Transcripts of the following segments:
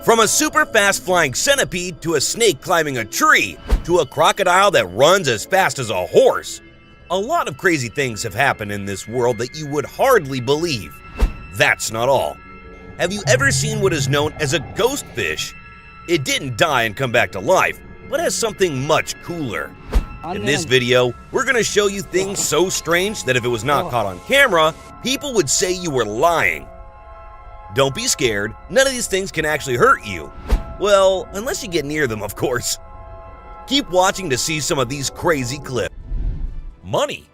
From a super fast flying centipede to a snake climbing a tree to a crocodile that runs as fast as a horse. A lot of crazy things have happened in this world that you would hardly believe. That's not all. Have you ever seen what is known as a ghost fish? It didn't die and come back to life, but has something much cooler. In this video, we're going to show you things so strange that if it was not caught on camera, people would say you were lying. Don't be scared, none of these things can actually hurt you. Well, unless you get near them, of course. Keep watching to see some of these crazy clips. Money.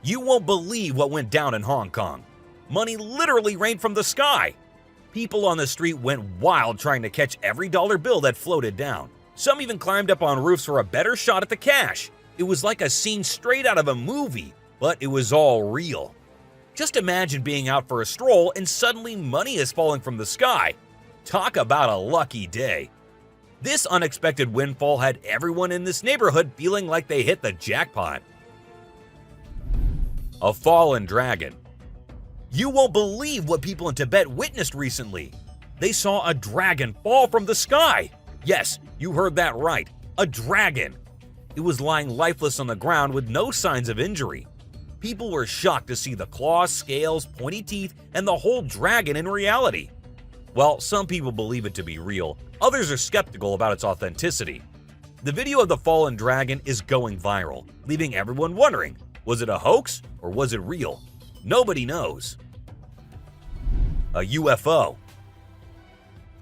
You won't believe what went down in Hong Kong. Money literally rained from the sky. People on the street went wild trying to catch every dollar bill that floated down. Some even climbed up on roofs for a better shot at the cash. It was like a scene straight out of a movie, but it was all real. Just imagine being out for a stroll and suddenly money is falling from the sky. Talk about a lucky day. This unexpected windfall had everyone in this neighborhood feeling like they hit the jackpot. A fallen dragon. You won't believe what people in Tibet witnessed recently. They saw a dragon fall from the sky. Yes, you heard that right, a dragon. It was lying lifeless on the ground with no signs of injury. People were shocked to see the claws, scales, pointy teeth, and the whole dragon in reality. Well, some people believe it to be real, others are skeptical about its authenticity. The video of the fallen dragon is going viral, leaving everyone wondering, was it a hoax or was it real? Nobody knows. A UFO.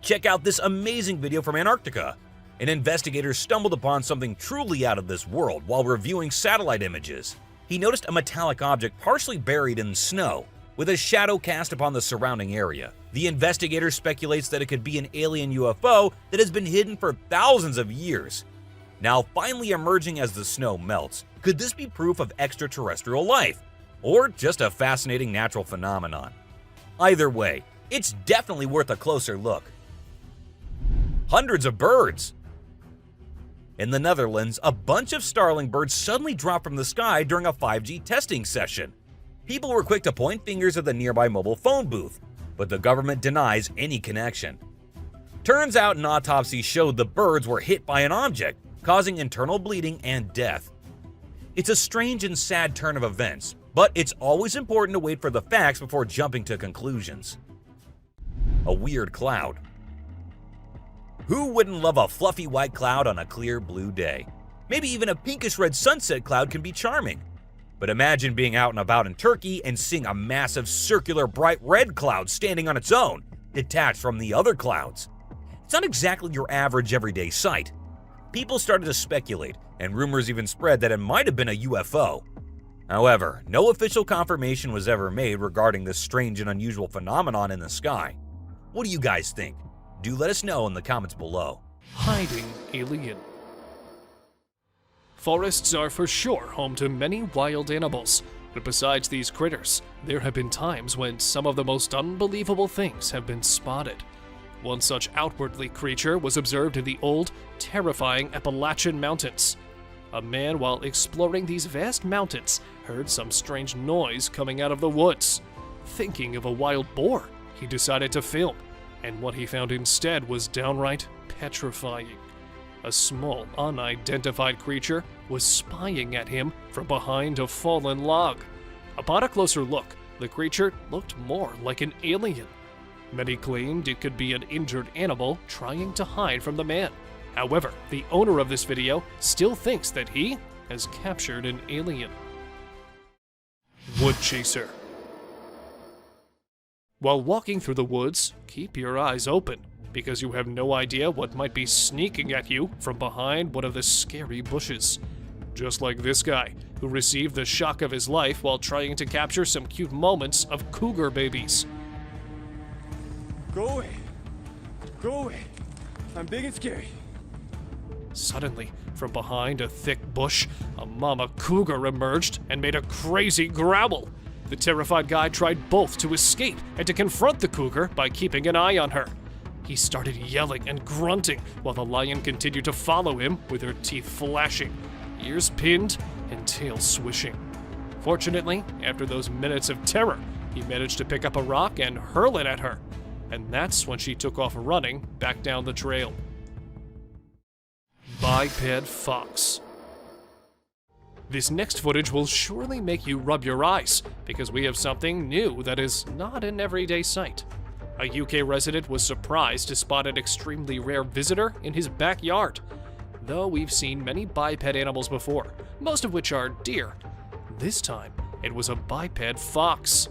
Check out this amazing video from Antarctica. An investigator stumbled upon something truly out of this world while reviewing satellite images. He noticed a metallic object partially buried in snow, with a shadow cast upon the surrounding area. The investigator speculates that it could be an alien UFO that has been hidden for thousands of years. Now finally emerging as the snow melts, could this be proof of extraterrestrial life? Or just a fascinating natural phenomenon? Either way, it's definitely worth a closer look. Hundreds of birds. In the Netherlands, a bunch of starling birds suddenly dropped from the sky during a 5G testing session. People were quick to point fingers at the nearby mobile phone booth, but the government denies any connection. Turns out an autopsy showed the birds were hit by an object, causing internal bleeding and death. It's a strange and sad turn of events, but it's always important to wait for the facts before jumping to conclusions. A weird cloud. Who wouldn't love a fluffy white cloud on a clear blue day? Maybe even a pinkish red sunset cloud can be charming. But imagine being out and about in Turkey and seeing a massive circular bright red cloud standing on its own, detached from the other clouds. It's not exactly your average everyday sight. People started to speculate, and rumors even spread that it might have been a UFO. However, no official confirmation was ever made regarding this strange and unusual phenomenon in the sky. What do you guys think? Do let us know in the comments below. Hiding alien. Forests are for sure home to many wild animals, but besides these critters, there have been times when some of the most unbelievable things have been spotted. One such outwardly creature was observed in the old, terrifying Appalachian Mountains. A man, while exploring these vast mountains, heard some strange noise coming out of the woods. Thinking of a wild boar, he decided to film, and what he found instead was downright petrifying. A small, unidentified creature was spying at him from behind a fallen log. Upon a closer look, the creature looked more like an alien. Many claimed it could be an injured animal trying to hide from the man. However, the owner of this video still thinks that he has captured an alien. Wood chaser. While walking through the woods, keep your eyes open, because you have no idea what might be sneaking at you from behind one of the scary bushes. Just like this guy, who received the shock of his life while trying to capture some cute moments of cougar babies. Go away. Go away. I'm big and scary. Suddenly, from behind a thick bush, a mama cougar emerged and made a crazy growl. The terrified guy tried both to escape and to confront the cougar by keeping an eye on her. He started yelling and grunting while the lion continued to follow him with her teeth flashing, ears pinned, and tail swishing. Fortunately, after those minutes of terror, he managed to pick up a rock and hurl it at her. and that's when she took off running back down the trail. Biped fox. This next footage will surely make you rub your eyes, because we have something new that is not an everyday sight. A UK resident was surprised to spot an extremely rare visitor in his backyard. Though we've seen many biped animals before, most of which are deer, this time it was a biped fox.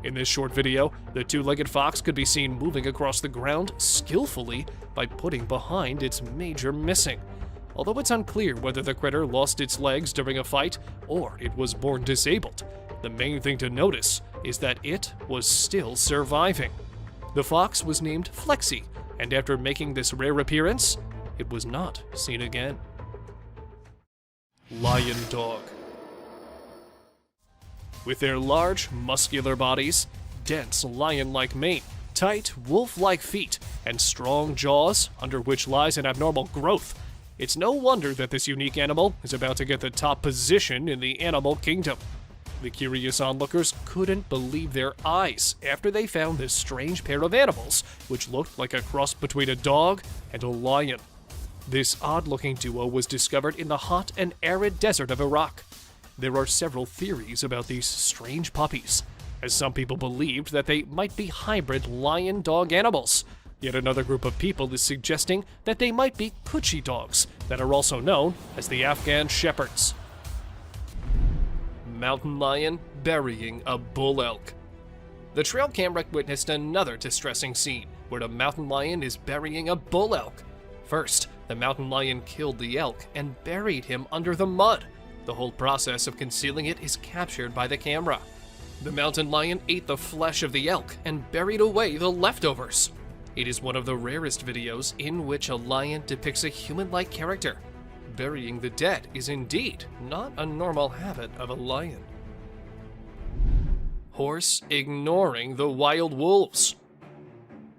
In this short video, the two-legged fox could be seen moving across the ground skillfully by putting behind its major missing. Although it's unclear whether the critter lost its legs during a fight or it was born disabled, the main thing to notice is that it was still surviving. The fox was named Flexi, and after making this rare appearance, it was not seen again. Lion dog. With their large, muscular bodies, dense lion-like mane, tight, wolf-like feet, and strong jaws under which lies an abnormal growth, it's no wonder that this unique animal is about to get the top position in the animal kingdom. The curious onlookers couldn't believe their eyes after they found this strange pair of animals, which looked like a cross between a dog and a lion. This odd-looking duo was discovered in the hot and arid desert of Iraq. There are several theories about these strange puppies, as some people believed that they might be hybrid lion-dog animals. Yet another group of people is suggesting that they might be Coochie dogs that are also known as the Afghan Shepherds. Mountain lion burying a bull elk. The trail camera witnessed another distressing scene where a mountain lion is burying a bull elk. First, the mountain lion killed the elk and buried him under the mud. The whole process of concealing it is captured by the camera. The mountain lion ate the flesh of the elk and buried away the leftovers. It is one of the rarest videos in which a lion depicts a human-like character. Burying the dead is indeed not a normal habit of a lion. Horse ignoring the wild wolves.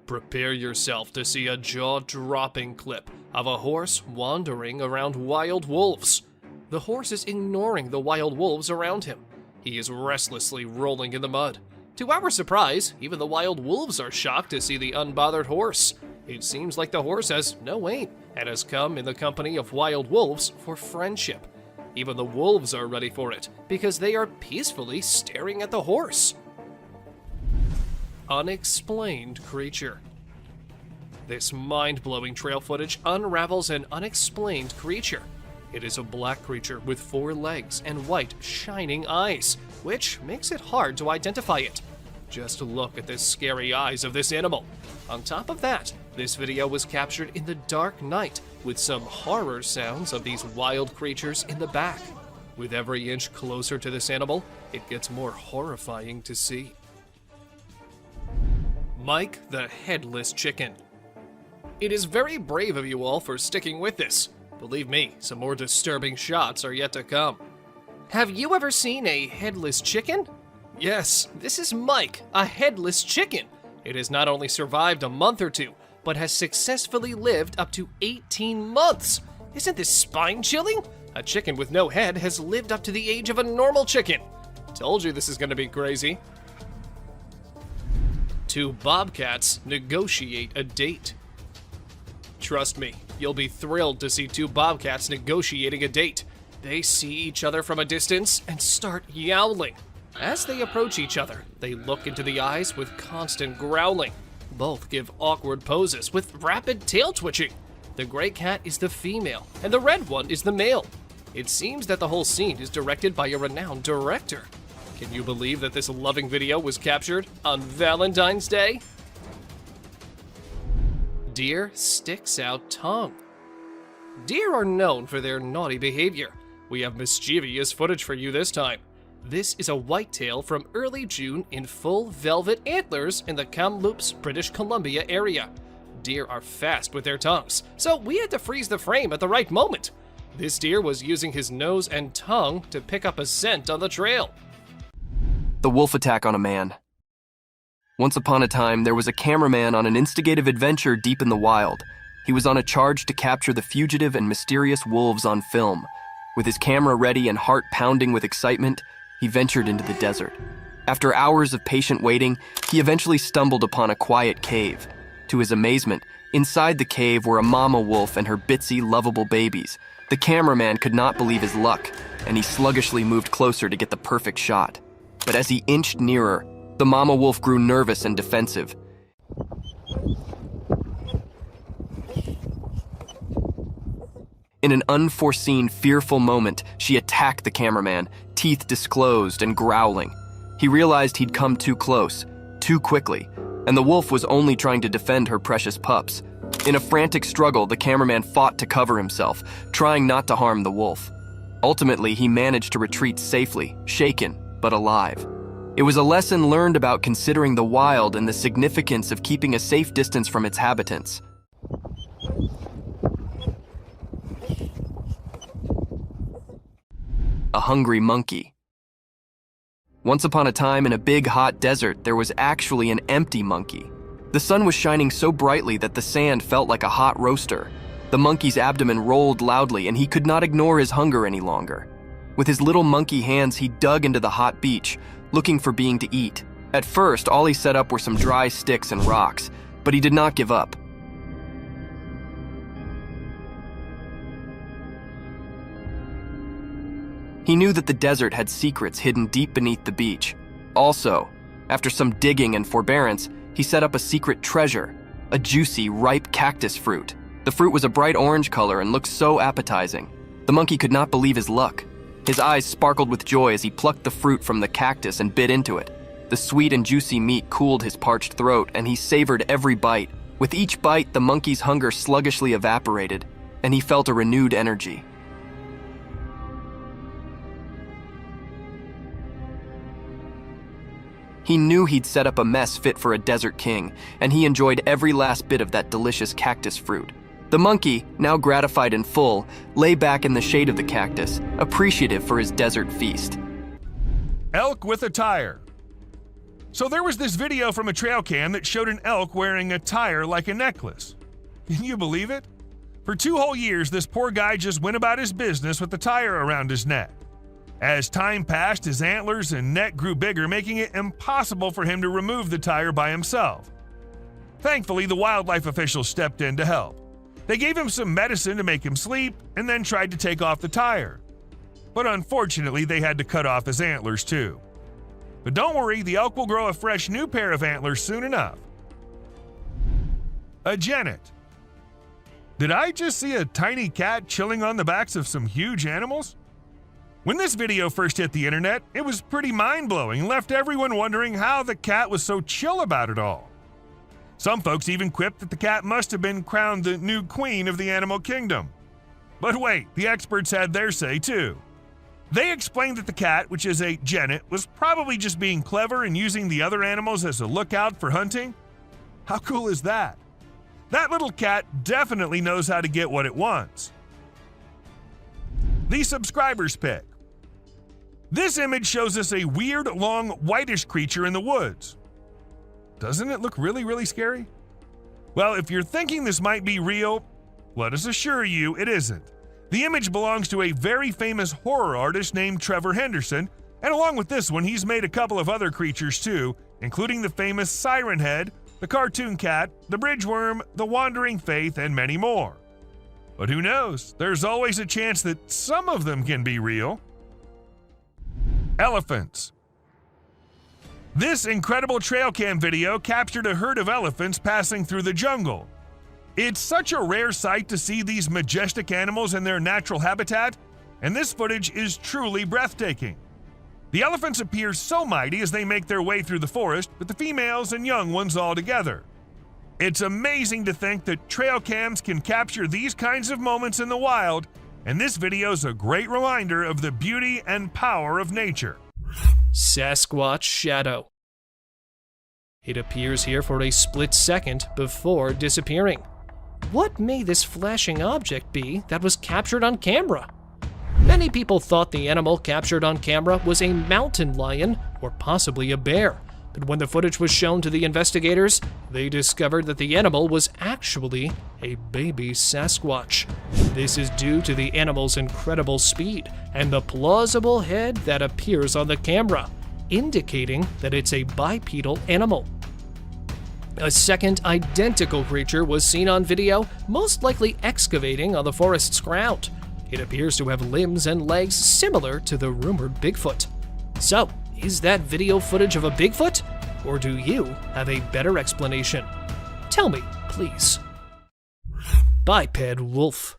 Prepare yourself to see a jaw-dropping clip of a horse wandering around wild wolves. The horse is ignoring the wild wolves around him. He is restlessly rolling in the mud. To our surprise, even the wild wolves are shocked to see the unbothered horse. It seems like the horse has no aim and has come in the company of wild wolves for friendship. Even the wolves are ready for it because they are peacefully staring at the horse. Unexplained creature. This mind-blowing trail footage unravels an unexplained creature. It is a black creature with 4 legs and white, shining eyes, which makes it hard to identify it. Just look at the scary eyes of this animal. On top of that, this video was captured in the dark night with some horror sounds of these wild creatures in the back. With every inch closer to this animal, it gets more horrifying to see. Mike the Headless Chicken. It is very brave of you all for sticking with this. Believe me, some more disturbing shots are yet to come. Have you ever seen a headless chicken? Yes, this is Mike, a headless chicken. It has not only survived a month or two, but has successfully lived up to 18 months. Isn't this spine-chilling? A chicken with no head has lived up to the age of a normal chicken. Told you this is gonna be crazy. 2 bobcats negotiate a date. Trust me, you'll be thrilled to see 2 bobcats negotiating a date. They see each other from a distance and start yowling. As they approach each other, they look into the eyes with constant growling. Both give awkward poses with rapid tail twitching. The gray cat is the female, and the red one is the male. It seems that the whole scene is directed by a renowned director. Can you believe that this loving video was captured on Valentine's Day? Deer sticks out tongue. Deer are known for their naughty behavior. We have mischievous footage for you this time. This is a whitetail from early June in full velvet antlers in the Kamloops, British Columbia area. Deer are fast with their tongues, so we had to freeze the frame at the right moment. This deer was using his nose and tongue to pick up a scent on the trail. The wolf attack on a man. Once upon a time, there was a cameraman on an instigative adventure deep in the wild. He was on a charge to capture the fugitive and mysterious wolves on film. With his camera ready and heart pounding with excitement, he ventured into the desert. After hours of patient waiting, he eventually stumbled upon a quiet cave. To his amazement, inside the cave were a mama wolf and her bitsy, lovable babies. The cameraman could not believe his luck, and he sluggishly moved closer to get the perfect shot. But as he inched nearer, the mama wolf grew nervous and defensive. In an unforeseen, fearful moment, she attacked the cameraman, teeth disclosed and growling. He realized he'd come too close, too quickly, and the wolf was only trying to defend her precious pups. In a frantic struggle, the cameraman fought to cover himself, trying not to harm the wolf. Ultimately, he managed to retreat safely, shaken, but alive. It was a lesson learned about considering the wild and the significance of keeping a safe distance from its habitants. A hungry monkey. Once upon a time, in a big, hot desert, there was actually an empty monkey. The sun was shining so brightly that the sand felt like a hot roaster. The monkey's abdomen rolled loudly, and he could not ignore his hunger any longer. With his little monkey hands, he dug into the hot beach, looking for being to eat. At first, all he set up were some dry sticks and rocks, but he did not give up. He knew that the desert had secrets hidden deep beneath the beach. Also, after some digging and forbearance, he set up a secret treasure, a juicy, ripe cactus fruit. The fruit was a bright orange color and looked so appetizing. The monkey could not believe his luck. His eyes sparkled with joy as he plucked the fruit from the cactus and bit into it. The sweet and juicy meat cooled his parched throat, and he savored every bite. With each bite, the monkey's hunger sluggishly evaporated, and he felt a renewed energy. He knew he'd set up a mess fit for a desert king, and he enjoyed every last bit of that delicious cactus fruit. The monkey, now gratified and full, lay back in the shade of the cactus, appreciative for his desert feast. Elk with a tire. So there was this video from a trail cam that showed an elk wearing a tire like a necklace. Can you believe it? For 2 whole years, this poor guy just went about his business with the tire around his neck. As time passed, his antlers and neck grew bigger, making it impossible for him to remove the tire by himself. Thankfully, the wildlife officials stepped in to help. They gave him some medicine to make him sleep and then tried to take off the tire. But unfortunately, they had to cut off his antlers too. But don't worry, the elk will grow a fresh new pair of antlers soon enough. A genet. Did I just see a tiny cat chilling on the backs of some huge animals? When this video first hit the internet, it was pretty mind-blowing and left everyone wondering how the cat was so chill about it all. Some folks even quipped that the cat must have been crowned the new queen of the animal kingdom. But wait, the experts had their say too. They explained that the cat, which is a genet, was probably just being clever and using the other animals as a lookout for hunting. How cool is that? That little cat definitely knows how to get what it wants. The subscriber's pick. This image shows us a weird, long, whitish creature in the woods. Doesn't it look really, really scary? Well, if you're thinking this might be real, let us assure you it isn't. The image belongs to a very famous horror artist named Trevor Henderson, and along with this one, he's made a couple of other creatures too, including the famous Siren Head, the cartoon cat, the bridge worm, the wandering faith, and many more. But who knows? There's always a chance that some of them can be real. Elephants. This incredible trail cam video captured a herd of elephants passing through the jungle. It's such a rare sight to see these majestic animals in their natural habitat, and this footage is truly breathtaking. The elephants appear so mighty as they make their way through the forest, with the females and young ones all together. It's amazing to think that trail cams can capture these kinds of moments in the wild, and this video is a great reminder of the beauty and power of nature. Sasquatch shadow. It appears here for a split second before disappearing. What may this flashing object be that was captured on camera? Many people thought the animal captured on camera was a mountain lion or possibly a bear. But when the footage was shown to the investigators, they discovered that the animal was actually a baby Sasquatch. This is due to the animal's incredible speed and the plausible head that appears on the camera. indicating that it's a bipedal animal. A second identical creature was seen on video, most likely excavating on the forest's ground. It appears to have limbs and legs similar to the rumored Bigfoot. So, is that video footage of a Bigfoot? Or do you have a better explanation? Tell me, please. Biped wolf.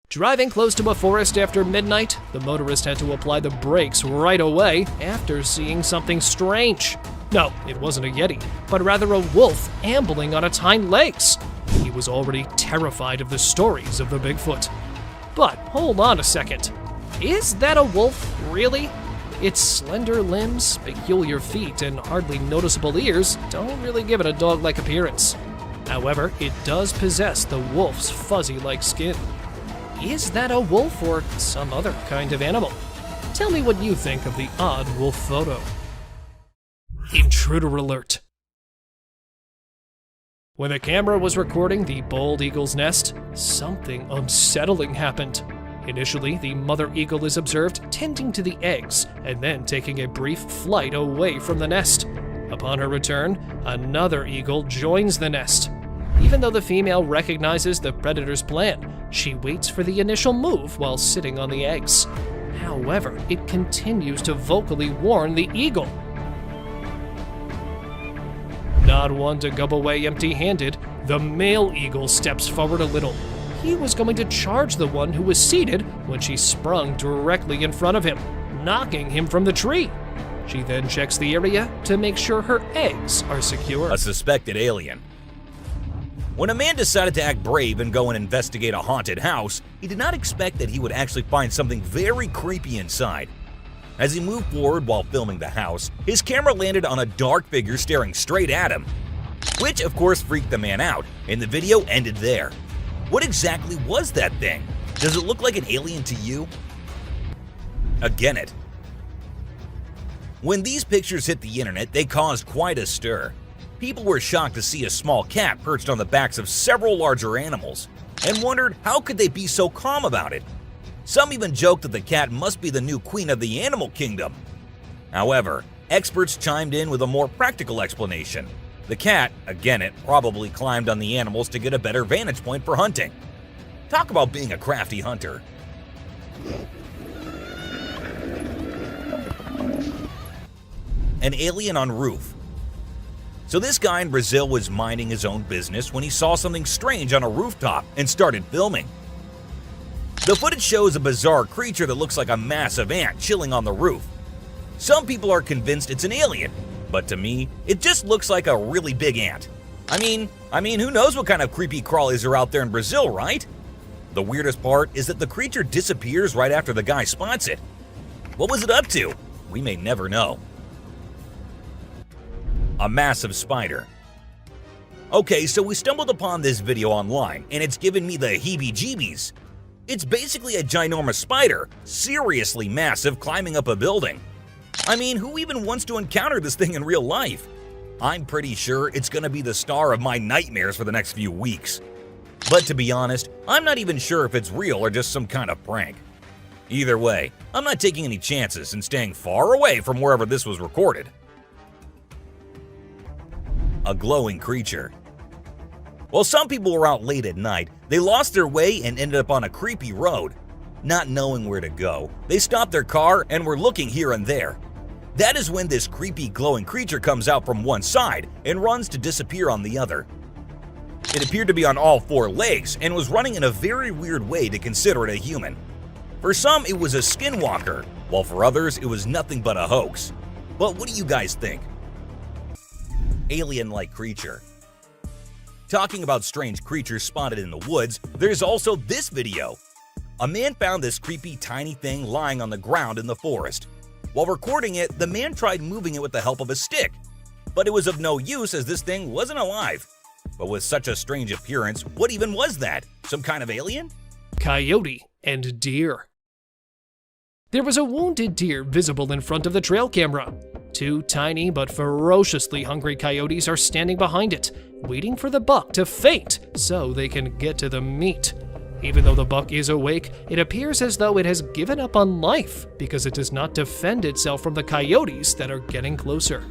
Driving close to a forest after midnight, the motorist had to apply the brakes right away after seeing something strange. No, it wasn't a Yeti, but rather a wolf ambling on its hind legs. He was already terrified of the stories of the Bigfoot. But hold on a second. Is that a wolf, really? Its slender limbs, peculiar feet, and hardly noticeable ears don't really give it a dog-like appearance. However, it does possess the wolf's fuzzy-like skin. Is that a wolf or some other kind of animal? Tell me what you think of the odd wolf photo. Intruder alert. When the camera was recording the bald eagle's nest, something unsettling happened. Initially, the mother eagle is observed tending to the eggs and then taking a brief flight away from the nest. Upon her return, another eagle joins the nest. Even though the female recognizes the predator's plan, she waits for the initial move while sitting on the eggs. However, it continues to vocally warn the eagle. Not one to go away empty-handed, the male eagle steps forward a little. He was going to charge the one who was seated when she sprung directly in front of him, knocking him from the tree. She then checks the area to make sure her eggs are secure. A suspected alien. When a man decided to act brave and go and investigate a haunted house, he did not expect that he would actually find something very creepy inside. As he moved forward while filming the house, his camera landed on a dark figure staring straight at him, which of course freaked the man out, and the video ended there. What exactly was that thing? Does it look like an alien to you? Again it. When these pictures hit the internet, they caused quite a stir. People were shocked to see a small cat perched on the backs of several larger animals, and wondered how could they be so calm about it. Some even joked that the cat must be the new queen of the animal kingdom. However, experts chimed in with a more practical explanation. The cat, again it, probably climbed on the animals to get a better vantage point for hunting. Talk about being a crafty hunter. An alien on roof. So this guy in Brazil was minding his own business when he saw something strange on a rooftop and started filming. The footage shows a bizarre creature that looks like a massive ant chilling on the roof. Some people are convinced it's an alien, but to me, it just looks like a really big ant. I mean, who knows what kind of creepy crawlies are out there in Brazil, right? The weirdest part is that the creature disappears right after the guy spots it. What was it up to? We may never know. A massive spider. Okay, so we stumbled upon this video online, and it's given me the heebie-jeebies. It's basically a ginormous spider, seriously massive, climbing up a building. I mean, who even wants to encounter this thing in real life? I'm pretty sure it's gonna be the star of my nightmares for the next few weeks. But to be honest, I'm not even sure if it's real or just some kind of prank. Either way, I'm not taking any chances and staying far away from wherever this was recorded. A glowing creature. While some people were out late at night, they lost their way and ended up on a creepy road. Not knowing where to go, they stopped their car and were looking here and there. That is when this creepy glowing creature comes out from one side and runs to disappear on the other. It appeared to be on all four legs and was running in a very weird way to consider it a human. For some, it was a skinwalker, while for others, it was nothing but a hoax. But what do you guys think? Alien-like creature. Talking about strange creatures spotted in the woods, there's also this video. A man found this creepy tiny thing lying on the ground in the forest. While recording it, the man tried moving it with the help of a stick, but it was of no use as this thing wasn't alive. But with such a strange appearance, what even was that? Some kind of alien? Coyote and deer. There was a wounded deer visible in front of the trail camera. Two tiny but ferociously hungry coyotes are standing behind it, waiting for the buck to faint so they can get to the meat. Even though the buck is awake, it appears as though it has given up on life because it does not defend itself from the coyotes that are getting closer.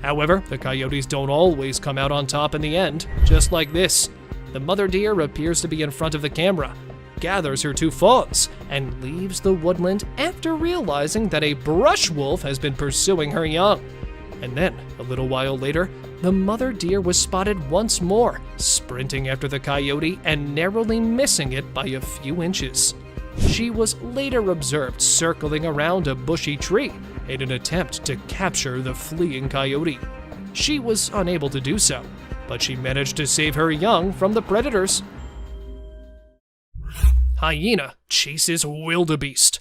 However, the coyotes don't always come out on top in the end, just like this. The mother deer appears to be in front of the camera, gathers her two fawns, and leaves the woodland after realizing that a brush wolf has been pursuing her young. And then, a little while later, the mother deer was spotted once more, sprinting after the coyote and narrowly missing it by a few inches. She was later observed circling around a bushy tree in an attempt to capture the fleeing coyote. She was unable to do so, but she managed to save her young from the predators. Hyena chases wildebeest.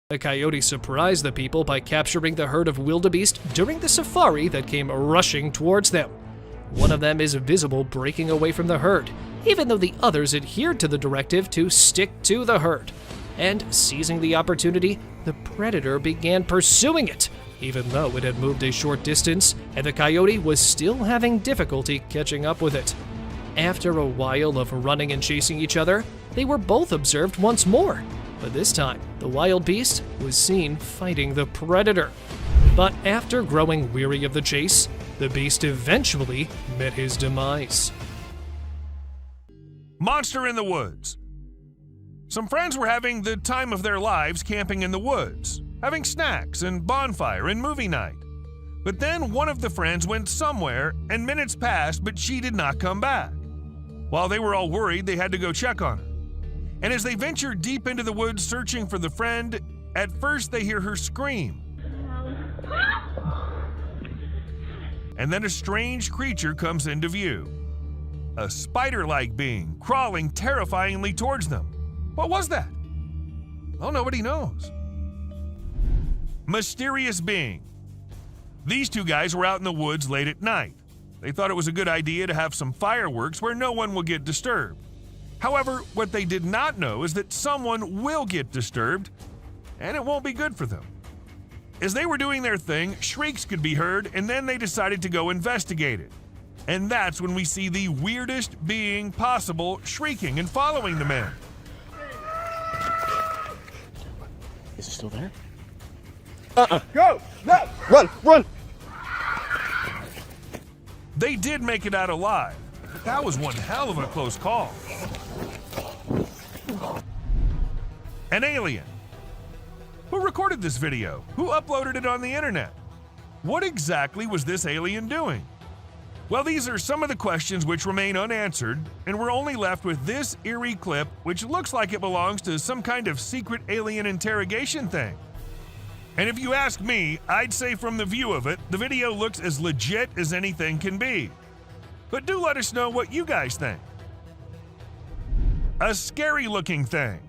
The coyote surprised the people by capturing the herd of wildebeest during the safari that came rushing towards them. One of them is visible breaking away from the herd, even though the others adhered to the directive to stick to the herd. And seizing the opportunity, the predator began pursuing it, even though it had moved a short distance and the coyote was still having difficulty catching up with it. After a while of running and chasing each other, they were both observed once more. But this time, the wild beast was seen fighting the predator. But after growing weary of the chase, the beast eventually met his demise. Monster in the woods. Some friends were having the time of their lives camping in the woods, having snacks and bonfire and movie night. But then one of the friends went somewhere and minutes passed, but she did not come back. While they were all worried, they had to go check on her. And as they ventured deep into the woods searching for the friend, at first they hear her scream. And then a strange creature comes into view. A spider-like being crawling terrifyingly towards them. What was that? Well, nobody knows. Mysterious being. These two guys were out in the woods late at night. They thought it was a good idea to have some fireworks where no one will get disturbed. However, what they did not know is that someone will get disturbed, and it won't be good for them. As they were doing their thing, shrieks could be heard, and then they decided to go investigate it. And that's when we see the weirdest being possible shrieking and following the men. Is it still there? Go! No! Run! Run! They did make it out alive, but that was one hell of a close call. An alien. Who recorded this video? Who uploaded it on the internet? What exactly was this alien doing? Well, these are some of the questions which remain unanswered, and we're only left with this eerie clip, which looks like it belongs to some kind of secret alien interrogation thing. And if you ask me, I'd say from the view of it, the video looks as legit as anything can be. But do let us know what you guys think. A scary looking thing.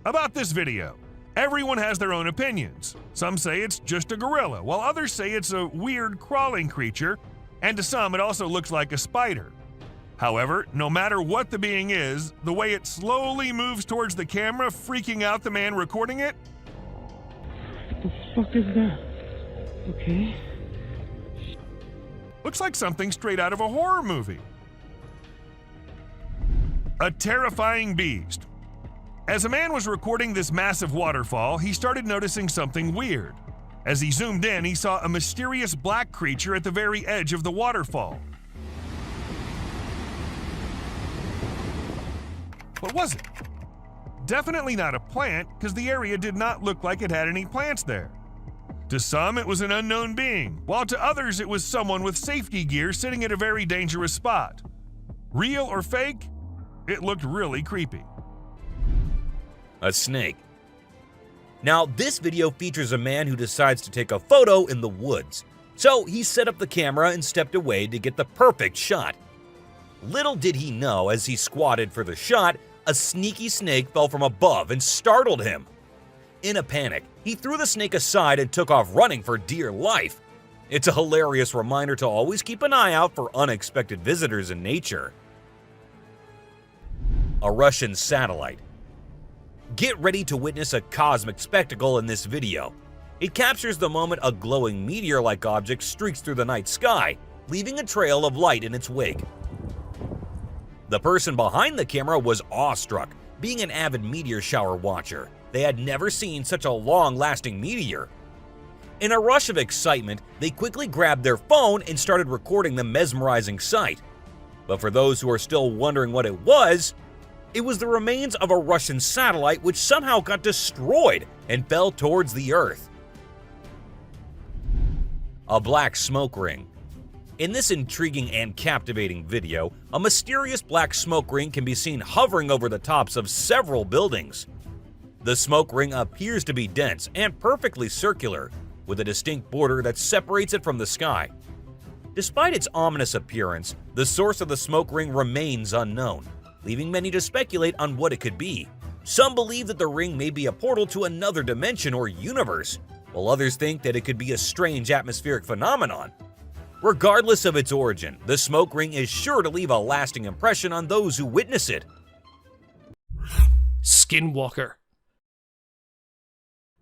About this video, everyone has their own opinions. Some say it's just a gorilla, while others say it's a weird crawling creature, and to some it also looks like a spider. However, no matter what the being is, the way it slowly moves towards the camera, freaking out the man recording it, What the fuck is that? Okay. looks like something straight out of a horror movie. A terrifying beast. As a man was recording this massive waterfall, he started noticing something weird. As he zoomed in, he saw a mysterious black creature at the very edge of the waterfall. What was it? Definitely not a plant, because the area did not look like it had any plants there. To some, it was an unknown being, while to others it was someone with safety gear sitting at a very dangerous spot. Real or fake? It looked really creepy. A snake. Now, this video features a man who decides to take a photo in the woods. So he set up the camera and stepped away to get the perfect shot. Little did he know, as he squatted for the shot, a sneaky snake fell from above and startled him. In a panic, he threw the snake aside and took off running for dear life. It's a hilarious reminder to always keep an eye out for unexpected visitors in nature. A Russian satellite. Get ready to witness a cosmic spectacle in this video. It captures the moment a glowing meteor-like object streaks through the night sky, leaving a trail of light in its wake. The person behind the camera was awestruck, Being an avid meteor shower watcher, they had never seen such a long-lasting meteor. In a rush of excitement, they quickly grabbed their phone and started recording the mesmerizing sight. But for those who are still wondering what it was the remains of a Russian satellite which somehow got destroyed and fell towards the Earth. A black smoke ring. In this intriguing and captivating video, a mysterious black smoke ring can be seen hovering over the tops of several buildings. The smoke ring appears to be dense and perfectly circular, with a distinct border that separates it from the sky. Despite its ominous appearance, the source of the smoke ring remains unknown, leaving many to speculate on what it could be. Some believe that the ring may be a portal to another dimension or universe, while others think that it could be a strange atmospheric phenomenon. Regardless of its origin, the smoke ring is sure to leave a lasting impression on those who witness it. Skinwalker.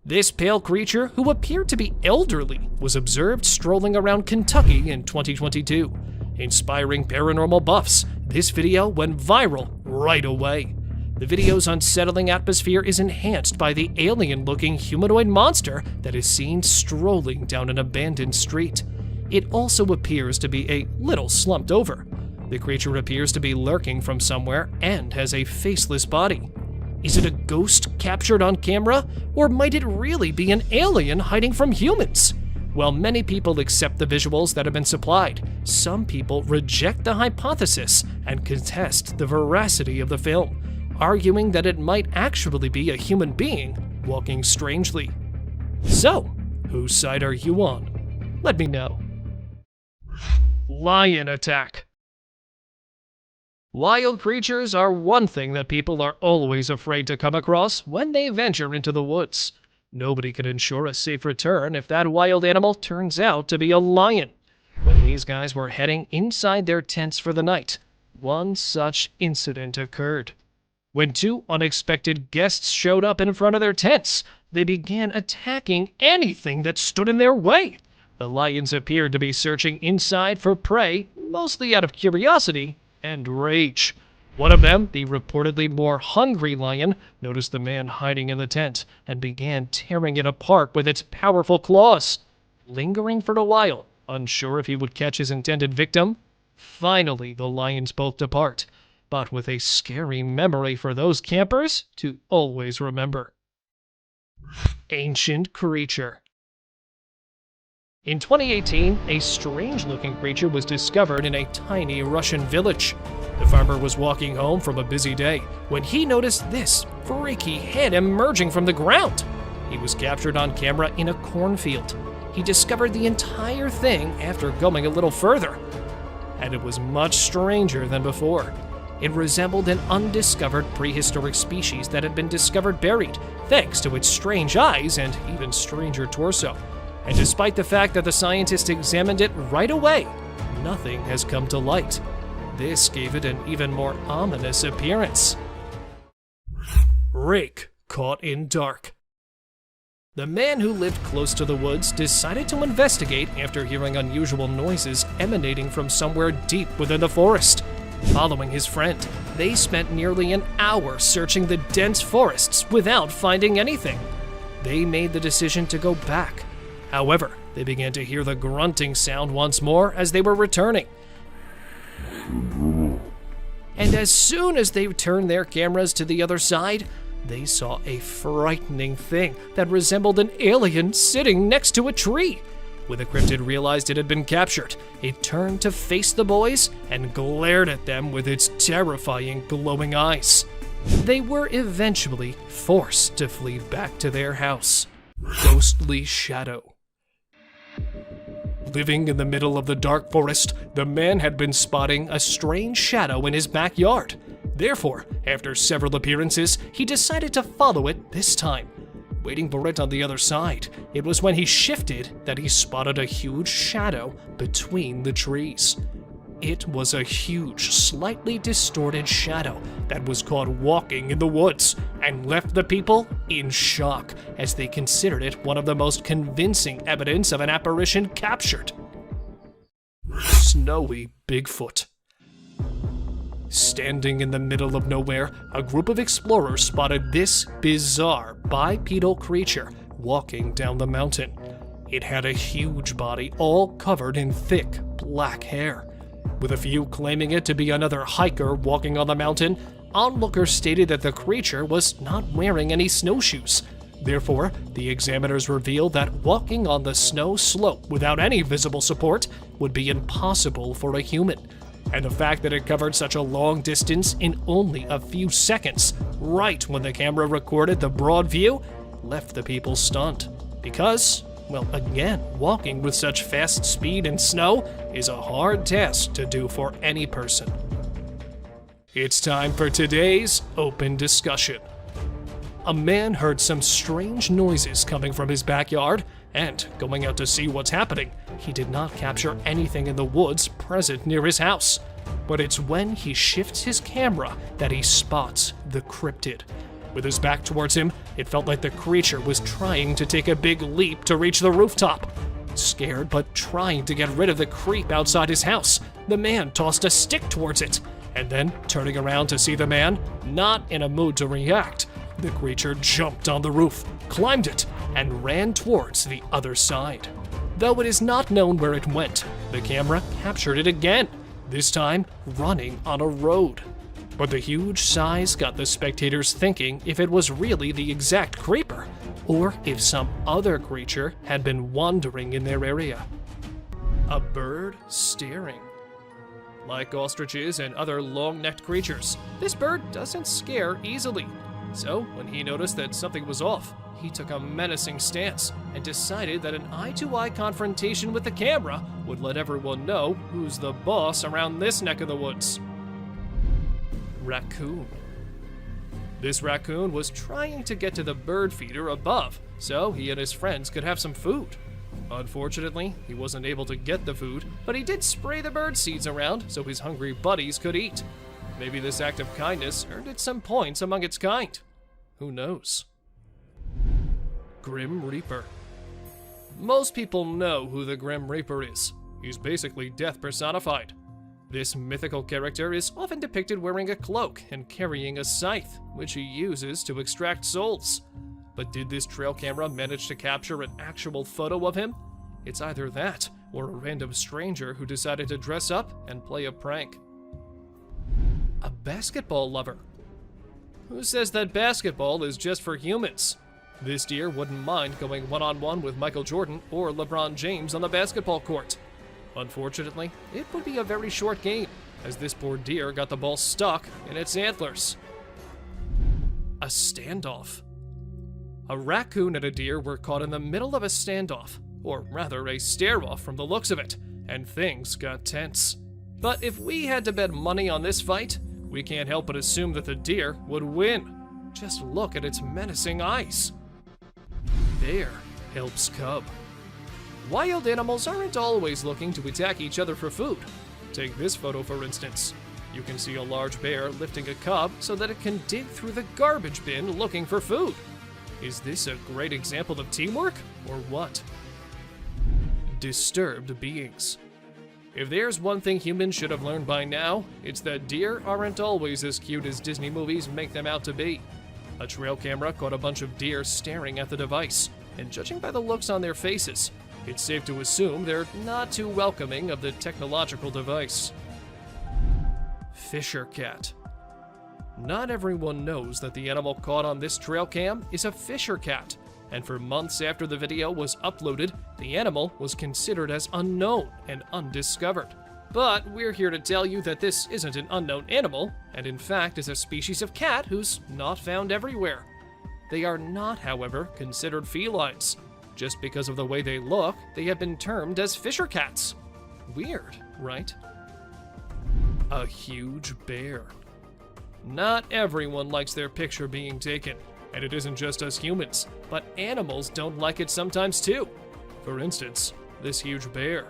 This pale creature, who appeared to be elderly, was observed strolling around Kentucky in 2022. Inspiring paranormal buffs, this video went viral right away. The video's unsettling atmosphere is enhanced by the alien-looking humanoid monster that is seen strolling down an abandoned street. It also appears to be a little slumped over. The creature appears to be lurking from somewhere and has a faceless body. Is it a ghost captured on camera, or might it really be an alien hiding from humans? While many people accept the visuals that have been supplied, some people reject the hypothesis and contest the veracity of the film, arguing that it might actually be a human being walking strangely. So, whose side are you on? Let me know. Lion attack. Wild creatures are one thing that people are always afraid to come across when they venture into the woods. Nobody can ensure a safe return if that wild animal turns out to be a lion. When these guys were heading inside their tents for the night, one such incident occurred. When two unexpected guests showed up in front of their tents, they began attacking anything that stood in their way. The lions appeared to be searching inside for prey, mostly out of curiosity and rage. One of them, the reportedly more hungry lion, noticed the man hiding in the tent and began tearing it apart with its powerful claws. Lingering for a while, unsure if he would catch his intended victim, finally the lions both depart, but with a scary memory for those campers to always remember. Ancient creature. In 2018, a strange-looking creature was discovered in a tiny Russian village. The farmer was walking home from a busy day when he noticed this freaky head emerging from the ground. He was captured on camera in a cornfield. He discovered the entire thing after going a little further, and it was much stranger than before. It resembled an undiscovered prehistoric species that had been discovered buried, thanks to its strange eyes and even stranger torso. And despite the fact that the scientists examined it right away, nothing has come to light. This gave it an even more ominous appearance. Rake caught in dark. The man who lived close to the woods decided to investigate after hearing unusual noises emanating from somewhere deep within the forest. Following his friend, they spent nearly an hour searching the dense forests without finding anything. They made the decision to go back. However, they began to hear the grunting sound once more as they were returning. And as soon as they turned their cameras to the other side, they saw a frightening thing that resembled an alien sitting next to a tree. When the cryptid realized it had been captured, it turned to face the boys and glared at them with its terrifying glowing eyes. They were eventually forced to flee back to their house. Ghostly shadow. Living in the middle of the dark forest, the man had been spotting a strange shadow in his backyard. Therefore, after several appearances, he decided to follow it this time. Waiting for it on the other side, it was when he shifted that he spotted a huge shadow between the trees. It was a huge, slightly distorted shadow that was caught walking in the woods and left the people in shock as they considered it one of the most convincing evidence of an apparition captured. Snowy Bigfoot. Standing in the middle of nowhere, a group of explorers spotted this bizarre bipedal creature walking down the mountain. It had a huge body all covered in thick black hair. With a few claiming it to be another hiker walking on the mountain, onlookers stated that the creature was not wearing any snowshoes. Therefore, the examiners revealed that walking on the snow slope without any visible support would be impossible for a human. And the fact that it covered such a long distance in only a few seconds, right when the camera recorded the broad view, left the people stunned. Because, well, again, walking with such fast speed in snow is a hard task to do for any person. It's time for today's open discussion. A man heard some strange noises coming from his backyard, and going out to see what's happening, he did not capture anything in the woods present near his house. But it's when he shifts his camera that he spots the cryptid. With his back towards him, it felt like the creature was trying to take a big leap to reach the rooftop. Scared but trying to get rid of the creep outside his house, the man tossed a stick towards it, and then, turning around to see the man, not in a mood to react, the creature jumped on the roof, climbed it, and ran towards the other side. Though it is not known where it went, the camera captured it again, this time running on a road. But the huge size got the spectators thinking if it was really the exact creeper, or if some other creature had been wandering in their area. A bird staring. Like ostriches and other long-necked creatures, this bird doesn't scare easily. So, when he noticed that something was off, he took a menacing stance and decided that an eye-to-eye confrontation with the camera would let everyone know who's the boss around this neck of the woods. Raccoon. This raccoon was trying to get to the bird feeder above so he and his friends could have some food. Unfortunately, he wasn't able to get the food, but he did spray the bird seeds around so his hungry buddies could eat. Maybe this act of kindness earned it some points among its kind. Who knows? Grim Reaper. Most people know who the Grim Reaper is. He's basically death personified. This mythical character is often depicted wearing a cloak and carrying a scythe, which he uses to extract souls. But did this trail camera manage to capture an actual photo of him? It's either that, or a random stranger who decided to dress up and play a prank. A basketball lover. Who says that basketball is just for humans? This deer wouldn't mind going one-on-one with Michael Jordan or LeBron James on the basketball court. Unfortunately, it would be a very short game, as this poor deer got the ball stuck in its antlers. A standoff. A raccoon and a deer were caught in the middle of a standoff, or rather a stare-off from the looks of it, and things got tense. But if we had to bet money on this fight, we can't help but assume that the deer would win. Just look at its menacing eyes. Bear helps cub. Wild animals aren't always looking to attack each other for food. Take this photo for instance. You can see a large bear lifting a cub so that it can dig through the garbage bin looking for food. Is this a great example of teamwork, or what? Disturbed beings. If there's one thing humans should have learned by now, it's that deer aren't always as cute as Disney movies make them out to be. A trail camera caught a bunch of deer staring at the device, and judging by the looks on their faces, it's safe to assume they're not too welcoming of the technological device. Fisher cat. Not everyone knows that the animal caught on this trail cam is a fisher cat, and for months after the video was uploaded, the animal was considered as unknown and undiscovered. But we're here to tell you that this isn't an unknown animal, and in fact is a species of cat who's not found everywhere. They are not, however, considered felines. Just because of the way they look, they have been termed as fisher cats. Weird, right? A huge bear. Not everyone likes their picture being taken, and it isn't just us humans, but animals don't like it sometimes too. For instance, this huge bear.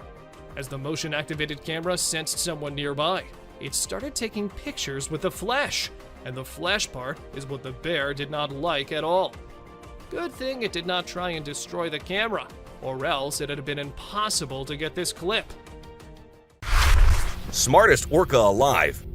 As the motion-activated camera sensed someone nearby, it started taking pictures with the flash, and the flash part is what the bear did not like at all. Good thing it did not try and destroy the camera, or else it had been impossible to get this clip. Smartest orca alive.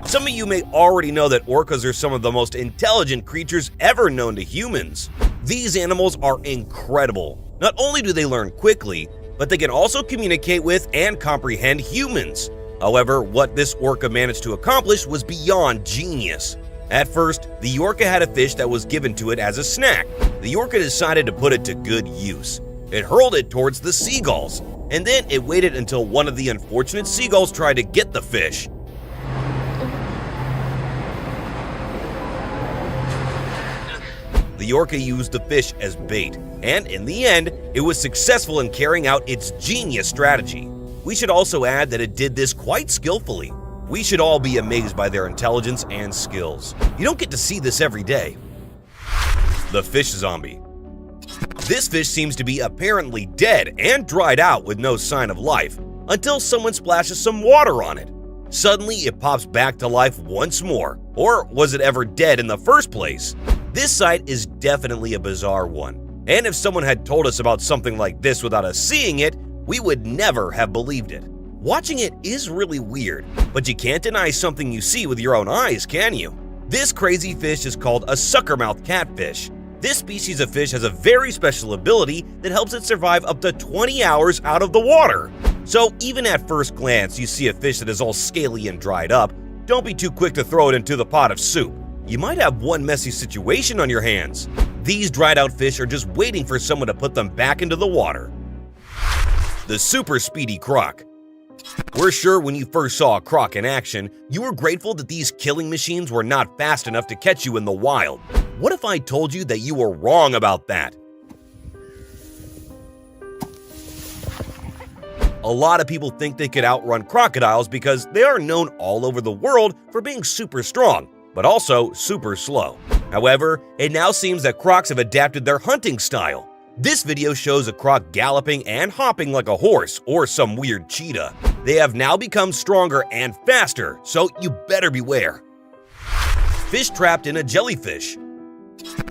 Some of you may already know that orcas are some of the most intelligent creatures ever known to humans. These animals are incredible. Not only do they learn quickly, but they can also communicate with and comprehend humans. However, what this orca managed to accomplish was beyond genius. At first, the orca had a fish that was given to it as a snack. The orca decided to put it to good use. It hurled it towards the seagulls, and then it waited until one of the unfortunate seagulls tried to get the fish. The orca used the fish as bait, and in the end, it was successful in carrying out its genius strategy. We should also add that it did this quite skillfully. We should all be amazed by their intelligence and skills. You don't get to see this every day. The fish zombie. This fish seems to be apparently dead and dried out with no sign of life until someone splashes some water on it. Suddenly, it pops back to life once more. Or was it ever dead in the first place? This sight is definitely a bizarre one. And if someone had told us about something like this without us seeing it, we would never have believed it. Watching it is really weird, but you can't deny something you see with your own eyes, can you? This crazy fish is called a suckermouth catfish. This species of fish has a very special ability that helps it survive up to 20 hours out of the water. So even at first glance you see a fish that is all scaly and dried up, don't be too quick to throw it into the pot of soup. You might have one messy situation on your hands. These dried out fish are just waiting for someone to put them back into the water. The super speedy croc. We're sure when you first saw a croc in action, you were grateful that these killing machines were not fast enough to catch you in the wild. What if I told you that you were wrong about that? A lot of people think they could outrun crocodiles because they are known all over the world for being super strong, but also super slow. However, it now seems that crocs have adapted their hunting style. This video shows a croc galloping and hopping like a horse or some weird cheetah. They have now become stronger and faster, so you better beware. Fish trapped in a jellyfish.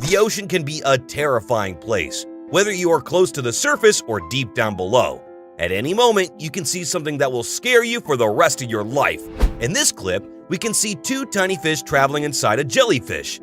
The ocean can be a terrifying place, whether you are close to the surface or deep down below. At any moment, you can see something that will scare you for the rest of your life. In this clip, we can see two tiny fish traveling inside a jellyfish.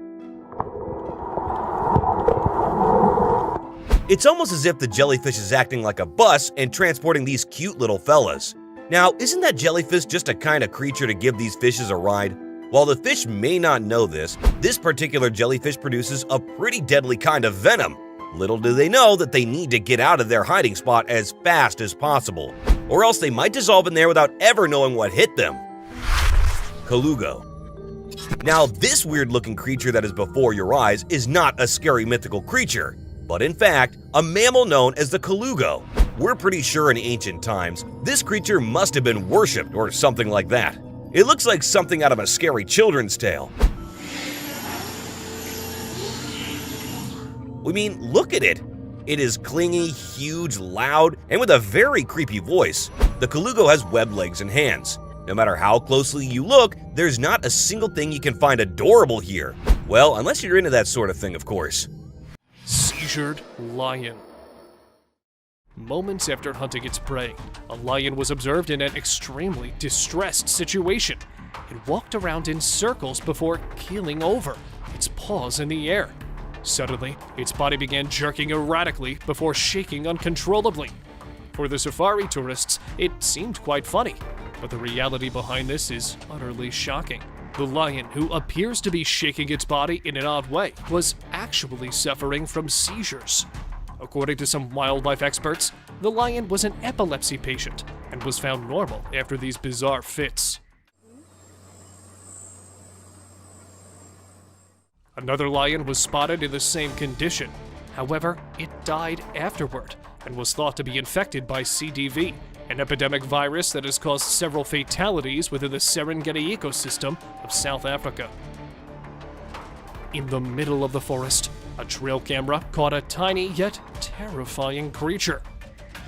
It's almost as if the jellyfish is acting like a bus and transporting these cute little fellas. Now, isn't that jellyfish just a kind of creature to give these fishes a ride? While the fish may not know this particular jellyfish produces a pretty deadly kind of venom. Little do they know that they need to get out of their hiding spot as fast as possible, or else they might dissolve in there without ever knowing what hit them. Colugo. Now, this weird-looking creature that is before your eyes is not a scary mythical creature, but in fact, a mammal known as the colugo. We're pretty sure in ancient times, this creature must have been worshipped or something like that. It looks like something out of a scary children's tale. I mean, look at it. It is clingy, huge, loud, and with a very creepy voice. The colugo has webbed legs and hands. No matter how closely you look, there's not a single thing you can find adorable here. Well, unless you're into that sort of thing, of course. Seizured lion. Moments after hunting its prey, a lion was observed in an extremely distressed situation. It walked around in circles before keeling over, its paws in the air. Suddenly, its body began jerking erratically before shaking uncontrollably. For the safari tourists, it seemed quite funny, but the reality behind this is utterly shocking. The lion, who appears to be shaking its body in an odd way, was actually suffering from seizures. According to some wildlife experts, the lion was an epilepsy patient and was found normal after these bizarre fits. Another lion was spotted in the same condition. However, it died afterward and was thought to be infected by CDV, an epidemic virus that has caused several fatalities within the Serengeti ecosystem of South Africa. In the middle of the forest, a trail camera caught a tiny yet terrifying creature.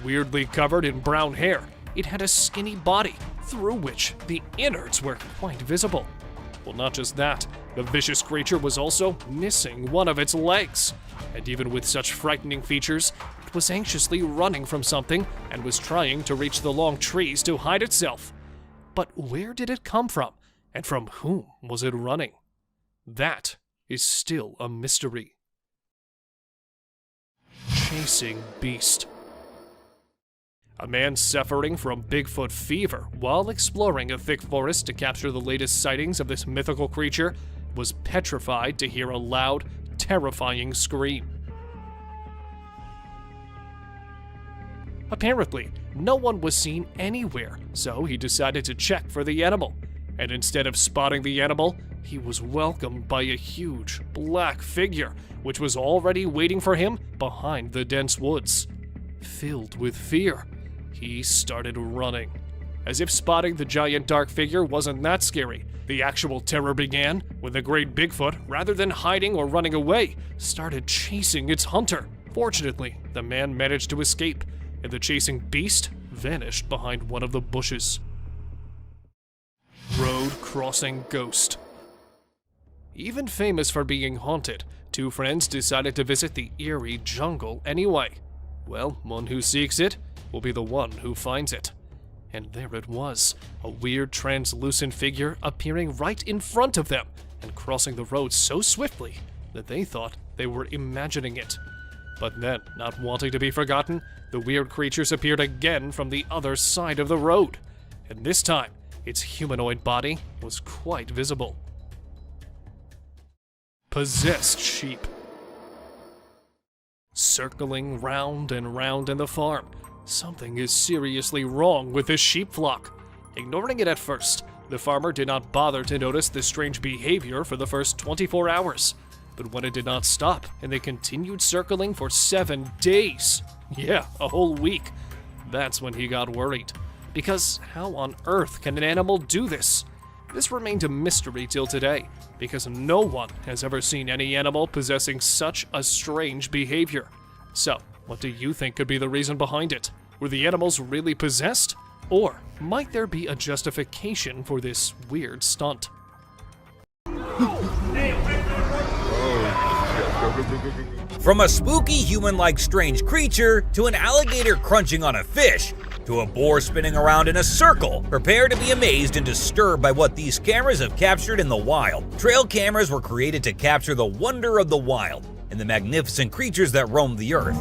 Weirdly covered in brown hair, it had a skinny body through which the innards were quite visible. Well, not just that, the vicious creature was also missing one of its legs. And even with such frightening features, it was anxiously running from something and was trying to reach the long trees to hide itself. But where did it come from? And from whom was it running? That is still a mystery. Chasing beast. A man suffering from Bigfoot fever while exploring a thick forest to capture the latest sightings of this mythical creature was petrified to hear a loud, terrifying scream. Apparently, no one was seen anywhere, so he decided to check for the animal. And instead of spotting the animal, he was welcomed by a huge, black figure, which was already waiting for him behind the dense woods. Filled with fear, he started running. As if spotting the giant dark figure wasn't that scary, the actual terror began when the great Bigfoot, rather than hiding or running away, started chasing its hunter. Fortunately, the man managed to escape, and the chasing beast vanished behind one of the bushes. Road crossing ghost. Even famous for being haunted, two friends decided to visit the eerie jungle anyway. Well, one who seeks it will be the one who finds it. And there it was, a weird translucent figure appearing right in front of them and crossing the road so swiftly that they thought they were imagining it. But then, not wanting to be forgotten, the weird creatures appeared again from the other side of the road. And this time, its humanoid body was quite visible. Possessed sheep. Circling round and round in the farm, something is seriously wrong with this sheep flock. Ignoring it at first, the farmer did not bother to notice the strange behavior for the first 24 hours. But when it did not stop, and they continued circling for 7 days, yeah, a whole week, that's when he got worried. Because how on earth can an animal do this? This remained a mystery till today, because no one has ever seen any animal possessing such a strange behavior. So, what do you think could be the reason behind it? Were the animals really possessed? Or might there be a justification for this weird stunt? From a spooky human-like strange creature to an alligator crunching on a fish to a boar spinning around in a circle, prepare to be amazed and disturbed by what these cameras have captured in the wild. Trail cameras were created to capture the wonder of the wild and the magnificent creatures that roam the earth.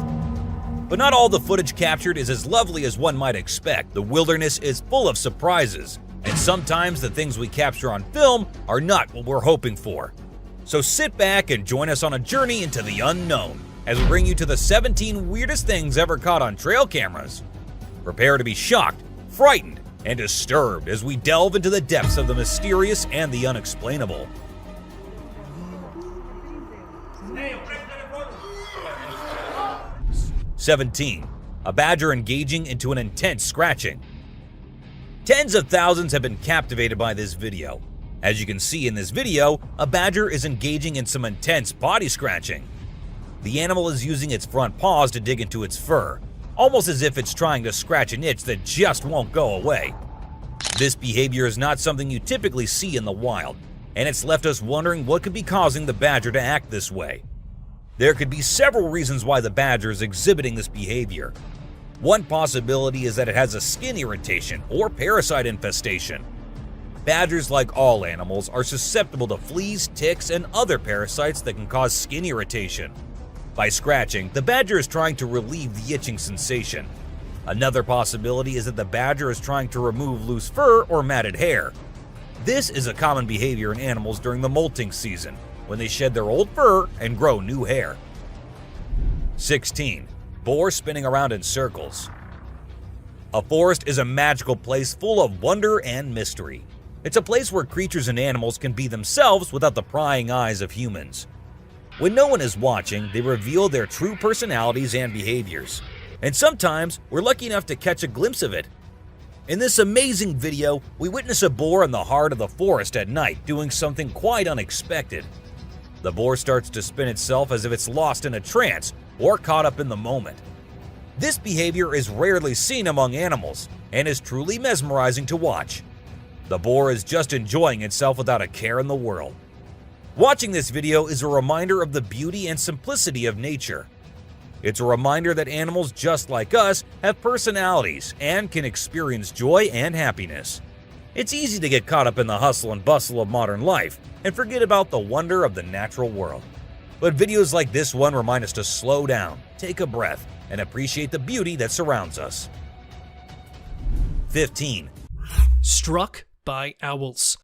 But not all the footage captured is as lovely as one might expect. The wilderness is full of surprises, and sometimes the things we capture on film are not what we're hoping for. So sit back and join us on a journey into the unknown as we bring you to the 17 weirdest things ever caught on trail cameras. Prepare to be shocked, frightened, and disturbed as we delve into the depths of the mysterious and the unexplainable. "17. A badger engaging into an intense scratching." Tens of thousands have been captivated by this video. As you can see in this video, a badger is engaging in some intense body scratching. The animal is using its front paws to dig into its fur, almost as if it's trying to scratch an itch that just won't go away. This behavior is not something you typically see in the wild, and it's left us wondering what could be causing the badger to act this way. There could be several reasons why the badger is exhibiting this behavior. One possibility is that it has a skin irritation or parasite infestation. Badgers, like all animals, are susceptible to fleas, ticks, and other parasites that can cause skin irritation. By scratching, the badger is trying to relieve the itching sensation. Another possibility is that the badger is trying to remove loose fur or matted hair. This is a common behavior in animals during the molting season, when they shed their old fur and grow new hair. 16. Boar spinning around in circles. A forest is a magical place full of wonder and mystery. It's a place where creatures and animals can be themselves without the prying eyes of humans. When no one is watching, they reveal their true personalities and behaviors. And sometimes, we're lucky enough to catch a glimpse of it. In this amazing video, we witness a boar in the heart of the forest at night doing something quite unexpected. The boar starts to spin itself as if it's lost in a trance or caught up in the moment. This behavior is rarely seen among animals and is truly mesmerizing to watch. The boar is just enjoying itself without a care in the world. Watching this video is a reminder of the beauty and simplicity of nature. It's a reminder that animals just like us have personalities and can experience joy and happiness. It's easy to get caught up in the hustle and bustle of modern life and forget about the wonder of the natural world. But videos like this one remind us to slow down, take a breath, and appreciate the beauty that surrounds us. 15. Struck by owls.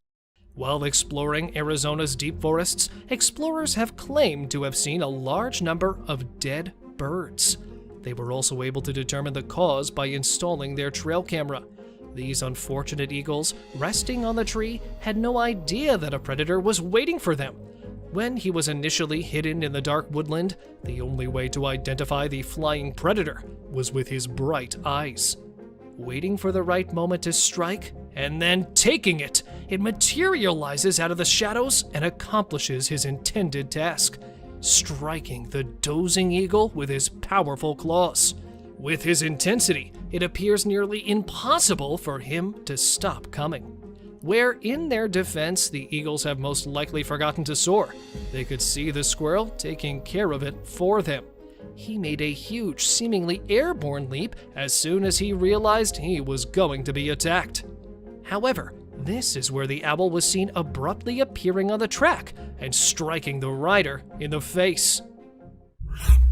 While exploring Arizona's deep forests, explorers have claimed to have seen a large number of dead birds. They were also able to determine the cause by installing their trail camera. These unfortunate eagles, resting on the tree, had no idea that a predator was waiting for them. When he was initially hidden in the dark woodland, the only way to identify the flying predator was with his bright eyes. Waiting for the right moment to strike, and then taking it, it materializes out of the shadows and accomplishes his intended task, striking the dozing eagle with his powerful claws. With his intensity, it appears nearly impossible for him to stop coming. Where in their defense, the eagles have most likely forgotten to soar, they could see the squirrel taking care of it for them. He made a huge, seemingly airborne leap as soon as he realized he was going to be attacked. However, this is where the owl was seen abruptly appearing on the track and striking the rider in the face.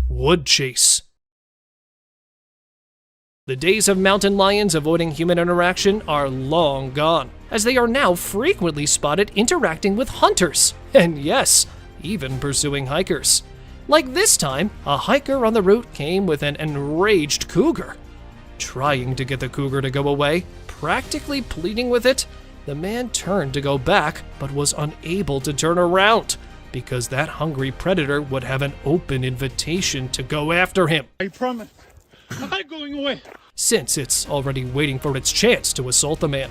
Wood chase. The days of mountain lions avoiding human interaction are long gone, as they are now frequently spotted interacting with hunters, and yes, even pursuing hikers. Like this time, a hiker on the route came with an enraged cougar. Trying to get the cougar to go away, practically pleading with it, the man turned to go back but was unable to turn around because that hungry predator would have an open invitation to go after him. I promise. I'm not going away. Since it's already waiting for its chance to assault the man.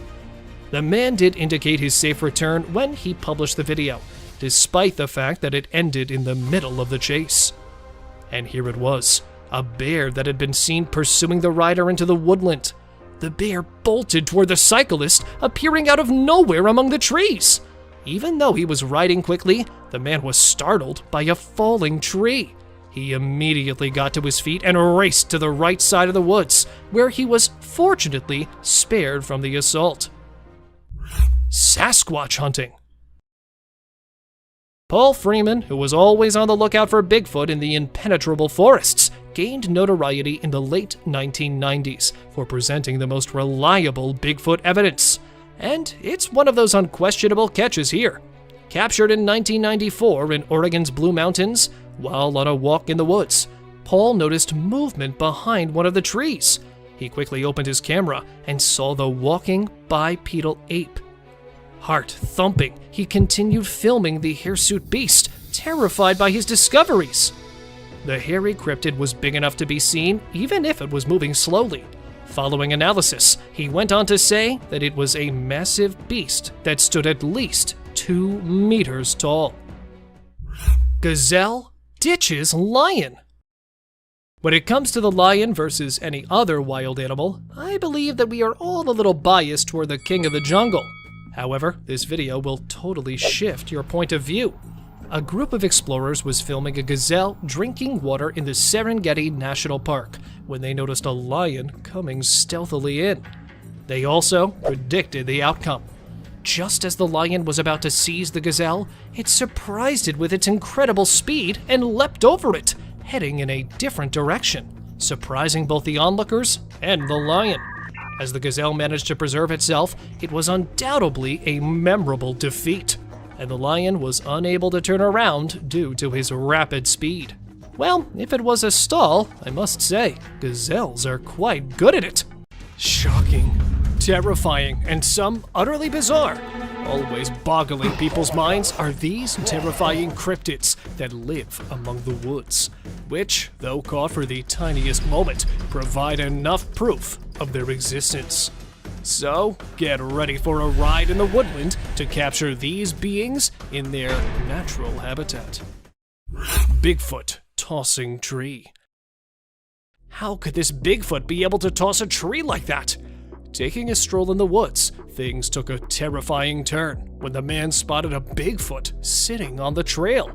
The man did indicate his safe return when he published the video, despite the fact that it ended in the middle of the chase. And here it was, a bear that had been seen pursuing the rider into the woodland. The bear bolted toward the cyclist, appearing out of nowhere among the trees. Even though he was riding quickly, the man was startled by a falling tree. He immediately got to his feet and raced to the right side of the woods, where he was fortunately spared from the assault. Sasquatch hunting. Paul Freeman, who was always on the lookout for Bigfoot in the impenetrable forests, gained notoriety in the late 1990s for presenting the most reliable Bigfoot evidence. And it's one of those unquestionable catches here. Captured in 1994 in Oregon's Blue Mountains, while on a walk in the woods, Paul noticed movement behind one of the trees. He quickly opened his camera and saw the walking bipedal ape. Heart thumping, he continued filming the hirsute beast, terrified by his discoveries. The hairy cryptid was big enough to be seen, even if it was moving slowly. Following analysis, he went on to say that it was a massive beast that stood at least 2 meters tall. Gazelle ditches lion. When it comes to the lion versus any other wild animal, I believe that we are all a little biased toward the king of the jungle. However, this video will totally shift your point of view. A group of explorers was filming a gazelle drinking water in the Serengeti National Park when they noticed a lion coming stealthily in. They also predicted the outcome. Just as the lion was about to seize the gazelle, it surprised it with its incredible speed and leapt over it, heading in a different direction, surprising both the onlookers and the lion. As the gazelle managed to preserve itself, it was undoubtedly a memorable defeat, and the lion was unable to turn around due to his rapid speed. Well, if it was a stall, I must say, gazelles are quite good at it. Shocking, terrifying, and some utterly bizarre. Always boggling people's minds are these terrifying cryptids that live among the woods, which, though caught for the tiniest moment, provide enough proof of their existence. So, get ready for a ride in the woodland to capture these beings in their natural habitat. Bigfoot tossing tree. How could this Bigfoot be able to toss a tree like that? Taking a stroll in the woods, things took a terrifying turn when the man spotted a Bigfoot sitting on the trail.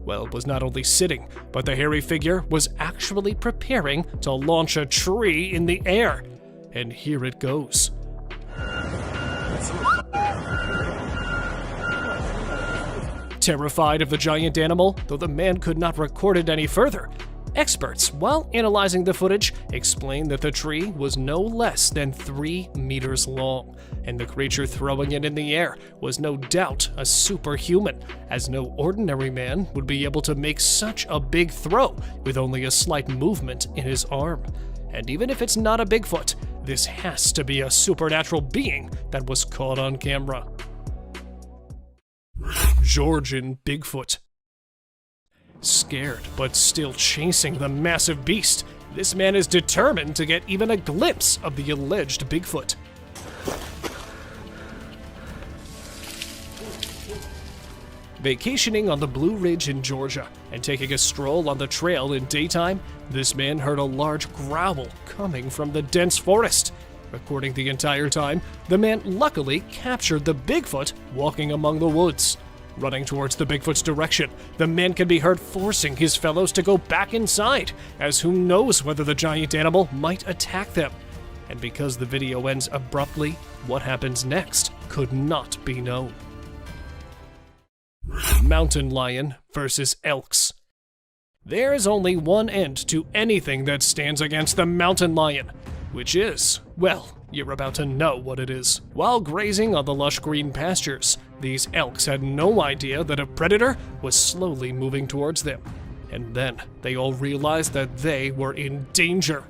Well, it was not only sitting, but the hairy figure was actually preparing to launch a tree in the air. And here it goes. Terrified of the giant animal, though the man could not record it any further, experts, while analyzing the footage, explained that the tree was no less than 3 meters long, and the creature throwing it in the air was no doubt a superhuman, as no ordinary man would be able to make such a big throw with only a slight movement in his arm. And even if it's not a Bigfoot, this has to be a supernatural being that was caught on camera. Georgian Bigfoot. Scared, but still chasing the massive beast, this man is determined to get even a glimpse of the alleged Bigfoot. Vacationing on the Blue Ridge in Georgia and taking a stroll on the trail in daytime, this man heard a large growl coming from the dense forest. Recording the entire time, the man luckily captured the Bigfoot walking among the woods. Running towards the Bigfoot's direction, the man can be heard forcing his fellows to go back inside, as who knows whether the giant animal might attack them. And because the video ends abruptly, what happens next could not be known. Mountain lion versus elks. There is only one end to anything that stands against the mountain lion, which is, well, you're about to know what it is. While grazing on the lush green pastures, these elks had no idea that a predator was slowly moving towards them. And then they all realized that they were in danger.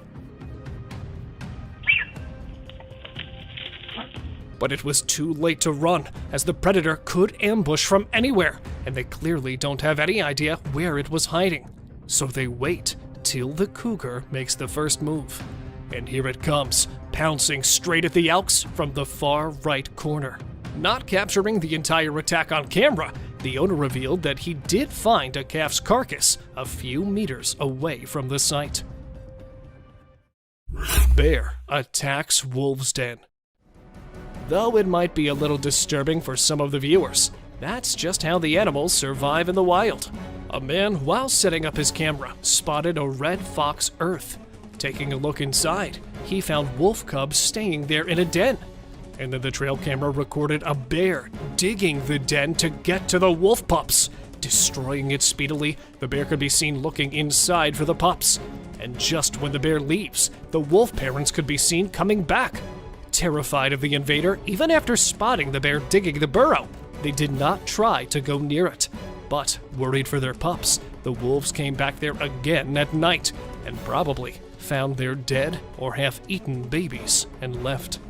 But it was too late to run, as the predator could ambush from anywhere, and they clearly don't have any idea where it was hiding. So they wait till the cougar makes the first move. And here it comes, pouncing straight at the elks from the far right corner. Not capturing the entire attack on camera, the owner revealed that he did find a calf's carcass a few meters away from the site. Bear attacks wolf's den. Though it might be a little disturbing for some of the viewers, that's just how the animals survive in the wild. A man, while setting up his camera, spotted a red fox earth. Taking a look inside, he found wolf cubs staying there in a den. And then the trail camera recorded a bear digging the den to get to the wolf pups. Destroying it speedily, the bear could be seen looking inside for the pups. And just when the bear leaves, the wolf parents could be seen coming back. Terrified of the invader, even after spotting the bear digging the burrow, they did not try to go near it. But worried for their pups, the wolves came back there again at night and probably found their dead or half-eaten babies and left.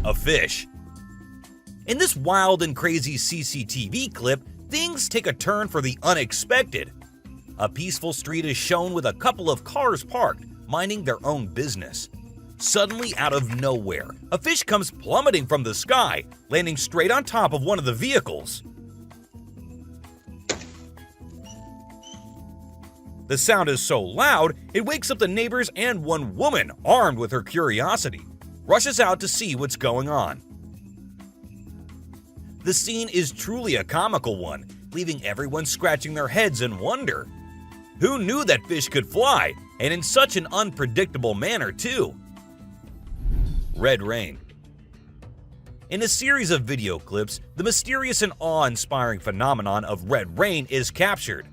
A fish. In this wild and crazy CCTV clip, things take a turn for the unexpected. A peaceful street is shown with a couple of cars parked, minding their own business. Suddenly, out of nowhere, a fish comes plummeting from the sky, landing straight on top of one of the vehicles. The sound is so loud, it wakes up the neighbors, and one woman, armed with her curiosity, rushes out to see what's going on. The scene is truly a comical one, leaving everyone scratching their heads in wonder. Who knew that fish could fly, and in such an unpredictable manner too? Red rain. In a series of video clips, the mysterious and awe-inspiring phenomenon of red rain is captured.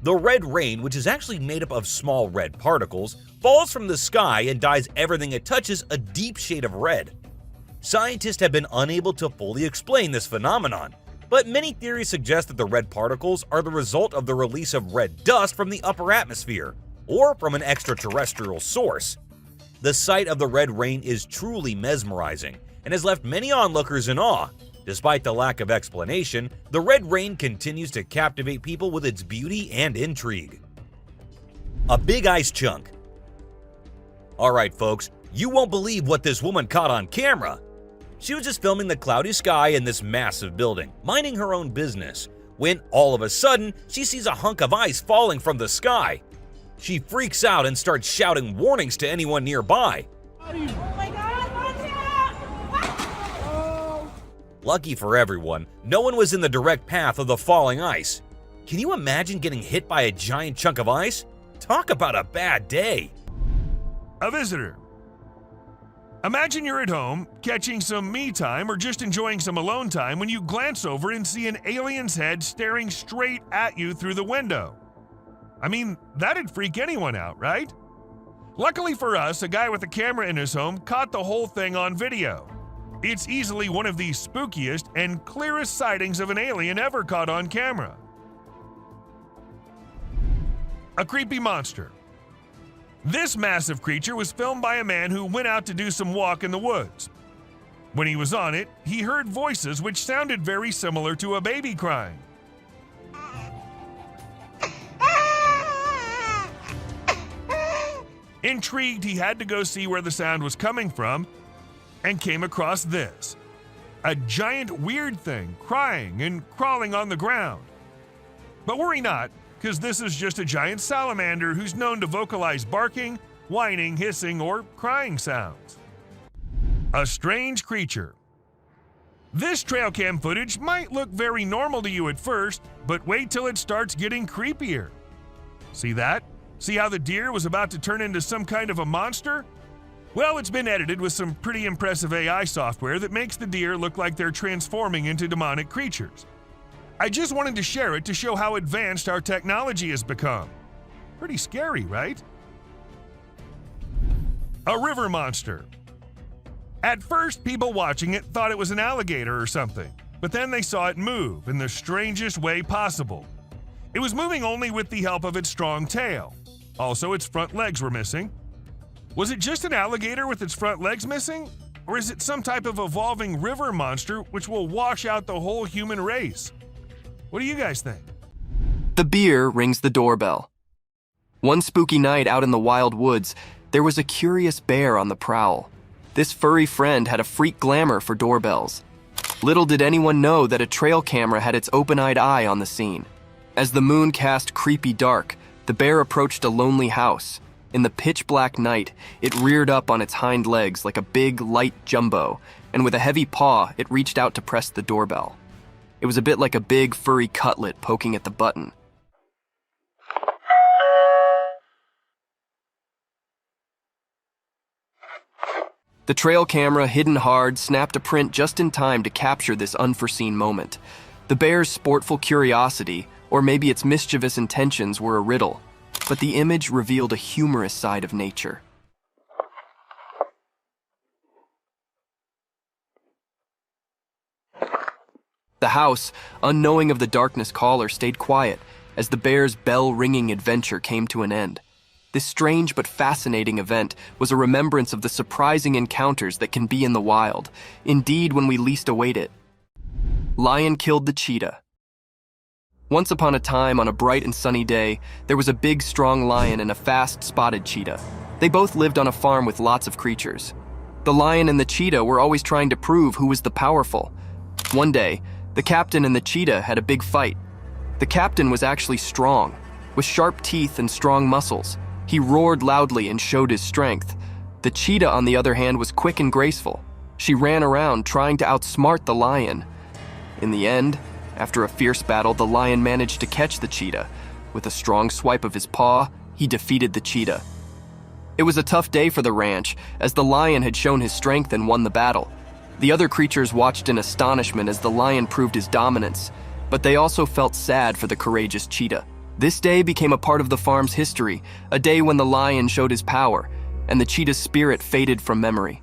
The red rain, which is actually made up of small red particles, falls from the sky and dyes everything it touches a deep shade of red. Scientists have been unable to fully explain this phenomenon, but many theories suggest that the red particles are the result of the release of red dust from the upper atmosphere, or from an extraterrestrial source. The sight of the red rain is truly mesmerizing and has left many onlookers in awe. Despite the lack of explanation, the red rain continues to captivate people with its beauty and intrigue. A big ice chunk. Alright folks, you won't believe what this woman caught on camera. She was just filming the cloudy sky in this massive building, minding her own business, when all of a sudden she sees a hunk of ice falling from the sky. She freaks out and starts shouting warnings to anyone nearby. Oh my God, watch out! What? Lucky for everyone, no one was in the direct path of the falling ice. Can you imagine getting hit by a giant chunk of ice? Talk about a bad day. A visitor. Imagine you're at home, catching some me time or just enjoying some alone time when you glance over and see an alien's head staring straight at you through the window. I mean, that'd freak anyone out, right? Luckily for us, a guy with a camera in his home caught the whole thing on video. It's easily one of the spookiest and clearest sightings of an alien ever caught on camera. A creepy monster. This massive creature was filmed by a man who went out to do some walk in the woods. When he was on it, he heard voices which sounded very similar to a baby crying. Intrigued, he had to go see where the sound was coming from and came across this. A giant weird thing crying and crawling on the ground. But worry not, because this is just a giant salamander who's known to vocalize barking, whining, hissing, or crying sounds. A strange creature. This trail cam footage might look very normal to you at first, but wait till it starts getting creepier. See that? See how the deer was about to turn into some kind of a monster? Well, it's been edited with some pretty impressive AI software that makes the deer look like they're transforming into demonic creatures. I just wanted to share it to show how advanced our technology has become. Pretty scary, right? A river monster. At first, people watching it thought it was an alligator or something, but then they saw it move in the strangest way possible. It was moving only with the help of its strong tail. Also, its front legs were missing. Was it just an alligator with its front legs missing? Or is it some type of evolving river monster which will wash out the whole human race? What do you guys think? The beer rings the doorbell. One spooky night out in the wild woods, there was a curious bear on the prowl. This furry friend had a freak glamour for doorbells. Little did anyone know that a trail camera had its open-eyed eye on the scene. As the moon cast creepy dark, the bear approached a lonely house. In the pitch-black night, it reared up on its hind legs like a big, light jumbo, and with a heavy paw, it reached out to press the doorbell. It was a bit like a big, furry cutlet poking at the button. The trail camera, hidden hard, snapped a print just in time to capture this unforeseen moment. The bear's sportful curiosity, or maybe its mischievous intentions, were a riddle, but the image revealed a humorous side of nature. The house, unknowing of the darkness caller, stayed quiet as the bear's bell-ringing adventure came to an end. This strange but fascinating event was a remembrance of the surprising encounters that can be in the wild, indeed when we least await it. Lion killed the cheetah. Once upon a time, on a bright and sunny day, there was a big, strong lion and a fast, spotted cheetah. They both lived on a farm with lots of creatures. The lion and the cheetah were always trying to prove who was the powerful. One day, the captain and the cheetah had a big fight. The captain was actually strong, with sharp teeth and strong muscles. He roared loudly and showed his strength. The cheetah, on the other hand, was quick and graceful. She ran around trying to outsmart the lion. In the end, after a fierce battle, the lion managed to catch the cheetah. With a strong swipe of his paw, he defeated the cheetah. It was a tough day for the ranch, as the lion had shown his strength and won the battle. The other creatures watched in astonishment as the lion proved his dominance, but they also felt sad for the courageous cheetah. This day became a part of the farm's history, a day when the lion showed his power, and the cheetah's spirit faded from memory.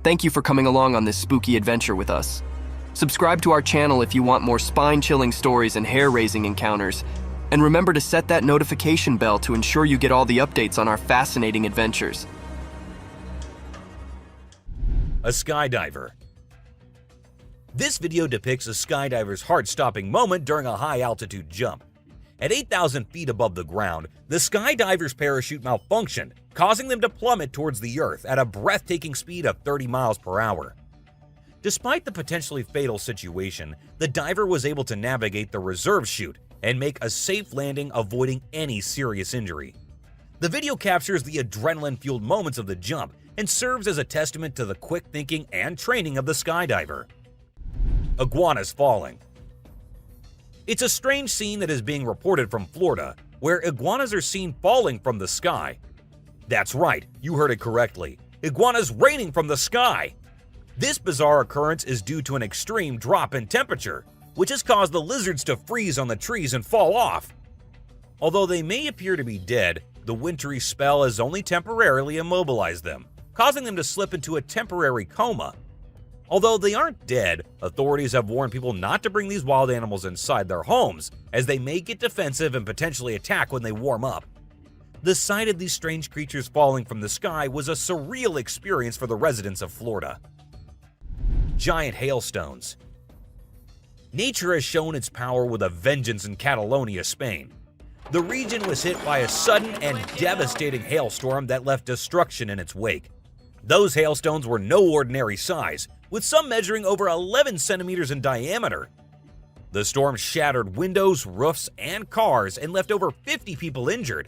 Thank you for coming along on this spooky adventure with us. Subscribe to our channel if you want more spine-chilling stories and hair-raising encounters, and remember to set that notification bell to ensure you get all the updates on our fascinating adventures. A skydiver. This video depicts a skydiver's heart-stopping moment during a high-altitude jump. At 8,000 feet above the ground, the skydiver's parachute malfunctioned, causing them to plummet towards the earth at a breathtaking speed of 30 miles per hour. Despite the potentially fatal situation, the diver was able to navigate the reserve chute and make a safe landing, avoiding any serious injury. The video captures the adrenaline-fueled moments of the jump and serves as a testament to the quick thinking and training of the skydiver. Iguanas falling. It's a strange scene that is being reported from Florida, where iguanas are seen falling from the sky. That's right, you heard it correctly. iguanas raining from the sky. This bizarre occurrence is due to an extreme drop in temperature, which has caused the lizards to freeze on the trees and fall off. Although they may appear to be dead, the wintry spell has only temporarily immobilized them, causing them to slip into a temporary coma. Although they aren't dead, authorities have warned people not to bring these wild animals inside their homes, as they may get defensive and potentially attack when they warm up. The sight of these strange creatures falling from the sky was a surreal experience for the residents of Florida. Giant hailstones. Nature has shown its power with a vengeance in Catalonia, Spain. The region was hit by a sudden and devastating hailstorm that left destruction in its wake. Those hailstones were no ordinary size, with some measuring over 11 centimeters in diameter. The storm shattered windows, roofs, and cars and left over 50 people injured.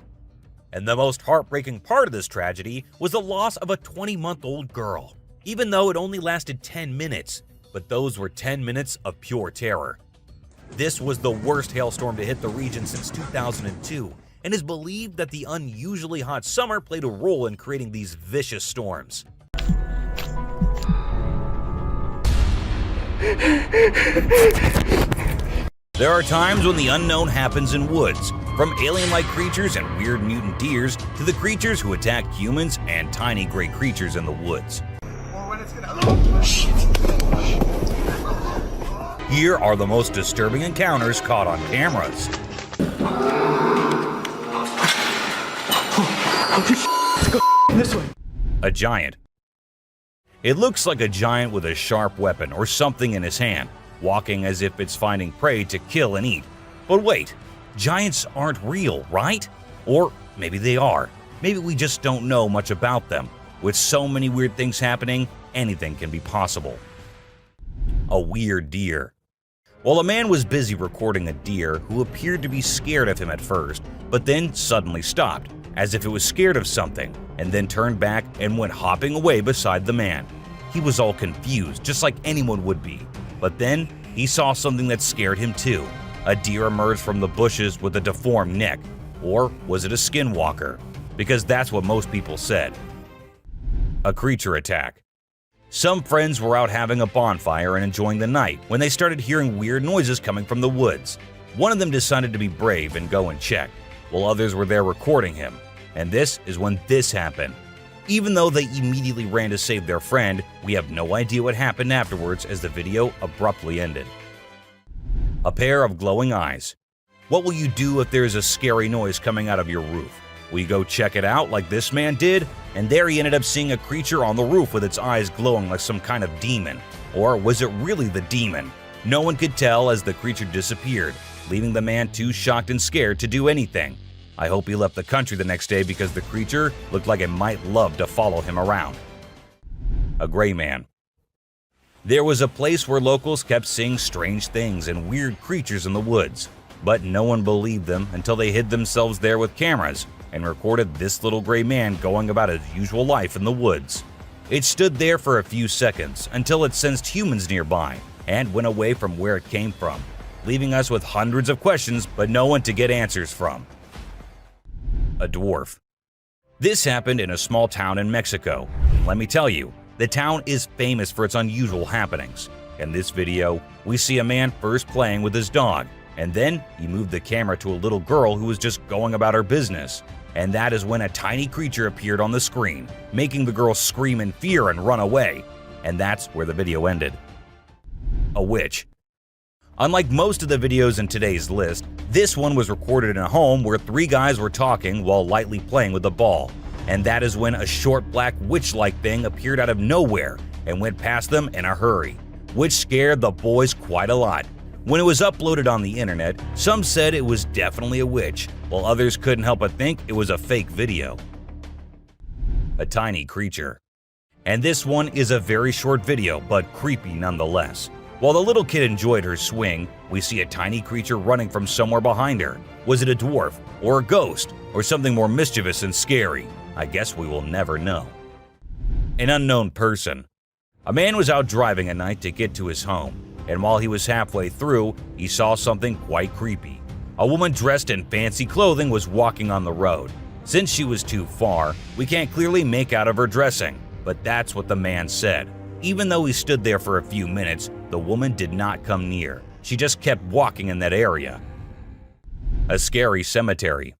And the most heartbreaking part of this tragedy was the loss of a 20-month-old girl, even though it only lasted 10 minutes. But those were 10 minutes of pure terror. This was the worst hailstorm to hit the region since 2002, and is believed that the unusually hot summer played a role in creating these vicious storms. There are times when the unknown happens in woods, from alien-like creatures and weird mutant deers to the creatures who attack humans and tiny gray creatures in the woods. Here are the most disturbing encounters caught on cameras. This way. A giant. It looks like a giant with a sharp weapon or something in his hand, walking as if it's finding prey to kill and eat. But wait, giants aren't real, right? Or maybe they are. Maybe we just don't know much about them. With so many weird things happening, anything can be possible. A weird deer. Well, a man was busy recording a deer who appeared to be scared of him at first, but then suddenly stopped, as if it was scared of something, and then turned back and went hopping away beside the man. He was all confused, just like anyone would be. But then he saw something that scared him too. A deer emerged from the bushes with a deformed neck. Or was it a skinwalker? Because that's what most people said. A creature attack. Some friends were out having a bonfire and enjoying the night when they started hearing weird noises coming from the woods. One of them decided to be brave and go and check, while others were there recording him. And this is when this happened. Even though they immediately ran to save their friend, we have no idea what happened afterwards as the video abruptly ended. A pair of glowing eyes. What will you do if there is a scary noise coming out of your roof? Will you go check it out like this man did? And there he ended up seeing a creature on the roof with its eyes glowing like some kind of demon. Or was it really the demon? No one could tell as the creature disappeared, leaving the man too shocked and scared to do anything. I hope he left the country the next day because the creature looked like it might love to follow him around. A gray man. There was a place where locals kept seeing strange things and weird creatures in the woods, but no one believed them until they hid themselves there with cameras and recorded this little gray man going about his usual life in the woods. It stood there for a few seconds until it sensed humans nearby and went away from where it came from, leaving us with hundreds of questions but no one to get answers from. A dwarf. This happened in a small town in Mexico. Let me tell you, the town is famous for its unusual happenings. In this video, we see a man first playing with his dog, and then he moved the camera to a little girl who was just going about her business. And that is when a tiny creature appeared on the screen, making the girl scream in fear and run away. And that's where the video ended. A witch. Unlike most of the videos in today's list, this one was recorded in a home where three guys were talking while lightly playing with a ball. And that is when a short black witch-like thing appeared out of nowhere and went past them in a hurry, which scared the boys quite a lot. When it was uploaded on the internet, some said it was definitely a witch, while others couldn't help but think it was a fake video. A tiny creature. And this one is a very short video, but creepy nonetheless. While the little kid enjoyed her swing, we see a tiny creature running from somewhere behind her. Was it a dwarf, or a ghost, or something more mischievous and scary? I guess we will never know. An unknown person. A man was out driving at night to get to his home, and while he was halfway through, he saw something quite creepy. A woman dressed in fancy clothing was walking on the road. Since she was too far, we can't clearly make out of her dressing, but that's what the man said. Even though he stood there for a few minutes, the woman did not come near. She just kept walking in that area. A scary cemetery.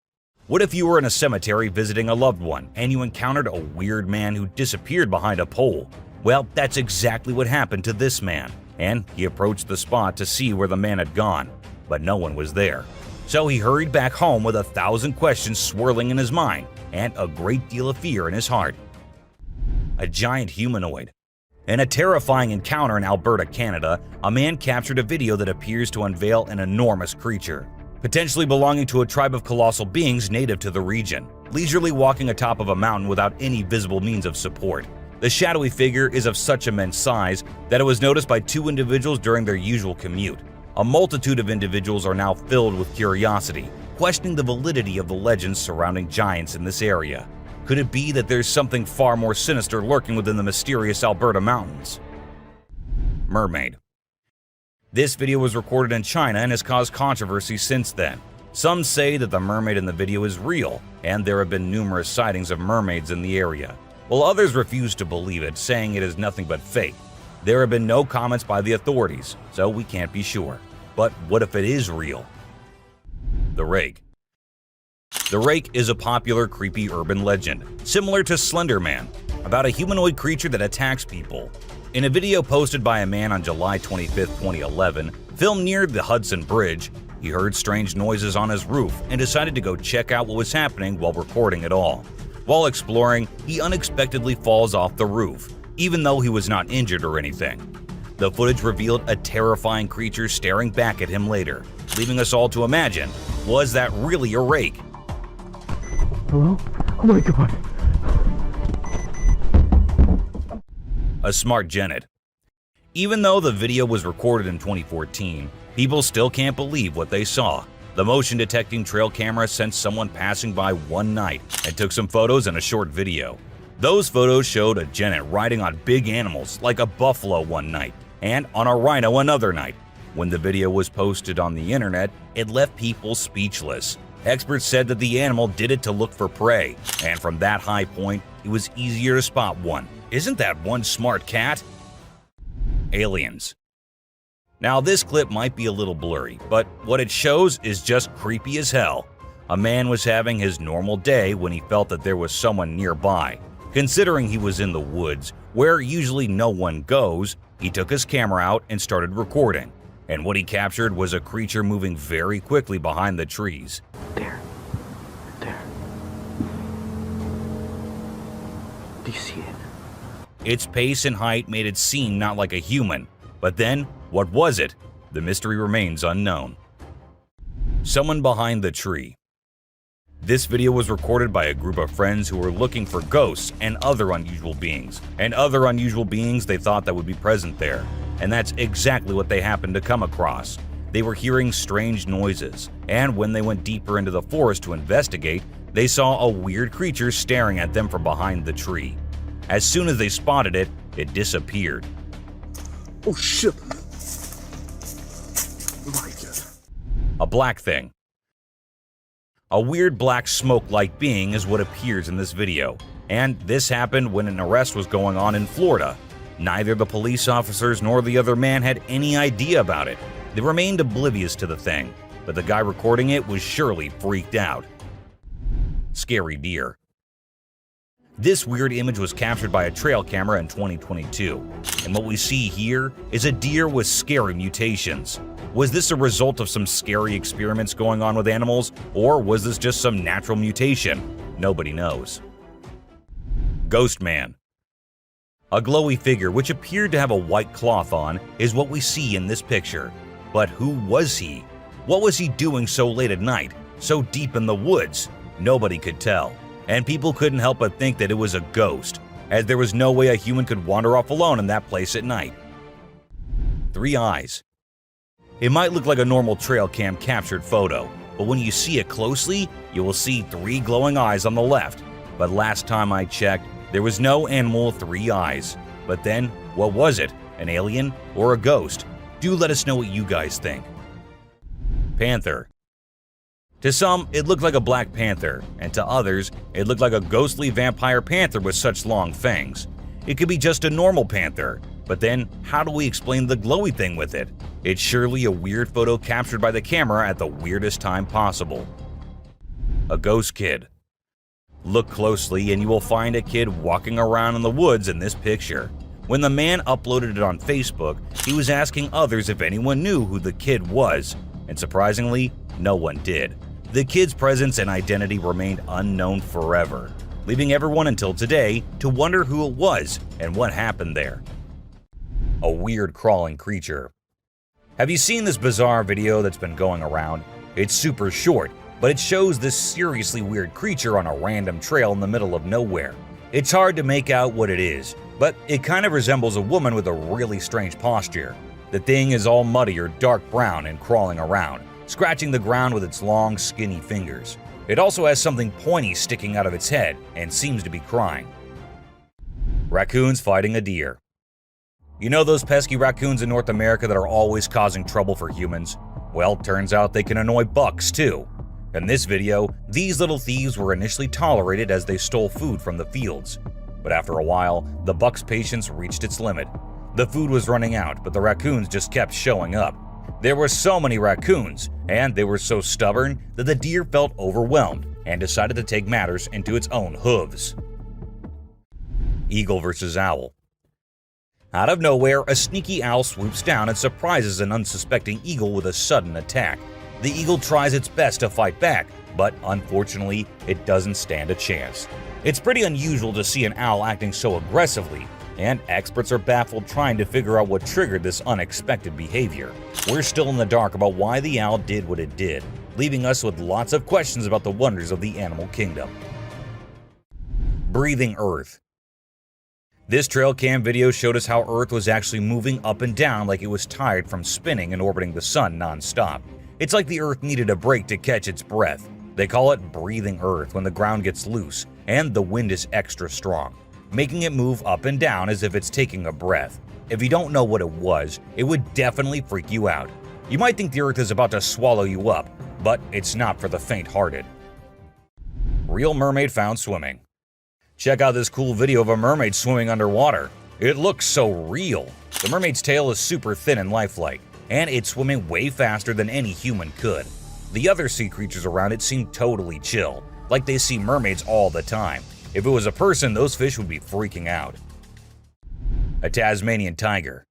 What if you were in a cemetery visiting a loved one and you encountered a weird man who disappeared behind a pole? Well, that's exactly what happened to this man, and he approached the spot to see where the man had gone, but no one was there. So he hurried back home with 1,000 questions swirling in his mind and a great deal of fear in his heart. A giant humanoid. In a terrifying encounter in Alberta, Canada, a man captured a video that appears to unveil an enormous creature, potentially belonging to a tribe of colossal beings native to the region, leisurely walking atop of a mountain without any visible means of support. The shadowy figure is of such immense size that it was noticed by 2 individuals during their usual commute. A multitude of individuals are now filled with curiosity, questioning the validity of the legends surrounding giants in this area. Could it be that there's something far more sinister lurking within the mysterious Alberta mountains? Mermaid. This video was recorded in China and has caused controversy since then. Some say that the mermaid in the video is real, and there have been numerous sightings of mermaids in the area, while others refuse to believe it, saying it is nothing but fake. There have been no comments by the authorities, so we can't be sure. But what if it is real? The Rake. The Rake is a popular creepy urban legend, similar to Slender Man, about a humanoid creature that attacks people. In a video posted by a man on July 25, 2011, filmed near the Hudson Bridge, he heard strange noises on his roof and decided to go check out what was happening while recording it all. While exploring, he unexpectedly falls off the roof, even though he was not injured or anything. The footage revealed a terrifying creature staring back at him later, leaving us all to imagine, was that really a rake? Hello? Oh my god. A smart genet. Even though the video was recorded in 2014, people still can't believe what they saw. The motion detecting trail camera sent someone passing by one night and took some photos and a short video. Those photos showed a genet riding on big animals like a buffalo one night and on a rhino another night. When the video was posted on the internet, it left people speechless. Experts said that the animal did it to look for prey, and from that high point, it was easier to spot one. Isn't that one smart cat? Aliens. Now this clip might be a little blurry, but what it shows is just creepy as hell. A man was having his normal day when he felt that there was someone nearby. Considering he was in the woods, where usually no one goes, he took his camera out and started recording. And what he captured was a creature moving very quickly behind the trees. There. Do you see it? Its pace and height made it seem not like a human. But then, what was it? The mystery remains unknown. Someone behind the tree. This video was recorded by a group of friends who were looking for ghosts and other unusual beings. They thought that would be present there. And that's exactly what they happened to come across. They were hearing strange noises, and when they went deeper into the forest to investigate, they saw a weird creature staring at them from behind the tree. As soon as they spotted it, it disappeared. Oh shit! My god. A black thing. A weird black smoke-like being is what appears in this video, and this happened when an arrest was going on in Florida. Neither the police officers nor the other man had any idea about it. They remained oblivious to the thing, but the guy recording it was surely freaked out. Scary deer. This weird image was captured by a trail camera in 2022, and what we see here is a deer with scary mutations. Was this a result of some scary experiments going on with animals, or was this just some natural mutation? Nobody knows. Ghost Man. A glowy figure which appeared to have a white cloth on is what we see in this picture. But who was he? What was he doing so late at night, so deep in the woods? Nobody could tell. And people couldn't help but think that it was a ghost, as there was no way a human could wander off alone in that place at night. 3 eyes. It might look like a normal trail cam captured photo, but when you see it closely, you will see 3 glowing eyes on the left. But last time I checked, there was no animal with 3 eyes. But then, what was it? An alien or a ghost? Do let us know what you guys think. Panther. To some, it looked like a black panther, and to others, it looked like a ghostly vampire panther with such long fangs. It could be just a normal panther. But then, how do we explain the glowy thing with it? It's surely a weird photo captured by the camera at the weirdest time possible. A ghost kid. Look closely and you will find a kid walking around in the woods in this picture. When the man uploaded it on Facebook, he was asking others if anyone knew who the kid was, and surprisingly, no one did. The kid's presence and identity remained unknown forever, leaving everyone until today to wonder who it was and what happened there. A weird crawling creature. Have you seen this bizarre video that's been going around? It's super short, but it shows this seriously weird creature on a random trail in the middle of nowhere. It's hard to make out what it is, but it kind of resembles a woman with a really strange posture. The thing is all muddy or dark brown and crawling around, scratching the ground with its long, skinny fingers. It also has something pointy sticking out of its head and seems to be crying. Raccoons fighting a deer. You know those pesky raccoons in North America that are always causing trouble for humans? Well, turns out they can annoy bucks too. In this video, these little thieves were initially tolerated as they stole food from the fields. But after a while, the buck's patience reached its limit. The food was running out, but the raccoons just kept showing up. There were so many raccoons, and they were so stubborn that the deer felt overwhelmed and decided to take matters into its own hooves. Eagle versus owl. Out of nowhere, a sneaky owl swoops down and surprises an unsuspecting eagle with a sudden attack. The eagle tries its best to fight back, but unfortunately, it doesn't stand a chance. It's pretty unusual to see an owl acting so aggressively, and experts are baffled trying to figure out what triggered this unexpected behavior. We're still in the dark about why the owl did what it did, leaving us with lots of questions about the wonders of the animal kingdom. Breathing Earth. This trail cam video showed us how Earth was actually moving up and down like it was tired from spinning and orbiting the sun non-stop. It's like the Earth needed a break to catch its breath. They call it breathing Earth when the ground gets loose and the wind is extra strong, making it move up and down as if it's taking a breath. If you don't know what it was, it would definitely freak you out. You might think the Earth is about to swallow you up, but it's not for the faint-hearted. Real mermaid found swimming. Check out this cool video of a mermaid swimming underwater. It looks so real. The mermaid's tail is super thin and lifelike, and it's swimming way faster than any human could. The other sea creatures around it seem totally chill, like they see mermaids all the time. If it was a person, those fish would be freaking out. A Tasmanian tiger.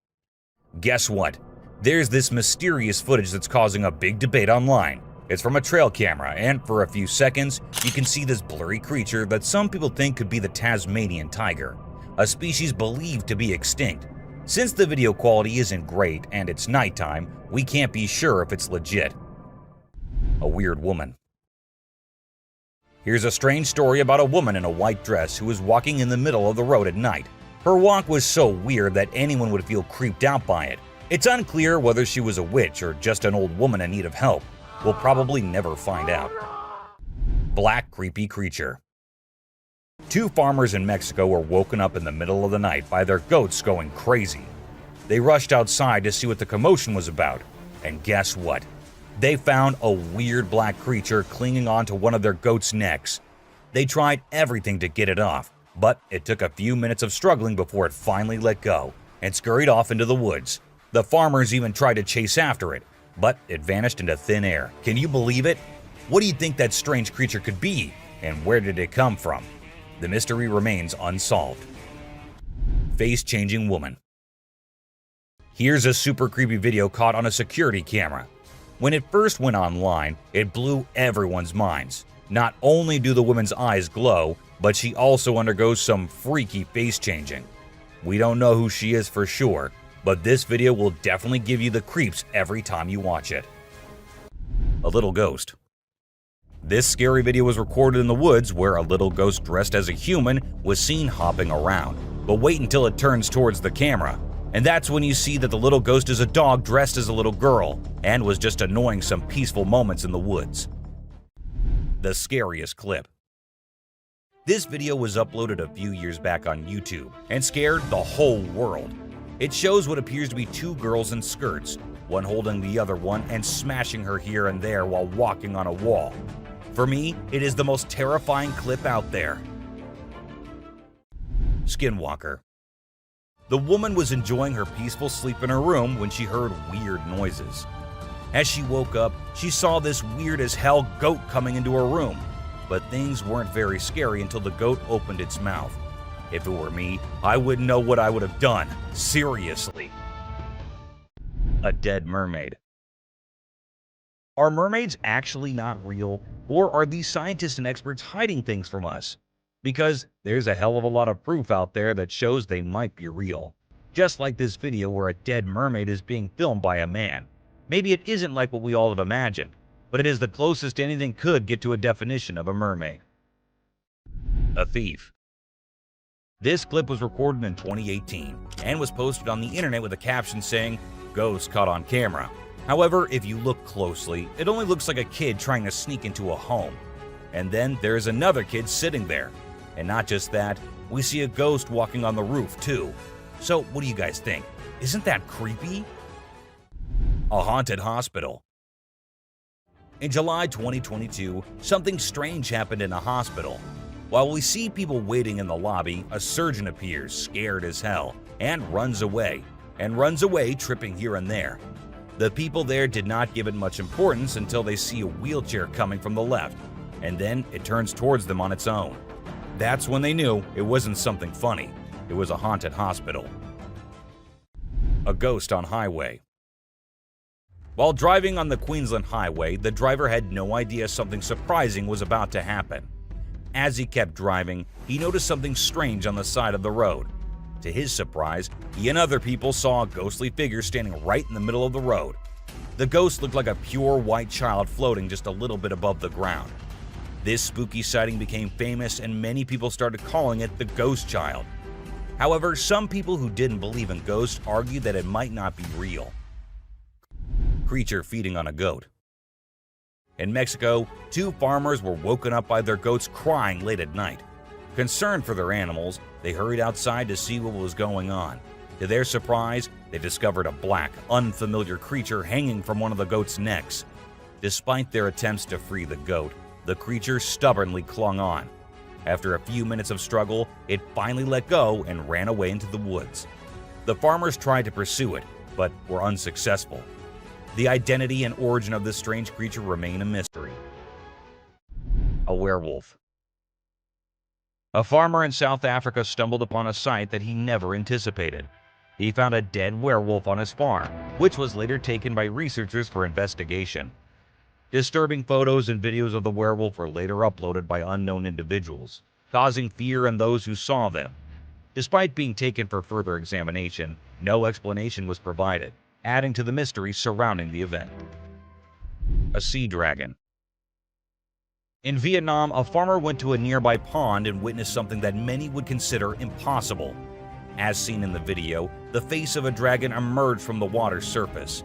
Guess what? There's this mysterious footage that's causing a big debate online. It's from a trail camera, and for a few seconds, you can see this blurry creature that some people think could be the Tasmanian tiger, a species believed to be extinct. Since the video quality isn't great and it's nighttime, we can't be sure if it's legit. A weird woman. Here's a strange story about a woman in a white dress who was walking in the middle of the road at night. Her walk was so weird that anyone would feel creeped out by it. It's unclear whether she was a witch or just an old woman in need of help. We'll probably never find out. Black creepy creature. Two farmers in Mexico were woken up in the middle of the night by their goats going crazy. They rushed outside to see what the commotion was about, and guess what? They found a weird black creature clinging onto one of their goats' necks. They tried everything to get it off, but it took a few minutes of struggling before it finally let go and scurried off into the woods. The farmers even tried to chase after it, but it vanished into thin air. Can you believe it? What do you think that strange creature could be, and where did it come from? The mystery remains unsolved. Face-changing woman. Here's a super creepy video caught on a security camera. When it first went online, it blew everyone's minds. Not only do the woman's eyes glow, but she also undergoes some freaky face changing. We don't know who she is for sure, but this video will definitely give you the creeps every time you watch it. A little ghost. This scary video was recorded in the woods where a little ghost dressed as a human was seen hopping around. But wait until it turns towards the camera, and that's when you see that the little ghost is a dog dressed as a little girl and was just annoying some peaceful moments in the woods. The scariest clip. This video was uploaded a few years back on YouTube and scared the whole world. It shows what appears to be two girls in skirts, one holding the other one and smashing her here and there while walking on a wall. For me, it is the most terrifying clip out there. Skinwalker. The woman was enjoying her peaceful sleep in her room when she heard weird noises. As she woke up, she saw this weird as hell goat coming into her room, but things weren't very scary until the goat opened its mouth. If it were me, I wouldn't know what I would have done. Seriously. A dead mermaid. Are mermaids actually not real, or are these scientists and experts hiding things from us? Because there's a hell of a lot of proof out there that shows they might be real. Just like this video where a dead mermaid is being filmed by a man. Maybe it isn't like what we all have imagined, but it is the closest anything could get to a definition of a mermaid. A thief. This clip was recorded in 2018 and was posted on the internet with a caption saying, "Ghost caught on camera." However, if you look closely, it only looks like a kid trying to sneak into a home. And then there's another kid sitting there. And not just that, we see a ghost walking on the roof too. So what do you guys think? Isn't that creepy? A haunted hospital. In July 2022, something strange happened in a hospital. While we see people waiting in the lobby, a surgeon appears, scared as hell, and runs away tripping here and there. The people there did not give it much importance until they see a wheelchair coming from the left, and then it turns towards them on its own. That's when they knew it wasn't something funny. It was a haunted hospital. A ghost on highway. While driving on the Queensland highway, the driver had no idea something surprising was about to happen. As he kept driving, he noticed something strange on the side of the road. To his surprise, he and other people saw a ghostly figure standing right in the middle of the road. The ghost looked like a pure white child floating just a little bit above the ground. This spooky sighting became famous and many people started calling it the ghost child. However, some people who didn't believe in ghosts argued that it might not be real. Creature feeding on a goat. In Mexico, 2 farmers were woken up by their goats crying late at night. Concerned for their animals, they hurried outside to see what was going on. To their surprise, they discovered a black, unfamiliar creature hanging from one of the goat's necks. Despite their attempts to free the goat, the creature stubbornly clung on. After a few minutes of struggle, it finally let go and ran away into the woods. The farmers tried to pursue it, but were unsuccessful. The identity and origin of this strange creature remain a mystery. A werewolf. A farmer in South Africa stumbled upon a sight that he never anticipated. He found a dead werewolf on his farm, which was later taken by researchers for investigation. Disturbing photos and videos of the werewolf were later uploaded by unknown individuals, causing fear in those who saw them. Despite being taken for further examination, no explanation was provided, adding to the mystery surrounding the event. A sea dragon. In Vietnam, a farmer went to a nearby pond and witnessed something that many would consider impossible. As seen in the video, the face of a dragon emerged from the water's surface.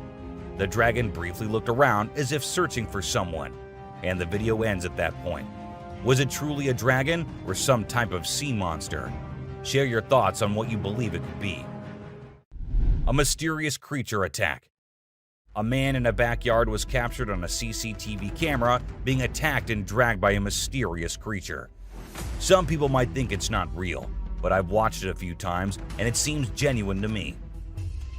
The dragon briefly looked around as if searching for someone, and the video ends at that point. Was it truly a dragon or some type of sea monster? Share your thoughts on what you believe it could be. A mysterious creature attack. A man in a backyard was captured on a CCTV camera being attacked and dragged by a mysterious creature. Some people might think it's not real, but I've watched it a few times and it seems genuine to me.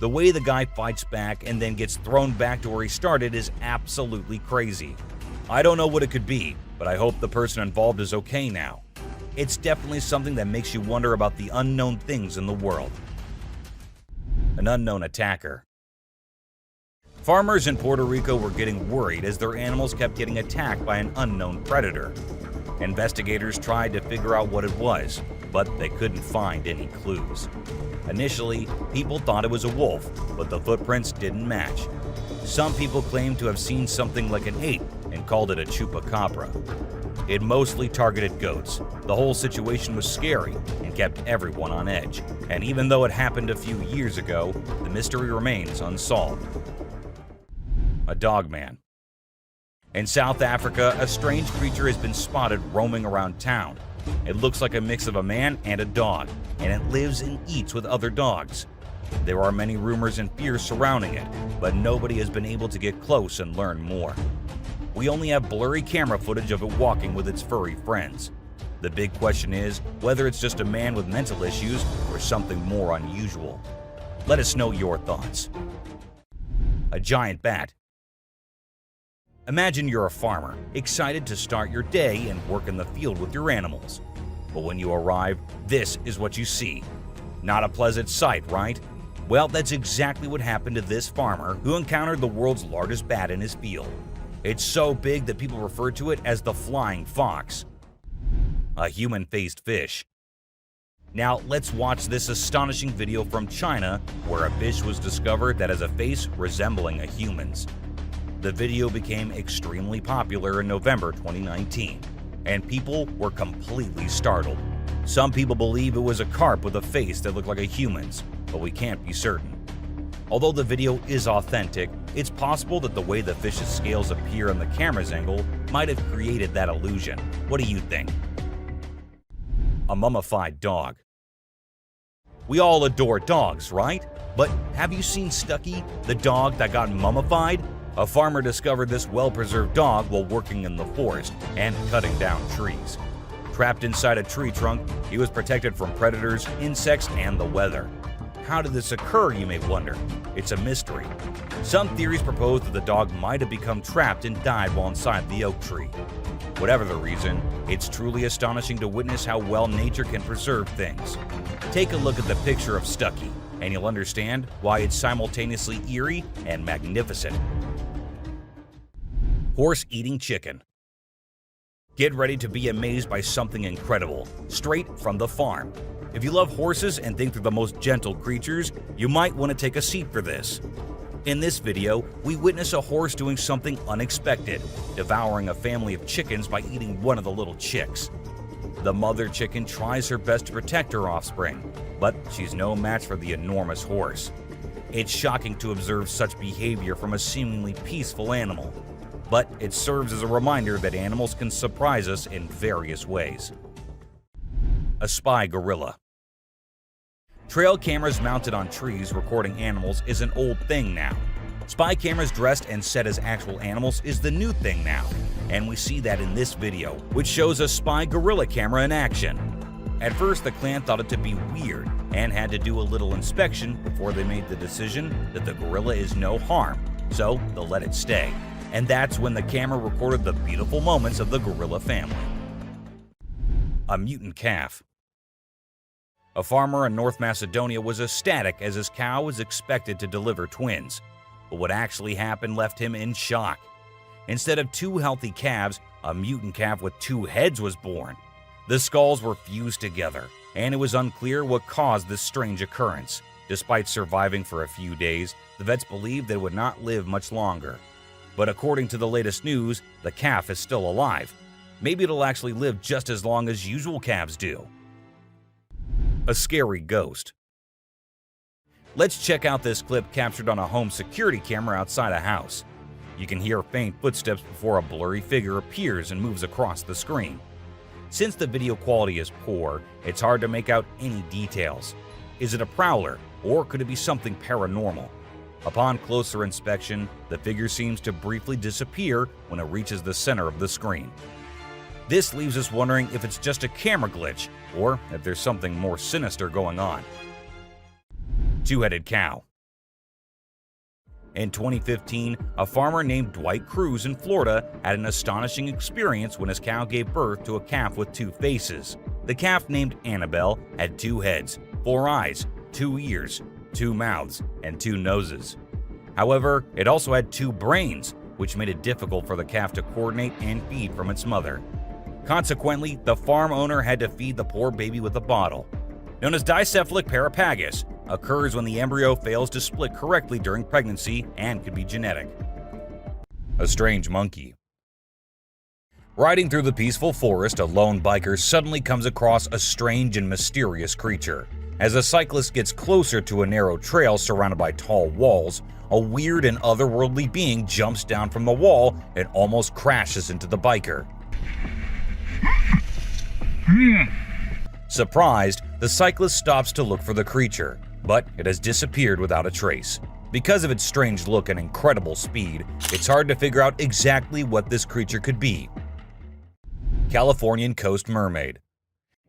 The way the guy fights back and then gets thrown back to where he started is absolutely crazy. I don't know what it could be, but I hope the person involved is okay now. It's definitely something that makes you wonder about the unknown things in the world. An unknown attacker. Farmers in Puerto Rico were getting worried as their animals kept getting attacked by an unknown predator. Investigators tried to figure out what it was, but they couldn't find any clues. Initially, people thought it was a wolf, but the footprints didn't match. Some people claimed to have seen something like an ape and called it a chupacabra. It mostly targeted goats. The whole situation was scary and kept everyone on edge. And even though it happened a few years ago, the mystery remains unsolved. A dogman. In South Africa, a strange creature has been spotted roaming around town. It looks like a mix of a man and a dog, and it lives and eats with other dogs. There are many rumors and fears surrounding it, but nobody has been able to get close and learn more. We only have blurry camera footage of it walking with its furry friends. The big question is whether it's just a man with mental issues or something more unusual. Let us know your thoughts. A giant bat. Imagine you're a farmer, excited to start your day and work in the field with your animals. But when you arrive, this is what you see. Not a pleasant sight, right? Well, that's exactly what happened to this farmer who encountered the world's largest bat in his field. It's so big that people refer to it as the flying fox. A human-faced fish. Now, let's watch this astonishing video from China where a fish was discovered that has a face resembling a human's. The video became extremely popular in November 2019, and people were completely startled. Some people believe it was a carp with a face that looked like a human's, but we can't be certain. Although the video is authentic, it's possible that the way the fish's scales appear on the camera's angle might have created that illusion. What do you think? A mummified dog. We all adore dogs, right? But have you seen Stucky, the dog that got mummified? A farmer discovered this well-preserved dog while working in the forest and cutting down trees. Trapped inside a tree trunk, he was protected from predators, insects, and the weather. How did this occur, you may wonder? It's a mystery. Some theories propose that the dog might have become trapped and died while inside the oak tree. Whatever the reason, it's truly astonishing to witness how well nature can preserve things. Take a look at the picture of Stucky, and you'll understand why it's simultaneously eerie and magnificent. Horse eating chicken. Get ready to be amazed by something incredible, straight from the farm. If you love horses and think they're the most gentle creatures, you might want to take a seat for this. In this video, we witness a horse doing something unexpected, devouring a family of chickens by eating one of the little chicks. The mother chicken tries her best to protect her offspring, but she's no match for the enormous horse. It's shocking to observe such behavior from a seemingly peaceful animal, but it serves as a reminder that animals can surprise us in various ways. A spy gorilla. Trail cameras mounted on trees recording animals is an old thing now. Spy cameras dressed and set as actual animals is the new thing now, and we see that in this video, which shows a spy gorilla camera in action. At first, the clan thought it to be weird and had to do a little inspection before they made the decision that the gorilla is no harm, so they'll let it stay. And that's when the camera recorded the beautiful moments of the gorilla family. A mutant calf. A farmer in North Macedonia was ecstatic as his cow was expected to deliver twins. But what actually happened left him in shock. Instead of two healthy calves, a mutant calf with two heads was born. The skulls were fused together, and it was unclear what caused this strange occurrence. Despite surviving for a few days, the vets believed that it would not live much longer. But according to the latest news, the calf is still alive. Maybe it'll actually live just as long as usual calves do. A scary ghost. Let's check out this clip captured on a home security camera outside a house. You can hear faint footsteps before a blurry figure appears and moves across the screen. Since the video quality is poor, it's hard to make out any details. Is it a prowler, or could it be something paranormal? Upon closer inspection, the figure seems to briefly disappear when it reaches the center of the screen. This leaves us wondering if it's just a camera glitch, or if there's something more sinister going on. Two-headed cow. In 2015, a farmer named Dwight Cruz in Florida had an astonishing experience when his cow gave birth to a calf with two faces. The calf, named Annabelle, had two heads, 4 eyes, 2 ears, 2 mouths, and 2 noses. However, it also had 2 brains, which made it difficult for the calf to coordinate and feed from its mother. Consequently, the farm owner had to feed the poor baby with a bottle. Known as dicephalic parapagus, occurs when the embryo fails to split correctly during pregnancy and could be genetic. A strange monkey. Riding through the peaceful forest, a lone biker suddenly comes across a strange and mysterious creature. As a cyclist gets closer to a narrow trail surrounded by tall walls, a weird and otherworldly being jumps down from the wall and almost crashes into the biker. Surprised, the cyclist stops to look for the creature, but it has disappeared without a trace. Because of its strange look and incredible speed, it's hard to figure out exactly what this creature could be. Californian coast mermaid.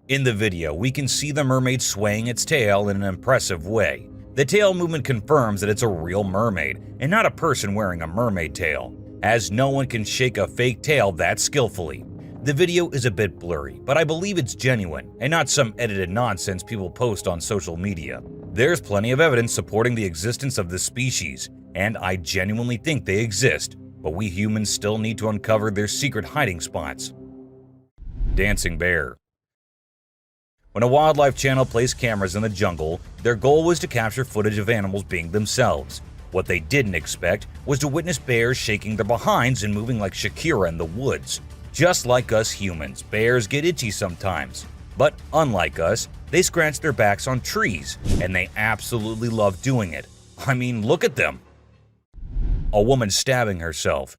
In the video, we can see the mermaid swaying its tail in an impressive way. The tail movement confirms that it's a real mermaid and not a person wearing a mermaid tail, as no one can shake a fake tail that skillfully. The video is a bit blurry, but I believe it's genuine and not some edited nonsense people post on social media. There's plenty of evidence supporting the existence of this species, and I genuinely think they exist, but we humans still need to uncover their secret hiding spots. Dancing bear. When a wildlife channel placed cameras in the jungle, their goal was to capture footage of animals being themselves. What they didn't expect was to witness bears shaking their behinds and moving like Shakira in the woods. Just like us humans, bears get itchy sometimes. But unlike us, they scratch their backs on trees, and they absolutely love doing it. I mean, look at them. A woman stabbing herself.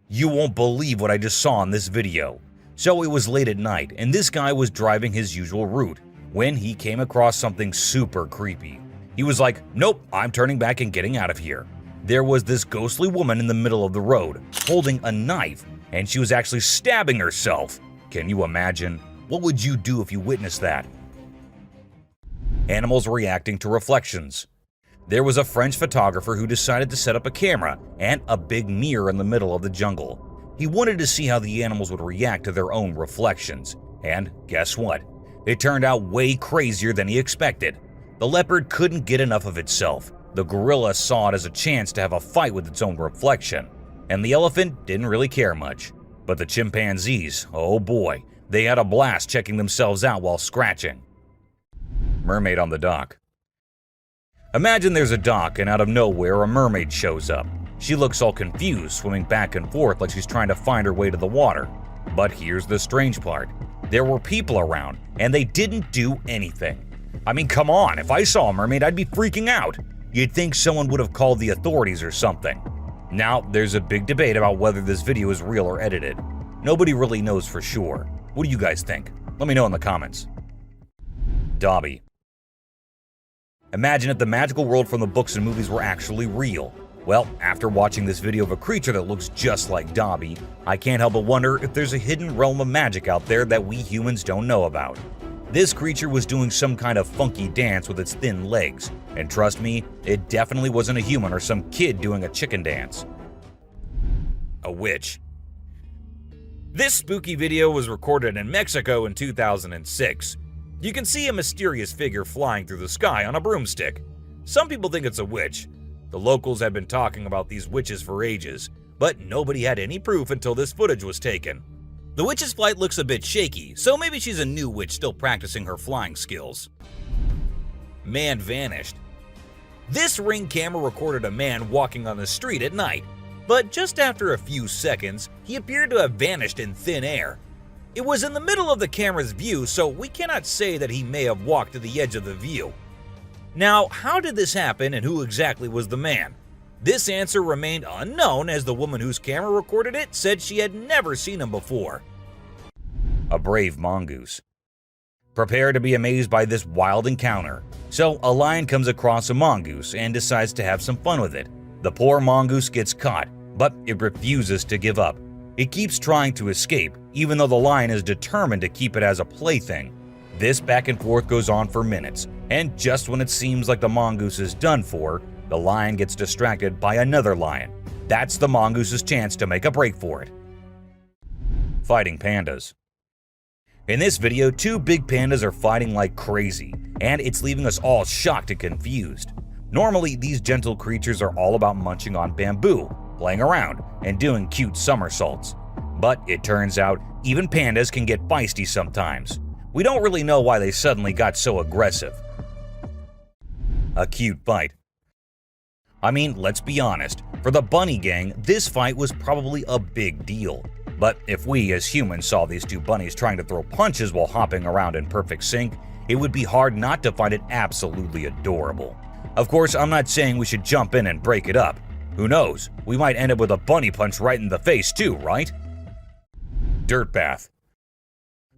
You won't believe what I just saw in this video. So it was late at night, and this guy was driving his usual route when he came across something super creepy. He was like, nope, I'm turning back and getting out of here. There was this ghostly woman in the middle of the road, holding a knife, and she was actually stabbing herself. Can you imagine? What would you do if you witnessed that? Animals reacting to reflections. There was a French photographer who decided to set up a camera and a big mirror in the middle of the jungle. He wanted to see how the animals would react to their own reflections, and guess what? It turned out way crazier than he expected. The leopard couldn't get enough of itself. The gorilla saw it as a chance to have a fight with its own reflection, and the elephant didn't really care much. But the chimpanzees, oh boy, they had a blast checking themselves out while scratching. Mermaid on the dock. Imagine there's a dock and out of nowhere a mermaid shows up. She looks all confused, swimming back and forth like she's trying to find her way to the water. But here's the strange part. There were people around, and they didn't do anything. I mean, come on, if I saw a mermaid, I'd be freaking out. You'd think someone would have called the authorities or something. Now, there's a big debate about whether this video is real or edited. Nobody really knows for sure. What do you guys think? Let me know in the comments. Dobby. Imagine if the magical world from the books and movies were actually real. Well, after watching this video of a creature that looks just like Dobby, I can't help but wonder if there's a hidden realm of magic out there that we humans don't know about. This creature was doing some kind of funky dance with its thin legs, and trust me, it definitely wasn't a human or some kid doing a chicken dance. A witch. This spooky video was recorded in Mexico in 2006. You can see a mysterious figure flying through the sky on a broomstick. Some people think it's a witch. The locals had been talking about these witches for ages, but nobody had any proof until this footage was taken. The witch's flight looks a bit shaky, so maybe she's a new witch still practicing her flying skills. Man vanished. This Ring camera recorded a man walking on the street at night, but just after a few seconds, he appeared to have vanished in thin air. It was in the middle of the camera's view, so we cannot say that he may have walked to the edge of the view. Now, how did this happen and who exactly was the man? This answer remained unknown as the woman whose camera recorded it said she had never seen him before. A brave mongoose. Prepare to be amazed by this wild encounter. So, a lion comes across a mongoose and decides to have some fun with it. The poor mongoose gets caught, but it refuses to give up. It keeps trying to escape, even though the lion is determined to keep it as a plaything. This back and forth goes on for minutes, and just when it seems like the mongoose is done for, the lion gets distracted by another lion. That's the mongoose's chance to make a break for it. Fighting pandas. In this video, two big pandas are fighting like crazy, and it's leaving us all shocked and confused. Normally, these gentle creatures are all about munching on bamboo, playing around, and doing cute somersaults. But it turns out, even pandas can get feisty sometimes. We don't really know why they suddenly got so aggressive. A cute fight. I mean, let's be honest, for the bunny gang, this fight was probably a big deal. But if we as humans saw these two bunnies trying to throw punches while hopping around in perfect sync, it would be hard not to find it absolutely adorable. Of course, I'm not saying we should jump in and break it up. Who knows, we might end up with a bunny punch right in the face too, right? Dirt bath.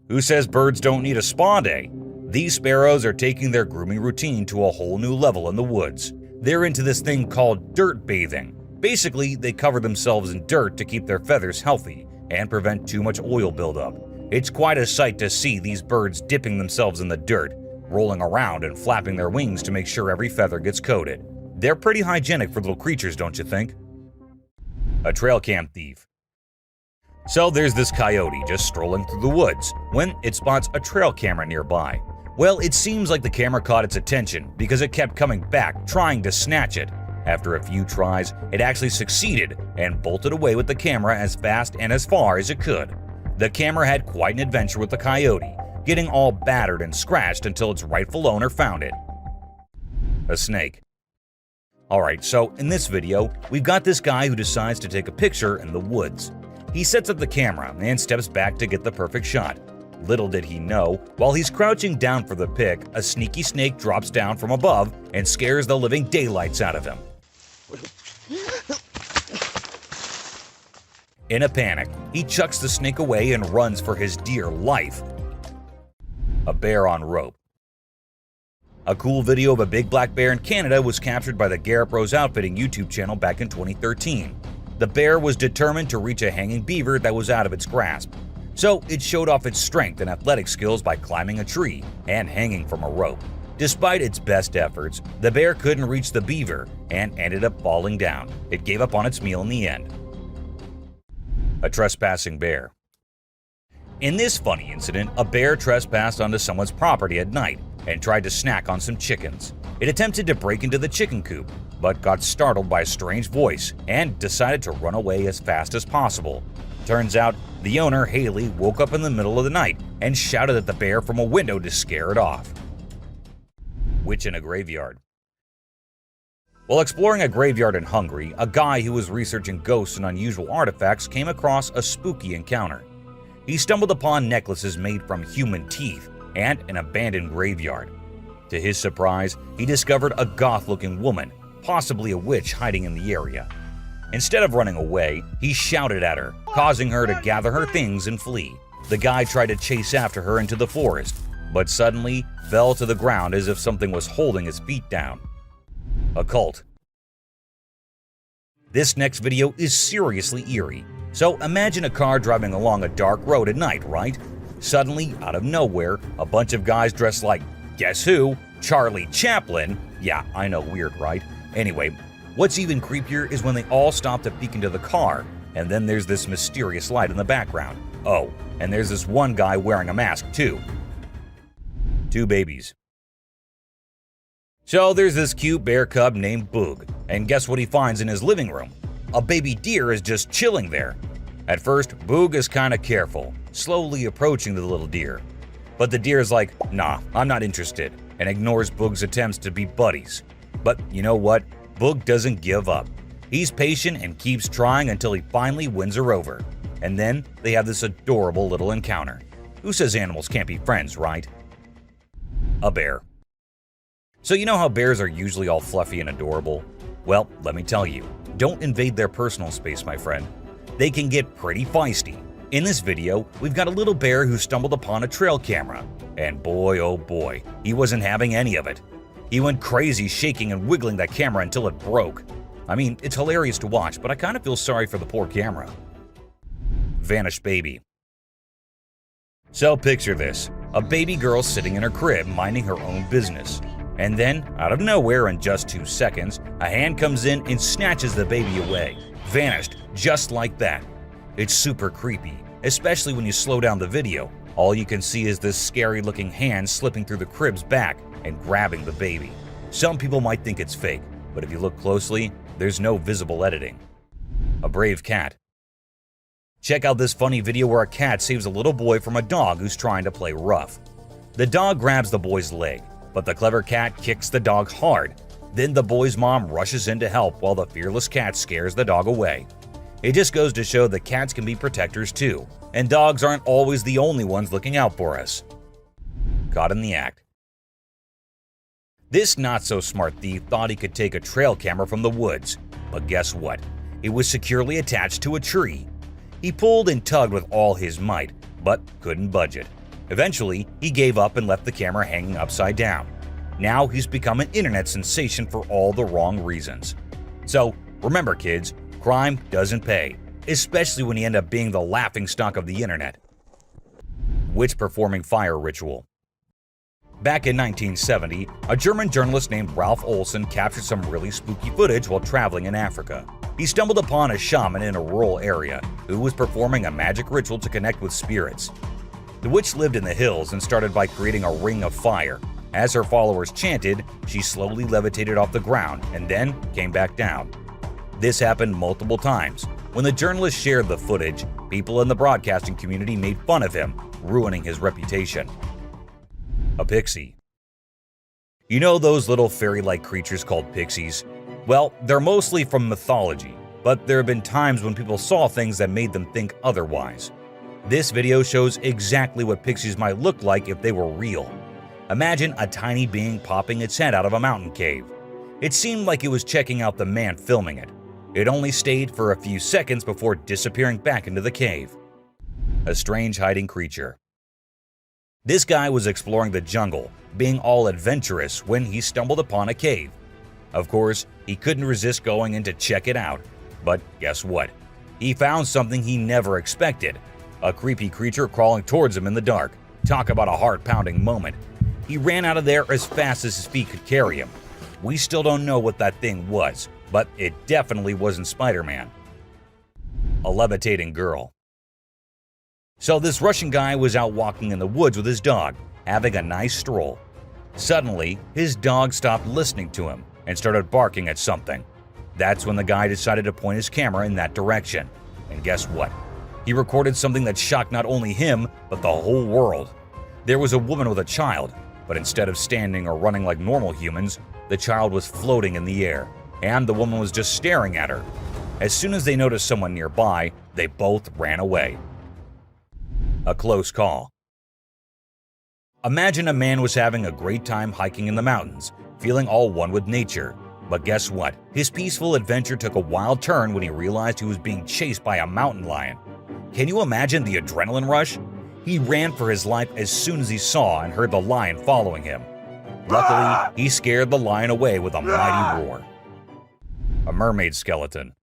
Who says birds don't need a spa day? These sparrows are taking their grooming routine to a whole new level in the woods. They're into this thing called dirt bathing. Basically, they cover themselves in dirt to keep their feathers healthy and prevent too much oil buildup. It's quite a sight to see these birds dipping themselves in the dirt, rolling around and flapping their wings to make sure every feather gets coated. They're pretty hygienic for little creatures, don't you think? A trail cam thief. So there's this coyote just strolling through the woods when it spots a trail camera nearby. Well, it seems like the camera caught its attention because it kept coming back trying to snatch it. After a few tries, it actually succeeded and bolted away with the camera as fast and as far as it could. The camera had quite an adventure with the coyote, getting all battered and scratched until its rightful owner found it. A snake. Alright, so in this video, we've got this guy who decides to take a picture in the woods. He sets up the camera and steps back to get the perfect shot. Little did he know, while he's crouching down for the pic, a sneaky snake drops down from above and scares the living daylights out of him. In a panic, he chucks the snake away and runs for his dear life. A bear on rope. A cool video of a big black bear in Canada was captured by the Garrett Bros Outfitting YouTube channel back in 2013. The bear was determined to reach a hanging beaver that was out of its grasp. So it showed off its strength and athletic skills by climbing a tree and hanging from a rope. Despite its best efforts, the bear couldn't reach the beaver and ended up falling down. It gave up on its meal in the end. A trespassing bear. In this funny incident, a bear trespassed onto someone's property at night and tried to snack on some chickens. It attempted to break into the chicken coop, but got startled by a strange voice and decided to run away as fast as possible. Turns out, the owner, Haley, woke up in the middle of the night and shouted at the bear from a window to scare it off. Witch in a graveyard. While exploring a graveyard in Hungary, a guy who was researching ghosts and unusual artifacts came across a spooky encounter. He stumbled upon necklaces made from human teeth and an abandoned graveyard. To his surprise, he discovered a goth-looking woman, possibly a witch, hiding in the area. Instead of running away, he shouted at her, causing her to gather her things and flee. The guy tried to chase after her into the forest, but suddenly fell to the ground as if something was holding his feet down. A cult. This next video is seriously eerie. So imagine a car driving along a dark road at night, right? Suddenly, out of nowhere, a bunch of guys dressed like, guess who? Charlie Chaplin. Yeah, I know, weird, right? Anyway, what's even creepier is when they all stop to peek into the car, and then there's this mysterious light in the background. Oh, and there's this one guy wearing a mask too. Two babies. So there's this cute bear cub named Boog, and guess what he finds in his living room? A baby deer is just chilling there. At first, Boog is kinda careful, slowly approaching the little deer. But the deer is like, nah, I'm not interested, and ignores Boog's attempts to be buddies. But you know what? Boog doesn't give up. He's patient and keeps trying until he finally wins her over. And then they have this adorable little encounter. Who says animals can't be friends, right? A bear. So you know how bears are usually all fluffy and adorable? Well, let me tell you, don't invade their personal space, my friend. They can get pretty feisty. In this video, we've got a little bear who stumbled upon a trail camera. And boy, oh boy, he wasn't having any of it. He went crazy shaking and wiggling that camera until it broke. I mean, it's hilarious to watch, but I kind of feel sorry for the poor camera. Vanished baby. So picture this, a baby girl sitting in her crib minding her own business. And then, out of nowhere in just 2 seconds, a hand comes in and snatches the baby away. Vanished, just like that. It's super creepy, especially when you slow down the video. All you can see is this scary looking hand slipping through the crib's back and grabbing the baby. Some people might think it's fake, but if you look closely, there's no visible editing. A brave cat. Check out this funny video where a cat saves a little boy from a dog who's trying to play rough. The dog grabs the boy's leg, but the clever cat kicks the dog hard. Then the boy's mom rushes in to help while the fearless cat scares the dog away. It just goes to show that cats can be protectors too, and dogs aren't always the only ones looking out for us. Caught in the act. This not-so-smart thief thought he could take a trail camera from the woods, but guess what? It was securely attached to a tree. He pulled and tugged with all his might, but couldn't budge it. Eventually, he gave up and left the camera hanging upside down. Now he's become an internet sensation for all the wrong reasons. So, remember kids, crime doesn't pay, especially when you end up being the laughingstock of the internet. witch performing fire ritual. Back in 1970, a German journalist named Ralph Olsen captured some really spooky footage while traveling in Africa. He stumbled upon a shaman in a rural area who was performing a magic ritual to connect with spirits. The witch lived in the hills and started by creating a ring of fire. As her followers chanted, she slowly levitated off the ground and then came back down. This happened multiple times. When the journalist shared the footage, people in the broadcasting community made fun of him, ruining his reputation. A pixie. You know those little fairy-like creatures called pixies? Well, they're mostly from mythology, but there have been times when people saw things that made them think otherwise. This video shows exactly what pixies might look like if they were real. Imagine a tiny being popping its head out of a mountain cave. It seemed like it was checking out the man filming it. It only stayed for a few seconds before disappearing back into the cave. A strange hiding creature. This guy was exploring the jungle, being all adventurous when he stumbled upon a cave. Of course, he couldn't resist going in to check it out. But guess what? He found something he never expected. A creepy creature crawling towards him in the dark. Talk about a heart-pounding moment. He ran out of there as fast as his feet could carry him. We still don't know what that thing was, but it definitely wasn't Spider-Man. A levitating girl. So this Russian guy was out walking in the woods with his dog, having a nice stroll. Suddenly, his dog stopped listening to him and started barking at something. That's when the guy decided to point his camera in that direction. And guess what? He recorded something that shocked not only him, but the whole world. There was a woman with a child, but instead of standing or running like normal humans, the child was floating in the air, and the woman was just staring at her. As soon as they noticed someone nearby, they both ran away. A close call. Imagine a man was having a great time hiking in the mountains, feeling all one with nature. But guess what? His peaceful adventure took a wild turn when he realized he was being chased by a mountain lion. Can you imagine the adrenaline rush? He ran for his life as soon as he saw and heard the lion following him. Luckily, he scared the lion away with a mighty roar. A mermaid skeleton.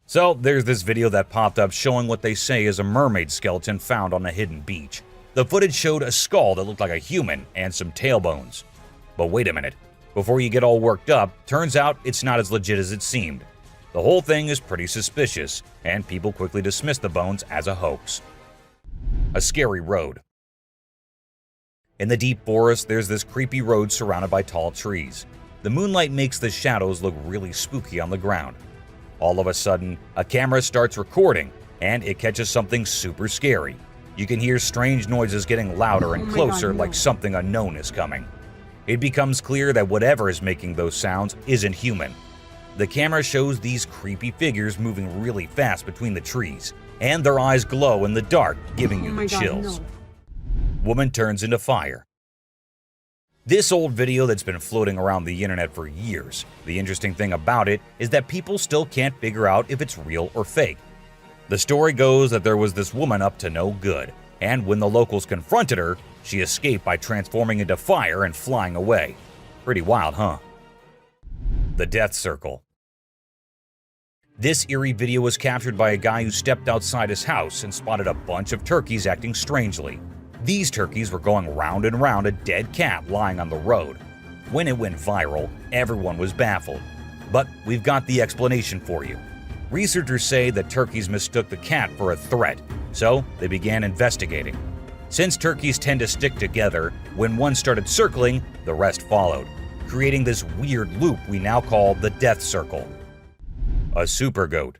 So there's this video that popped up showing what they say is a mermaid skeleton found on a hidden beach. The footage showed a skull that looked like a human and some tailbones. But wait a minute, before you get all worked up, turns out it's not as legit as it seemed. The whole thing is pretty suspicious, and people quickly dismiss the bones as a hoax. A scary road. In the deep forest, there's this creepy road surrounded by tall trees. The moonlight makes the shadows look really spooky on the ground. All of a sudden, a camera starts recording, and it catches something super scary. You can hear strange noises getting louder and closer, like something unknown is coming. It becomes clear that whatever is making those sounds isn't human. The camera shows these creepy figures moving really fast between the trees, and their eyes glow in the dark, giving you the chills. Woman turns into fire. This old video that's been floating around the internet for years. The interesting thing about it is that people still can't figure out if it's real or fake. The story goes that there was this woman up to no good, and when the locals confronted her, she escaped by transforming into fire and flying away. Pretty wild, huh? The Death Circle. This eerie video was captured by a guy who stepped outside his house and spotted a bunch of turkeys acting strangely. These turkeys were going round and round a dead cat lying on the road. When it went viral, everyone was baffled. But we've got the explanation for you. Researchers say that turkeys mistook the cat for a threat, so they began investigating. Since turkeys tend to stick together, when one started circling, the rest followed, creating this weird loop we now call the Death Circle. A super goat.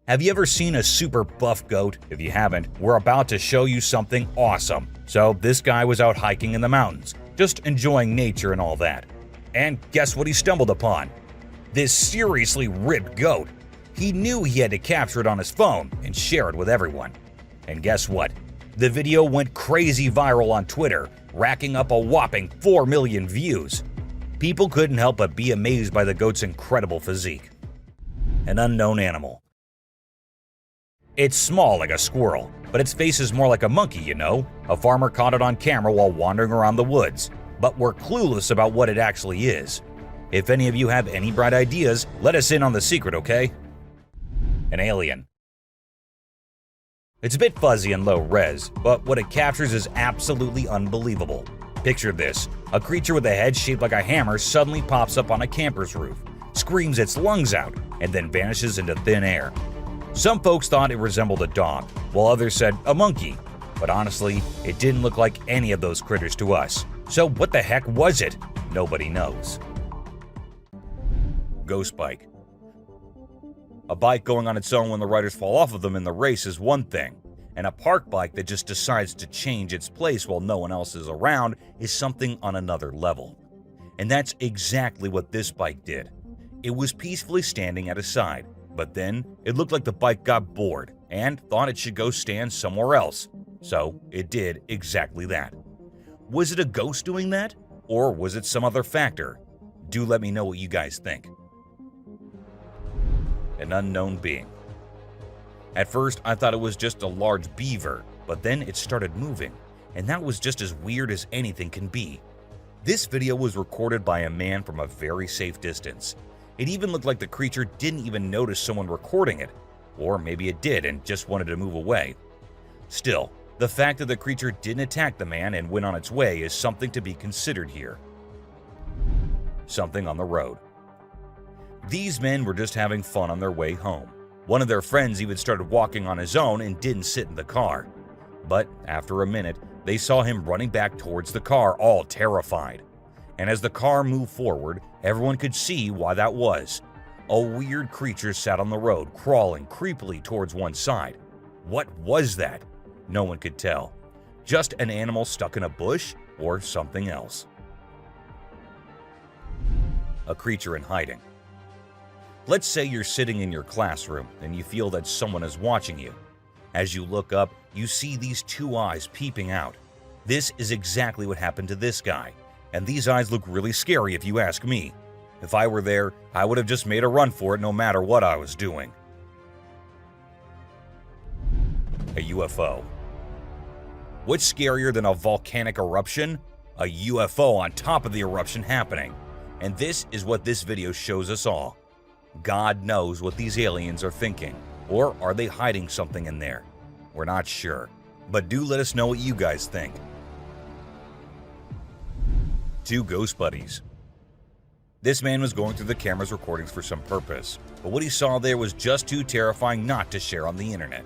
Have you ever seen a super buff goat? If you haven't, we're about to show you something awesome. So this guy was out hiking in the mountains, just enjoying nature and all that. And guess what he stumbled upon? This seriously ripped goat. He knew he had to capture it on his phone and share it with everyone. And guess what? The video went crazy viral on Twitter, racking up a whopping 4 million views. People couldn't help but be amazed by the goat's incredible physique. An unknown animal. It's small like a squirrel, but its face is more like a monkey, you know? A farmer caught it on camera while wandering around the woods, but we're clueless about what it actually is. If any of you have any bright ideas, let us in on the secret, okay? An alien. It's a bit fuzzy and low res, but what it captures is absolutely unbelievable. Picture this: a creature with a head shaped like a hammer suddenly pops up on a camper's roof, screams its lungs out, and then vanishes into thin air. Some folks thought it resembled a dog, while others said a monkey. But honestly, it didn't look like any of those critters to us. So what the heck was it? Nobody knows. Ghost bike. A bike going on its own when the riders fall off of them in the race is one thing, and a park bike that just decides to change its place while no one else is around is something on another level. And that's exactly what this bike did. It was peacefully standing at a side, but then it looked like the bike got bored and thought it should go stand somewhere else. So it did exactly that. Was it a ghost doing that? Or was it some other factor? Do let me know what you guys think. An unknown being. At first, I thought it was just a large beaver, but then it started moving, and that was just as weird as anything can be. This video was recorded by a man from a very safe distance. It even looked like the creature didn't even notice someone recording it, or maybe it did and just wanted to move away. Still, the fact that the creature didn't attack the man and went on its way is something to be considered here. Something on the road. These men were just having fun on their way home. One of their friends even started walking on his own and didn't sit in the car. But after a minute, they saw him running back towards the car, all terrified. And as the car moved forward, everyone could see why that was. A weird creature sat on the road, crawling creepily towards one side. What was that? No one could tell. Just an animal stuck in a bush or something else. A creature in hiding. Let's say you're sitting in your classroom and you feel that someone is watching you. As you look up, you see these two eyes peeping out. This is exactly what happened to this guy, and these eyes look really scary if you ask me. If I were there, I would have just made a run for it no matter what I was doing. A UFO. What's scarier than a volcanic eruption? A UFO on top of the eruption happening. And this is what this video shows us all. God knows what these aliens are thinking. Or are they hiding something in there? We're not sure. But do let us know what you guys think. Two ghost buddies. This man was going through the camera's recordings for some purpose, but what he saw there was just too terrifying not to share on the internet.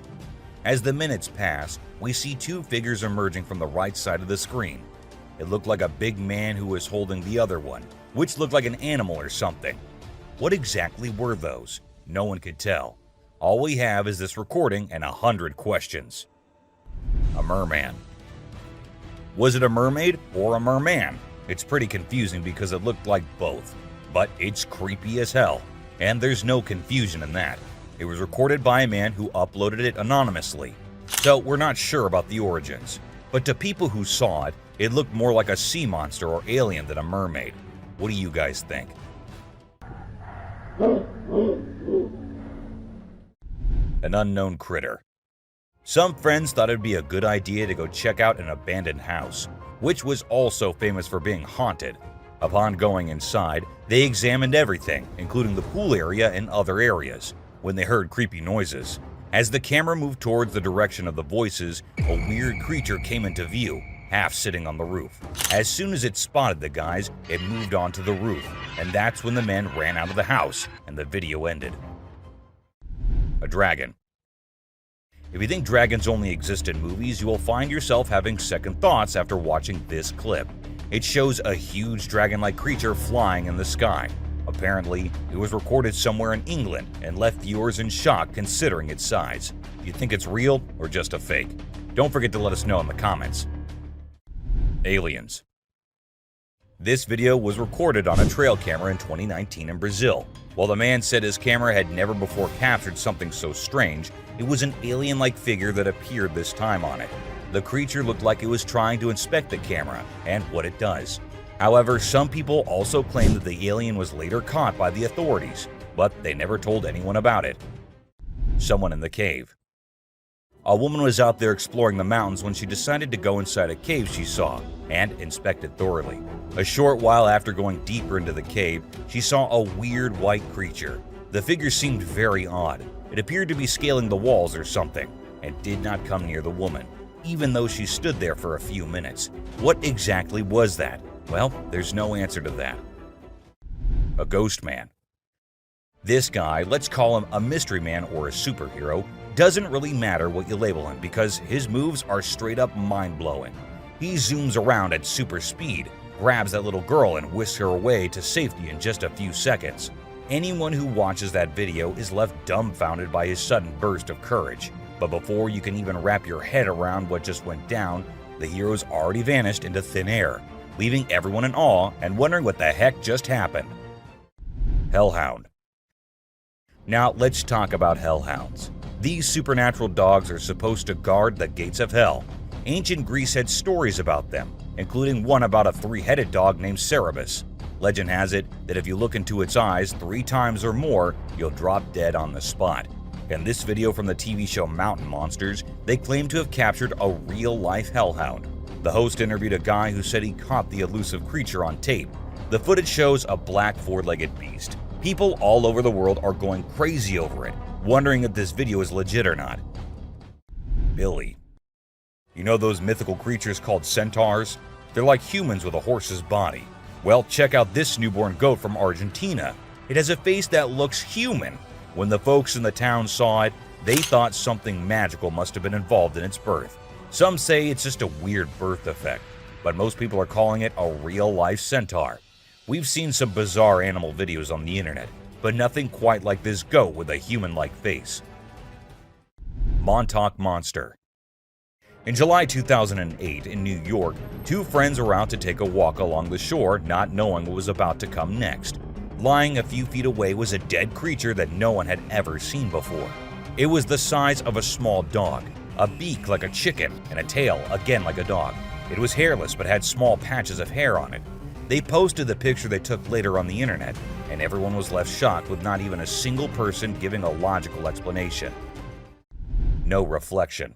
As the minutes pass, we see two figures emerging from the right side of the screen. It looked like a big man who was holding the other one, which looked like an animal or something. What exactly were those? No one could tell. All we have is this recording and 100 questions. A merman. Was it a mermaid or a merman? It's pretty confusing because it looked like both, but it's creepy as hell, and there's no confusion in that. It was recorded by a man who uploaded it anonymously, so we're not sure about the origins. But to people who saw it, it looked more like a sea monster or alien than a mermaid. What do you guys think? An unknown critter. Some friends thought it'd be a good idea to go check out an abandoned house, which was also famous for being haunted. Upon going inside, they examined everything, including the pool area and other areas, when they heard creepy noises. As the camera moved towards the direction of the voices, a weird creature came into view, half sitting on the roof. As soon as it spotted the guys, it moved onto the roof, and that's when the men ran out of the house and the video ended. A dragon. If you think dragons only exist in movies, you will find yourself having second thoughts after watching this clip. It shows a huge dragon-like creature flying in the sky. Apparently, it was recorded somewhere in England and left viewers in shock considering its size. Do you think it's real or just a fake? Don't forget to let us know in the comments. Aliens. This video was recorded on a trail camera in 2019 in Brazil. While the man said his camera had never before captured something so strange, it was an alien-like figure that appeared this time on it. The creature looked like it was trying to inspect the camera and what it does. However, some people also claim that the alien was later caught by the authorities, but they never told anyone about it. Someone in the cave. A woman was out there exploring the mountains when she decided to go inside a cave she saw and inspect it thoroughly. A short while after going deeper into the cave, she saw a weird white creature. The figure seemed very odd. It appeared to be scaling the walls or something. and did not come near the woman, even though she stood there for a few minutes. What exactly was that? Well, there's no answer to that. A ghost man. This guy, let's call him a mystery man or a superhero, doesn't really matter what you label him because his moves are straight up mind-blowing. He zooms around at super speed, grabs that little girl and whisks her away to safety in just a few seconds. Anyone who watches that video is left dumbfounded by his sudden burst of courage. But before you can even wrap your head around what just went down, the hero's already vanished into thin air, leaving everyone in awe and wondering what the heck just happened. Hellhound. Now let's talk about hellhounds. These supernatural dogs are supposed to guard the gates of hell. Ancient Greece had stories about them, including one about a three-headed dog named Cerberus. Legend has it that if you look into its eyes 3 times or more, you'll drop dead on the spot. In this video from the TV show Mountain Monsters, they claim to have captured a real-life hellhound. The host interviewed a guy who said he caught the elusive creature on tape. The footage shows a black 4-legged beast. People all over the world are going crazy over it, wondering if this video is legit or not. Billy. You know those mythical creatures called centaurs? They're like humans with a horse's body. Well, check out this newborn goat from Argentina. It has a face that looks human. When the folks in the town saw it, they thought something magical must have been involved in its birth. Some say it's just a weird birth defect, but most people are calling it a real-life centaur. We've seen some bizarre animal videos on the internet, but nothing quite like this goat with a human-like face. Montauk Monster. In July 2008 in New York, 2 friends were out to take a walk along the shore, not knowing what was about to come next. Lying a few feet away was a dead creature that no one had ever seen before. It was the size of a small dog, a beak like a chicken, and a tail again like a dog. It was hairless but had small patches of hair on it. They posted the picture they took later on the internet, and everyone was left shocked with not even a single person giving a logical explanation. No reflection.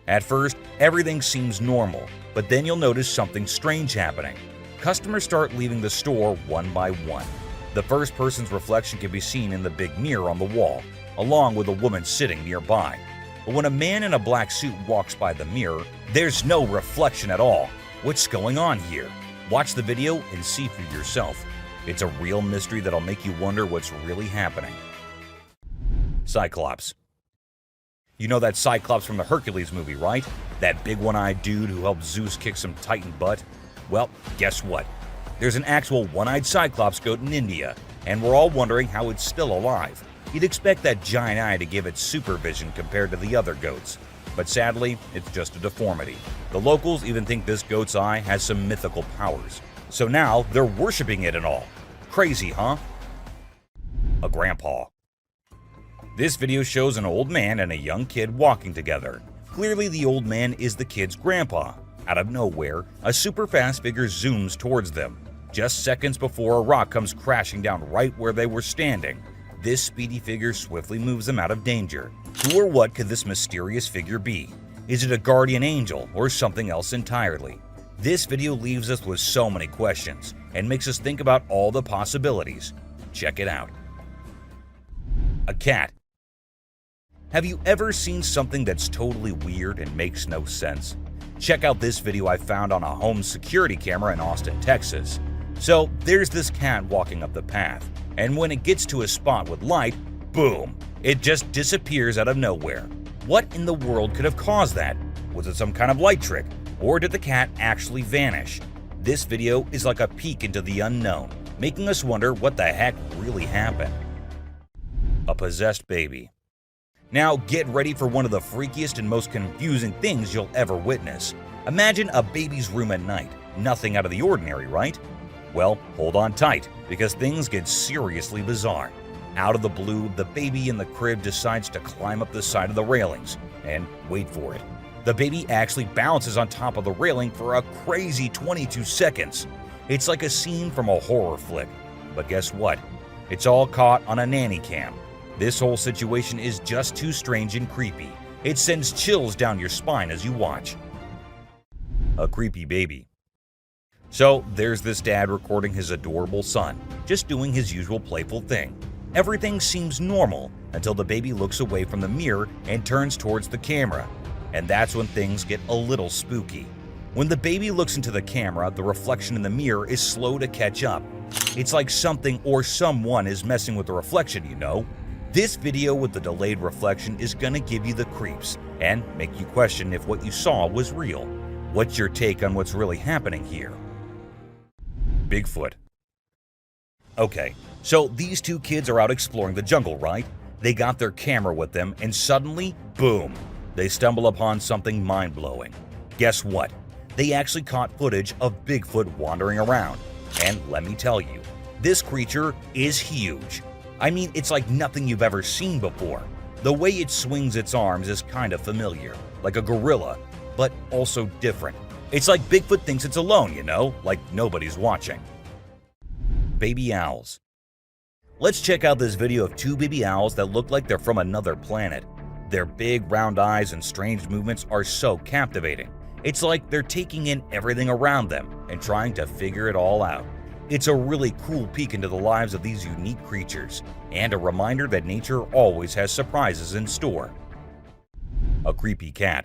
At first, everything seems normal, but then you'll notice something strange happening. Customers start leaving the store one by one. The first person's reflection can be seen in the big mirror on the wall, along with a woman sitting nearby. But when a man in a black suit walks by the mirror, there's no reflection at all. What's going on here? Watch the video and see for yourself. It's a real mystery that'll make you wonder what's really happening. Cyclops. You know that Cyclops from the Hercules movie, right? That big one-eyed dude who helped Zeus kick some Titan butt? Well, guess what? There's an actual one-eyed Cyclops goat in India, and we're all wondering how it's still alive. You'd expect that giant eye to give it supervision compared to the other goats. But sadly, it's just a deformity. The locals even think this goat's eye has some mythical powers. So now they're worshipping it and all. Crazy, huh? A grandpa. This video shows an old man and a young kid walking together. Clearly the old man is the kid's grandpa. Out of nowhere, a super fast figure zooms towards them, just seconds before a rock comes crashing down right where they were standing. This speedy figure swiftly moves them out of danger. Who or what could this mysterious figure be? Is it a guardian angel or something else entirely? This video leaves us with so many questions and makes us think about all the possibilities. Check it out. A cat. Have you ever seen something that's totally weird and makes no sense? Check out this video I found on a home security camera in Austin, Texas. So there's this cat walking up the path, and when it gets to a spot with light, boom, it just disappears out of nowhere. What in the world could have caused that? Was it some kind of light trick, or did the cat actually vanish? This video is like a peek into the unknown, making us wonder what the heck really happened. A possessed baby. Now get ready for one of the freakiest and most confusing things you'll ever witness. Imagine a baby's room at night. Nothing out of the ordinary, right? Well, hold on tight, because things get seriously bizarre. Out of the blue, the baby in the crib decides to climb up the side of the railings, and wait for it. The baby actually bounces on top of the railing for a crazy 22 seconds. It's like a scene from a horror flick. But guess what? It's all caught on a nanny cam. This whole situation is just too strange and creepy. It sends chills down your spine as you watch. A creepy baby. So there's this dad recording his adorable son, just doing his usual playful thing. Everything seems normal, until the baby looks away from the mirror and turns towards the camera. And that's when things get a little spooky. When the baby looks into the camera, the reflection in the mirror is slow to catch up. It's like something or someone is messing with the reflection, you know? This video with the delayed reflection is gonna give you the creeps and make you question if what you saw was real. What's your take on what's really happening here? Bigfoot. Okay, so these two kids are out exploring the jungle, right? They got their camera with them and suddenly, boom, they stumble upon something mind-blowing. Guess what? They actually caught footage of Bigfoot wandering around. And let me tell you, this creature is huge. I mean, it's like nothing you've ever seen before. The way it swings its arms is kind of familiar, like a gorilla, but also different. It's like Bigfoot thinks it's alone, you know, like nobody's watching. Baby owls. Let's check out this video of two baby owls that look like they're from another planet. Their big round eyes and strange movements are so captivating. It's like they're taking in everything around them and trying to figure it all out. It's a really cool peek into the lives of these unique creatures, and a reminder that nature always has surprises in store. A creepy cat.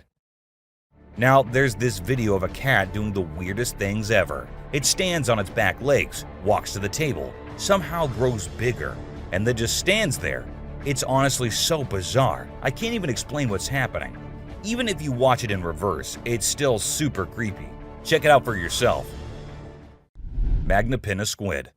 Now, there's this video of a cat doing the weirdest things ever. It stands on its back legs, walks to the table, somehow grows bigger, and then just stands there. It's honestly so bizarre, I can't even explain what's happening. Even if you watch it in reverse, it's still super creepy. Check it out for yourself. Magnapinna squid.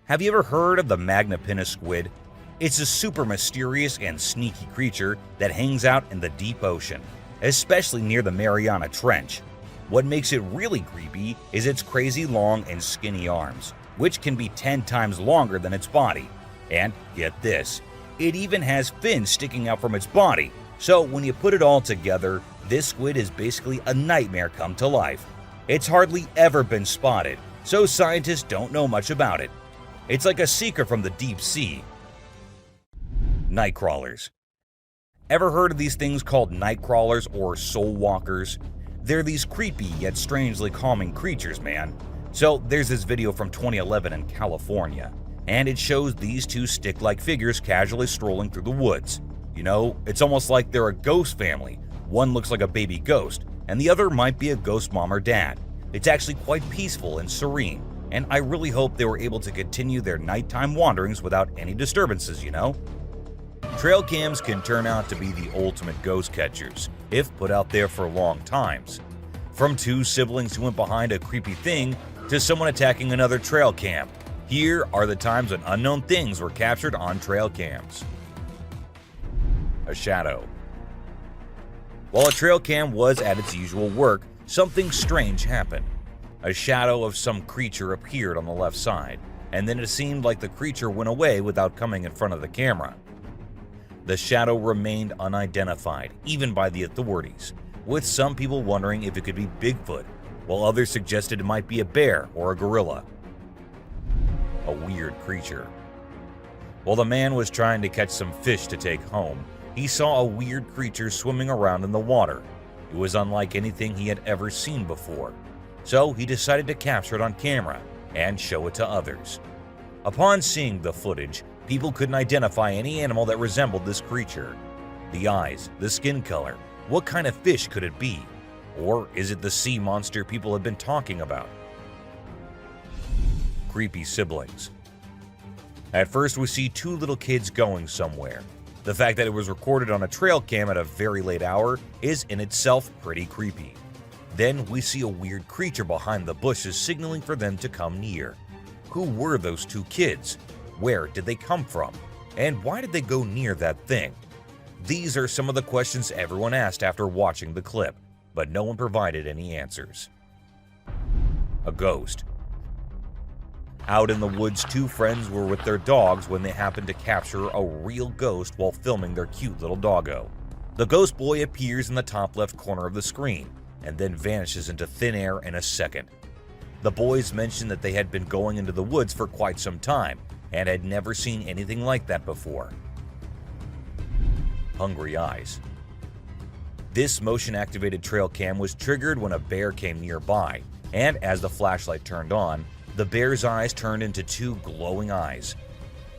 Have you ever heard of the Magnapinna squid? It's a super mysterious and sneaky creature that hangs out in the deep ocean, especially near the Mariana Trench. What makes it really creepy is its crazy long and skinny arms, which can be 10 times longer than its body. And get this, it even has fins sticking out from its body. So when you put it all together, this squid is basically a nightmare come to life. It's hardly ever been spotted, so scientists don't know much about it. It's like a secret from the deep sea. Night crawlers. Ever heard of these things called night crawlers or soul walkers? They're these creepy yet strangely calming creatures, man. So there's this video from 2011 in California, and it shows these two stick-like figures casually strolling through the woods. You know, it's almost like they're a ghost family. One looks like a baby ghost, and the other might be a ghost mom or dad. It's actually quite peaceful and serene, and I really hope they were able to continue their nighttime wanderings without any disturbances, you know? Trail cams can turn out to be the ultimate ghost catchers, if put out there for long times. From two siblings who went behind a creepy thing to someone attacking another trail cam, here are the times when unknown things were captured on trail cams. A shadow. While a trail cam was at its usual work, something strange happened. A shadow of some creature appeared on the left side, and then it seemed like the creature went away without coming in front of the camera. The shadow remained unidentified, even by the authorities, with some people wondering if it could be Bigfoot, while others suggested it might be a bear or a gorilla. A weird creature. While the man was trying to catch some fish to take home, he saw a weird creature swimming around in the water. It was unlike anything he had ever seen before, so he decided to capture it on camera and show it to others. Upon seeing the footage, people couldn't identify any animal that resembled this creature. The eyes, the skin color, what kind of fish could it be? Or is it the sea monster people have been talking about? Creepy siblings. At first we see two little kids going somewhere. The fact that it was recorded on a trail cam at a very late hour is in itself pretty creepy. Then we see a weird creature behind the bushes signaling for them to come near. Who were those two kids? Where did they come from? And why did they go near that thing? These are some of the questions everyone asked after watching the clip, but no one provided any answers. A ghost. Out in the woods, two friends were with their dogs when they happened to capture a real ghost while filming their cute little doggo. The ghost boy appears in the top left corner of the screen and then vanishes into thin air in a second. The boys mentioned that they had been going into the woods for quite some time and had never seen anything like that before. Hungry eyes. This motion-activated trail cam was triggered when a bear came nearby, and as the flashlight turned on, the bear's eyes turned into two glowing eyes.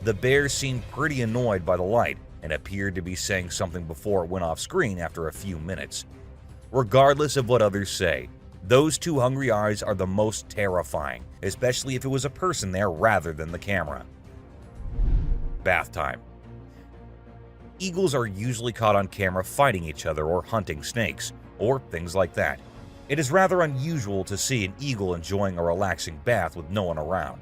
The bear seemed pretty annoyed by the light, and appeared to be saying something before it went off screen after a few minutes. Regardless of what others say, those two hungry eyes are the most terrifying, especially if it was a person there rather than the camera. Bath time. Eagles are usually caught on camera fighting each other or hunting snakes, or things like that. It is rather unusual to see an eagle enjoying a relaxing bath with no one around.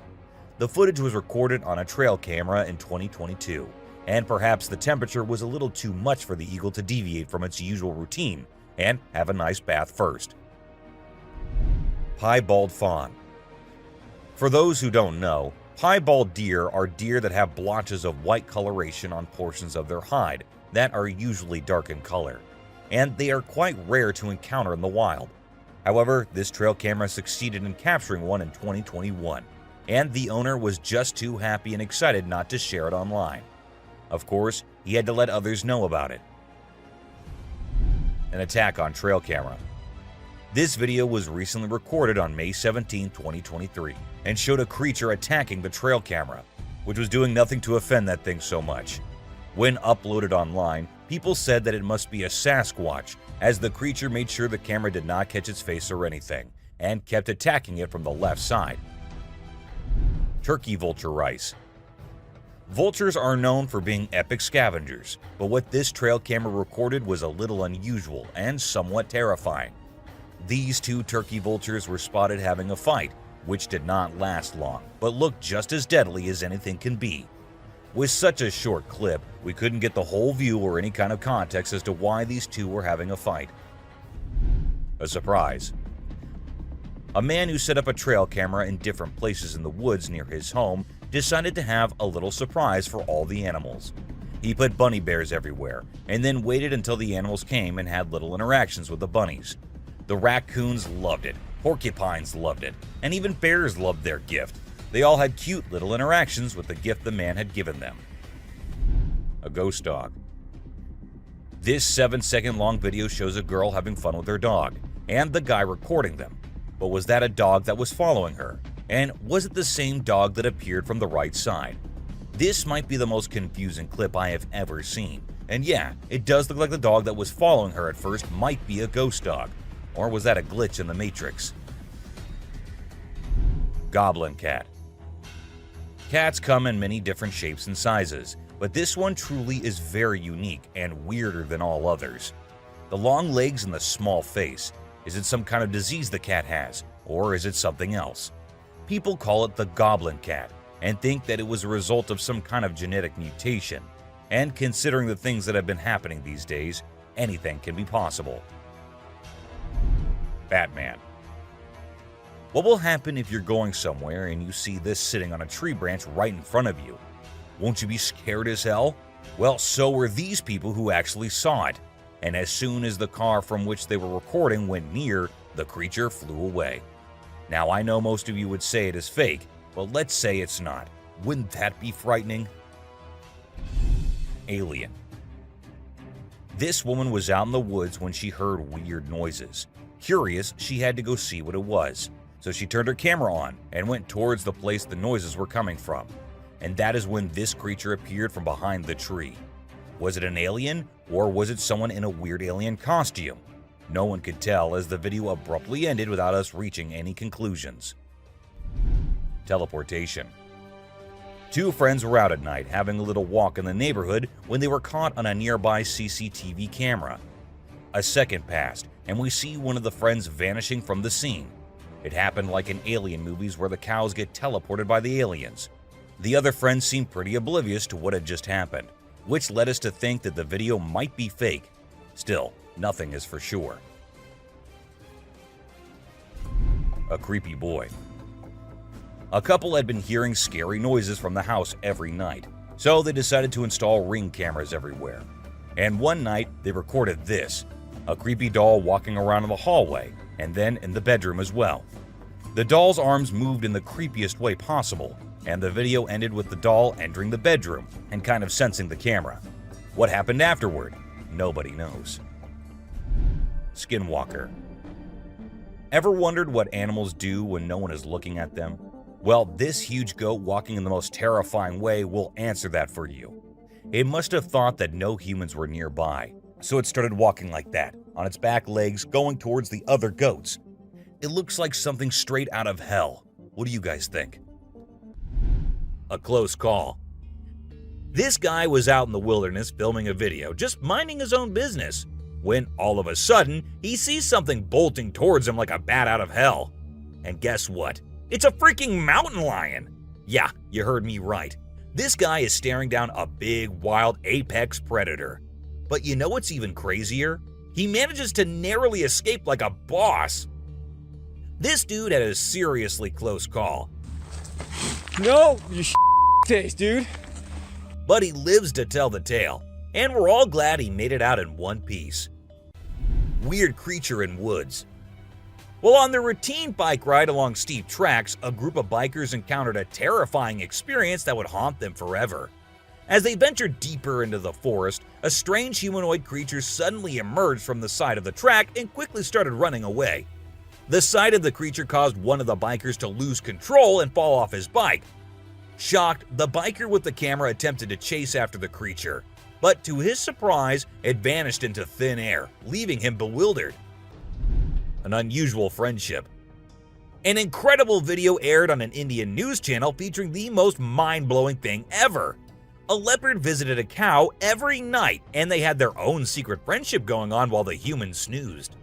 The footage was recorded on a trail camera in 2022, and perhaps the temperature was a little too much for the eagle to deviate from its usual routine and have a nice bath first. Piebald fawn. For those who don't know, piebald deer are deer that have blotches of white coloration on portions of their hide that are usually dark in color, and they are quite rare to encounter in the wild. However, this trail camera succeeded in capturing one in 2021, and the owner was just too happy and excited not to share it online. Of course, he had to let others know about it. An attack on trail camera. This video was recently recorded on May 17, 2023, and showed a creature attacking the trail camera, which was doing nothing to offend that thing so much. When uploaded online, people said that it must be a Sasquatch, as the creature made sure the camera did not catch its face or anything, and kept attacking it from the left side. Turkey vulture rice. Vultures are known for being epic scavengers, but what this trail camera recorded was a little unusual and somewhat terrifying. These two turkey vultures were spotted having a fight, which did not last long, but looked just as deadly as anything can be. With such a short clip, we couldn't get the whole view or any kind of context as to why these two were having a fight. A surprise. A man who set up a trail camera in different places in the woods near his home decided to have a little surprise for all the animals. He put bunny bears everywhere, and then waited until the animals came and had little interactions with the bunnies. The raccoons loved it, porcupines loved it, and even bears loved their gift. They all had cute little interactions with the gift the man had given them. A ghost dog. This 7-second long video shows a girl having fun with her dog, and the guy recording them. But was that a dog that was following her? And was it the same dog that appeared from the right side? This might be the most confusing clip I have ever seen. And yeah, it does look like the dog that was following her at first might be a ghost dog. Or was that a glitch in the Matrix? Goblin cat. Cats come in many different shapes and sizes, but this one truly is very unique and weirder than all others. The long legs and the small face. Is it some kind of disease the cat has, or is it something else? People call it the goblin cat and think that it was a result of some kind of genetic mutation. And considering the things that have been happening these days, anything can be possible. Batman. What will happen if you're going somewhere and you see this sitting on a tree branch right in front of you? Won't you be scared as hell? Well, so were these people who actually saw it. And as soon as the car from which they were recording went near, the creature flew away. Now, I know most of you would say it is fake, but let's say it's not. Wouldn't that be frightening? Alien. This woman was out in the woods when she heard weird noises. Curious, she had to go see what it was. So she turned her camera on and went towards the place the noises were coming from. And that is when this creature appeared from behind the tree. Was it an alien, or was it someone in a weird alien costume? No one could tell, as the video abruptly ended without us reaching any conclusions. Teleportation. Two friends were out at night having a little walk in the neighborhood when they were caught on a nearby CCTV camera. A second passed, and we see one of the friends vanishing from the scene. It happened like in alien movies where the cows get teleported by the aliens. The other friend seemed pretty oblivious to what had just happened, which led us to think that the video might be fake. Still, nothing is for sure. A creepy boy. A couple had been hearing scary noises from the house every night, so they decided to install Ring cameras everywhere. And one night, they recorded this, a creepy doll walking around in the hallway, and then in the bedroom as well. The doll's arms moved in the creepiest way possible, and the video ended with the doll entering the bedroom and kind of sensing the camera. What happened afterward? Nobody knows. Skinwalker. Ever wondered what animals do when no one is looking at them? Well, this huge goat walking in the most terrifying way will answer that for you. It must have thought that no humans were nearby, so it started walking like that, on its back legs, going towards the other goats. It looks like something straight out of hell. What do you guys think? A close call. This guy was out in the wilderness filming a video, just minding his own business, when all of a sudden, he sees something bolting towards him like a bat out of hell. And guess what? It's a freaking mountain lion! Yeah, you heard me right. This guy is staring down a big, wild apex predator. But you know what's even crazier? He manages to narrowly escape like a boss. This dude had a seriously close call. No, you taste, dude. But he lives to tell the tale, and we're all glad he made it out in one piece. Weird creature in woods. Well, on their routine bike ride along steep tracks, a group of bikers encountered a terrifying experience that would haunt them forever. As they ventured deeper into the forest, a strange humanoid creature suddenly emerged from the side of the track and quickly started running away. The sight of the creature caused one of the bikers to lose control and fall off his bike. Shocked, the biker with the camera attempted to chase after the creature, but to his surprise, it vanished into thin air, leaving him bewildered. An unusual friendship. An incredible video aired on an Indian news channel featuring the most mind-blowing thing ever. A leopard visited a cow every night, and they had their own secret friendship going on while the humans snoozed.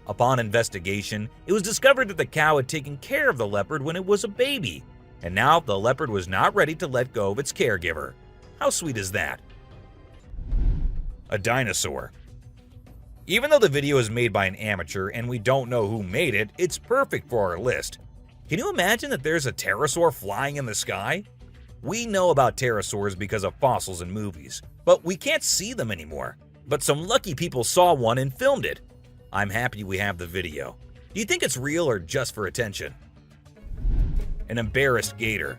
Upon investigation, it was discovered that the cow had taken care of the leopard when it was a baby, and now the leopard was not ready to let go of its caregiver. How sweet is that? A dinosaur. Even though the video is made by an amateur and we don't know who made it, it's perfect for our list. Can you imagine that there's a pterosaur flying in the sky? We know about pterosaurs because of fossils in movies, but we can't see them anymore. But some lucky people saw one and filmed it. I'm happy we have the video. Do you think it's real or just for attention? An embarrassed gator.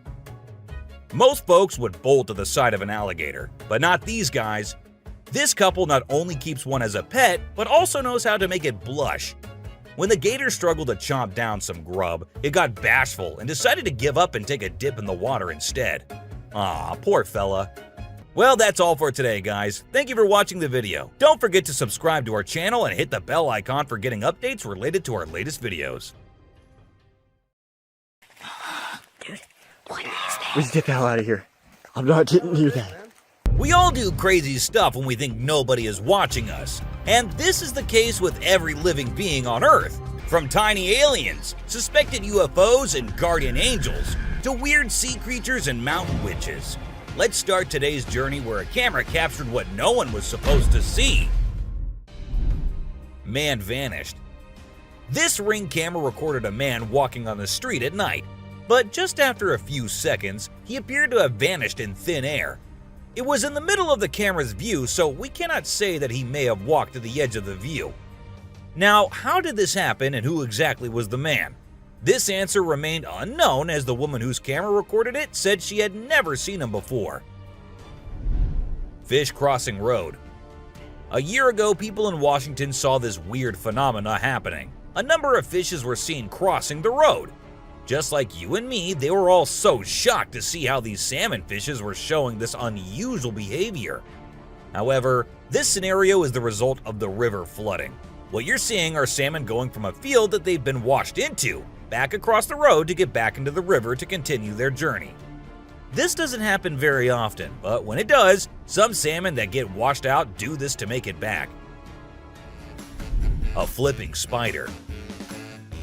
Most folks would bolt to the side of an alligator, but not these guys. This couple not only keeps one as a pet, but also knows how to make it blush. When the gator struggled to chomp down some grub, it got bashful and decided to give up and take a dip in the water instead. Aw, poor fella. Well, that's all for today, guys. Thank you for watching the video. Don't forget to subscribe to our channel and hit the bell icon for getting updates related to our latest videos. Dude, what is that? Let's get the hell out of here. I'm not getting near that. We all do crazy stuff when we think nobody is watching us. And this is the case with every living being on Earth. From tiny aliens, suspected UFOs and guardian angels, to weird sea creatures and mountain witches. Let's start today's journey where a camera captured what no one was supposed to see. Man vanished. This Ring camera recorded a man walking on the street at night, but just after a few seconds, he appeared to have vanished in thin air. It was in the middle of the camera's view, so we cannot say that he may have walked to the edge of the view. Now, how did this happen and who exactly was the man? This answer remained unknown as the woman whose camera recorded it said she had never seen him before. Fish crossing road. A year ago, people in Washington saw this weird phenomena happening. A number of fishes were seen crossing the road. Just like you and me, they were all so shocked to see how these salmon fishes were showing this unusual behavior. However, this scenario is the result of the river flooding. What you're seeing are salmon going from a field that they've been washed into, back across the road to get back into the river to continue their journey. This doesn't happen very often, but when it does, some salmon that get washed out do this to make it back. A flipping spider.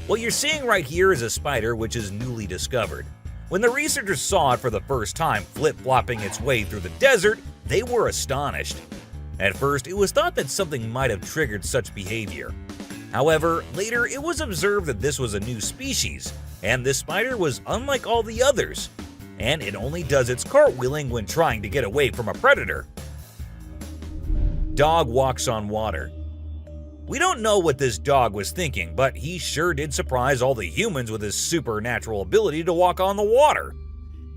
What you're seeing right here is a spider which is newly discovered. When the researchers saw it for the first time flip-flopping its way through the desert, they were astonished. At first, it was thought that something might have triggered such behavior. However, later it was observed that this was a new species, and this spider was unlike all the others, and it only does its cartwheeling when trying to get away from a predator. Dog walks on water. We don't know what this dog was thinking, but he sure did surprise all the humans with his supernatural ability to walk on the water.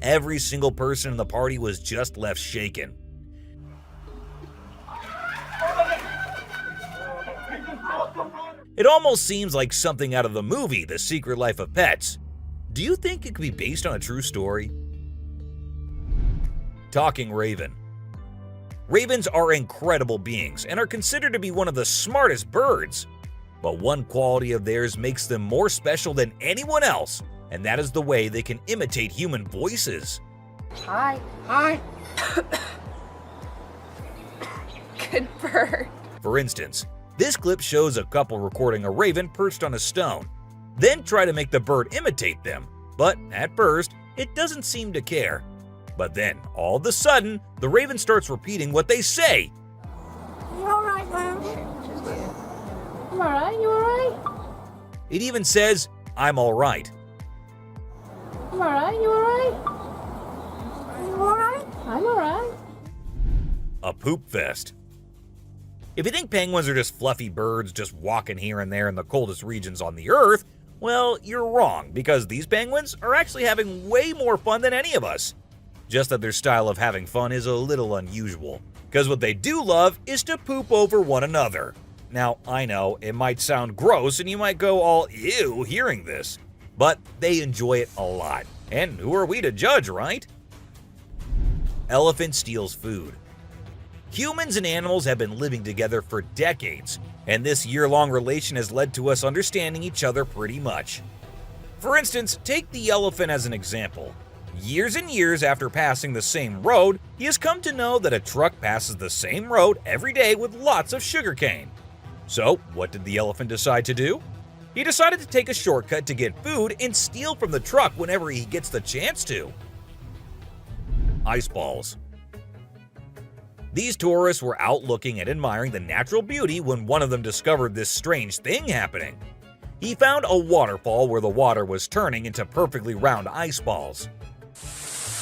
Every single person in the party was just left shaken. It almost seems like something out of the movie The Secret Life of Pets. Do you think it could be based on a true story? Talking Raven. Ravens are incredible beings and are considered to be one of the smartest birds. But one quality of theirs makes them more special than anyone else, and that is the way they can imitate human voices. Hi. Hi. Good bird. For instance, this clip shows a couple recording a raven perched on a stone, then try to make the bird imitate them, but at first, it doesn't seem to care. But then, all of a sudden, the raven starts repeating what they say. You alright, Mom? I'm alright, you alright? It even says, "I'm alright." I'm alright, you alright? You alright? I'm alright. A poop fest. If you think penguins are just fluffy birds just walking here and there in the coldest regions on the Earth, well, you're wrong, because these penguins are actually having way more fun than any of us. Just that their style of having fun is a little unusual, because what they do love is to poop over one another. Now, I know it might sound gross and you might go all ew hearing this, but they enjoy it a lot. And who are we to judge, right? Elephant steals food. Humans and animals have been living together for decades, and this year-long relation has led to us understanding each other pretty much. For instance, take the elephant as an example. Years and years after passing the same road, he has come to know that a truck passes the same road every day with lots of sugarcane. So, what did the elephant decide to do? He decided to take a shortcut to get food and steal from the truck whenever he gets the chance to. Ice balls. These tourists were out looking and admiring the natural beauty when one of them discovered this strange thing happening. He found a waterfall where the water was turning into perfectly round ice balls.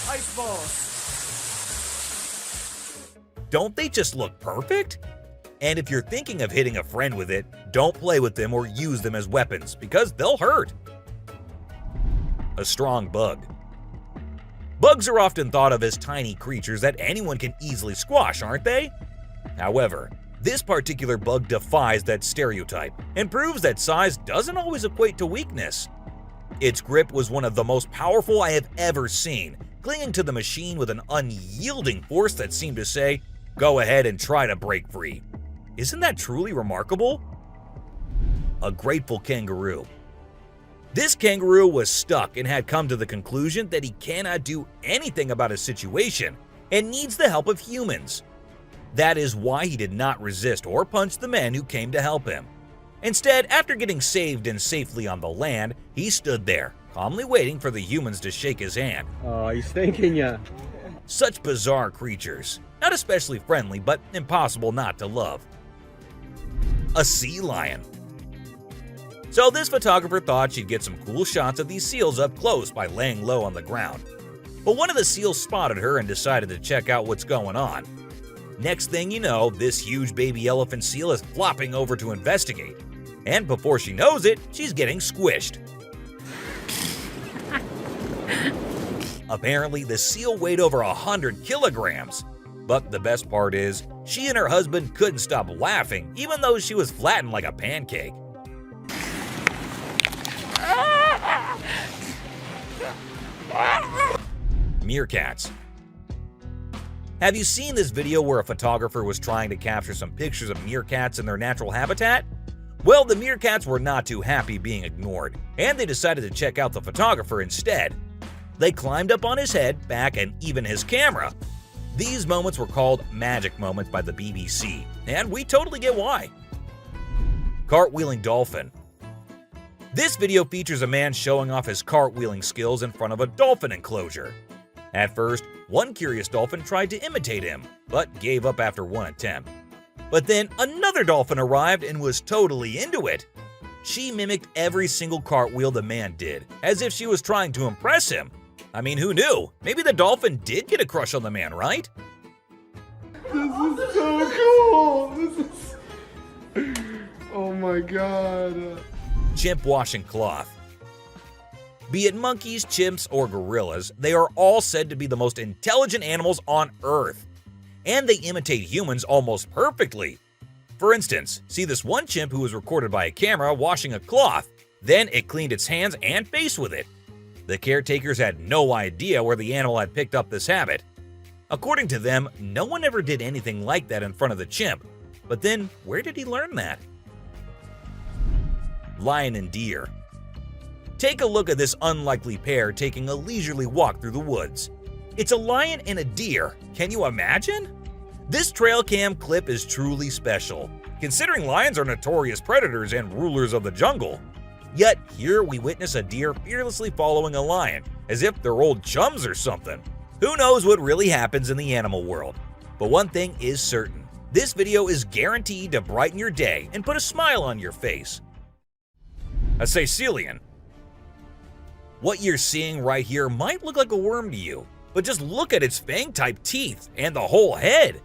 Ice balls. Don't they just look perfect? And if you're thinking of hitting a friend with it, don't play with them or use them as weapons because they'll hurt. A strong bug. Bugs are often thought of as tiny creatures that anyone can easily squash, aren't they? However, this particular bug defies that stereotype and proves that size doesn't always equate to weakness. Its grip was one of the most powerful I have ever seen, clinging to the machine with an unyielding force that seemed to say, "Go ahead and try to break free." Isn't that truly remarkable? A grateful kangaroo. This kangaroo was stuck and had come to the conclusion that he cannot do anything about his situation and needs the help of humans. That is why he did not resist or punch the men who came to help him. Instead, after getting saved and safely on the land, he stood there, calmly waiting for the humans to shake his hand. Oh, he's thanking ya. Such bizarre creatures. Not especially friendly, but impossible not to love. A sea lion. So this photographer thought she'd get some cool shots of these seals up close by laying low on the ground. But one of the seals spotted her and decided to check out what's going on. Next thing you know, this huge baby elephant seal is flopping over to investigate. And before she knows it, she's getting squished. Apparently, the seal weighed over 100 kilograms. But the best part is, she and her husband couldn't stop laughing even though she was flattened like a pancake. Meerkats. Have you seen this video where a photographer was trying to capture some pictures of meerkats in their natural habitat? Well, the meerkats were not too happy being ignored, and they decided to check out the photographer instead. They climbed up on his head, back, and even his camera. These moments were called magic moments by the BBC, and we totally get why. Cartwheeling dolphin. This video features a man showing off his cartwheeling skills in front of a dolphin enclosure. At first, one curious dolphin tried to imitate him, but gave up after one attempt. But then another dolphin arrived and was totally into it. She mimicked every single cartwheel the man did, as if she was trying to impress him. I mean, who knew? Maybe the dolphin did get a crush on the man, right? This is so cool. This is... Oh my god. Chimp washing cloth. Be it monkeys, chimps, or gorillas, they are all said to be the most intelligent animals on Earth. And they imitate humans almost perfectly. For instance, see this one chimp who was recorded by a camera washing a cloth. Then it cleaned its hands and face with it. The caretakers had no idea where the animal had picked up this habit. According to them, no one ever did anything like that in front of the chimp. But then, where did he learn that? Lion and deer. Take a look at this unlikely pair taking a leisurely walk through the woods. It's a lion and a deer. Can you imagine? This trail cam clip is truly special, considering lions are notorious predators and rulers of the jungle. Yet here we witness a deer fearlessly following a lion, as if they're old chums or something. Who knows what really happens in the animal world? But one thing is certain. This video is guaranteed to brighten your day and put a smile on your face. A Sicilian. What you're seeing right here might look like a worm to you, but just look at its fang-type teeth and the whole head.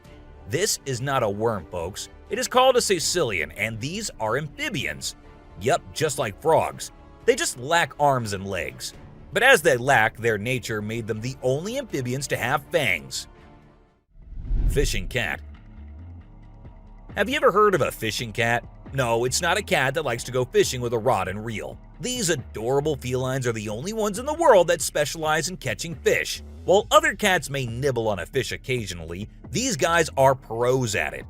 This is not a worm, folks. It is called a Sicilian, and these are amphibians. Yup, just like frogs. They just lack arms and legs. But as they lack, their nature made them the only amphibians to have fangs. Fishing cat. Have you ever heard of a fishing cat? No, it's not a cat that likes to go fishing with a rod and reel. These adorable felines are the only ones in the world that specialize in catching fish. While other cats may nibble on a fish occasionally, these guys are pros at it.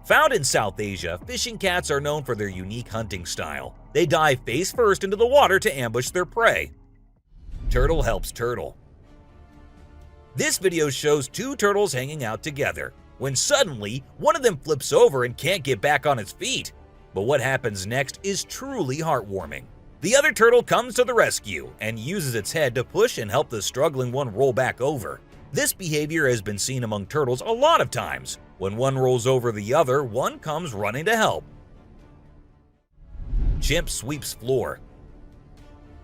Found in South Asia, fishing cats are known for their unique hunting style. They dive face first into the water to ambush their prey. Turtle helps turtle. This video shows two turtles hanging out together, when suddenly one of them flips over and can't get back on its feet. But what happens next is truly heartwarming. The other turtle comes to the rescue and uses its head to push and help the struggling one roll back over. This behavior has been seen among turtles a lot of times. When one rolls over the other, one comes running to help. Chimp sweeps floor.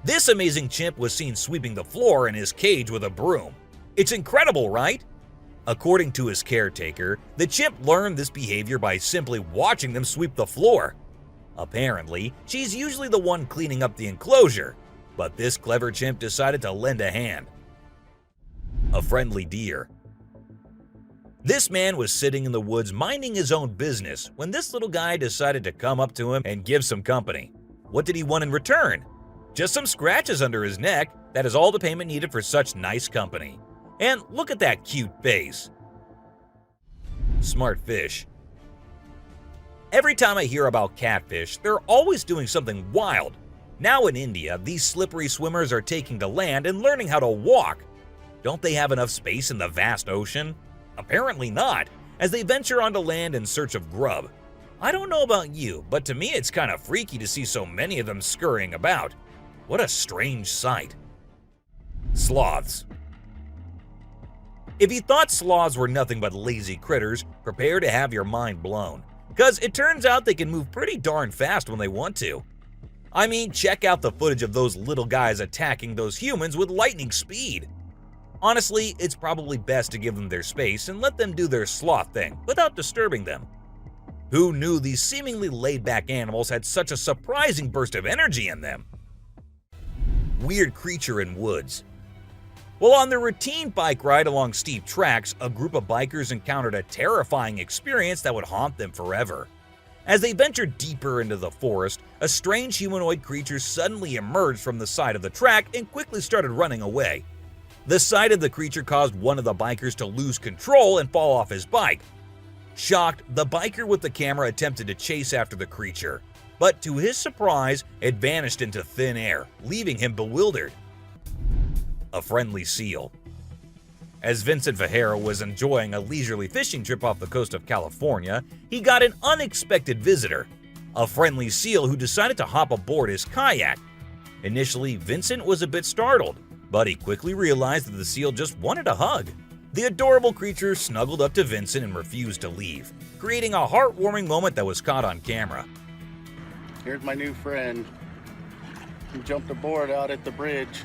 This amazing chimp was seen sweeping the floor in his cage with a broom. It's incredible, right? According to his caretaker, the chimp learned this behavior by simply watching them sweep the floor. Apparently, she's usually the one cleaning up the enclosure, but this clever chimp decided to lend a hand. A friendly deer. This man was sitting in the woods minding his own business when this little guy decided to come up to him and give some company. What did he want in return? Just some scratches under his neck. That is all the payment needed for such nice company. And look at that cute face. Smart fish. Every time I hear about catfish, they're always doing something wild. Now in India, these slippery swimmers are taking to land and learning how to walk. Don't they have enough space in the vast ocean? Apparently not, as they venture onto land in search of grub. I don't know about you, but to me it's kind of freaky to see so many of them scurrying about. What a strange sight. Sloths. If you thought sloths were nothing but lazy critters, prepare to have your mind blown. Because it turns out they can move pretty darn fast when they want to. I mean, check out the footage of those little guys attacking those humans with lightning speed. Honestly, it's probably best to give them their space and let them do their sloth thing without disturbing them. Who knew these seemingly laid-back animals had such a surprising burst of energy in them? Weird creature in woods. While on their routine bike ride along steep tracks, a group of bikers encountered a terrifying experience that would haunt them forever. As they ventured deeper into the forest, a strange humanoid creature suddenly emerged from the side of the track and quickly started running away. The sight of the creature caused one of the bikers to lose control and fall off his bike. Shocked, the biker with the camera attempted to chase after the creature, but to his surprise, it vanished into thin air, leaving him bewildered. A friendly seal. As Vincent Vajera was enjoying a leisurely fishing trip off the coast of California, he got an unexpected visitor, a friendly seal who decided to hop aboard his kayak. Initially, Vincent was a bit startled, but he quickly realized that the seal just wanted a hug. The adorable creature snuggled up to Vincent and refused to leave, creating a heartwarming moment that was caught on camera. Here's my new friend. He jumped aboard out at the bridge.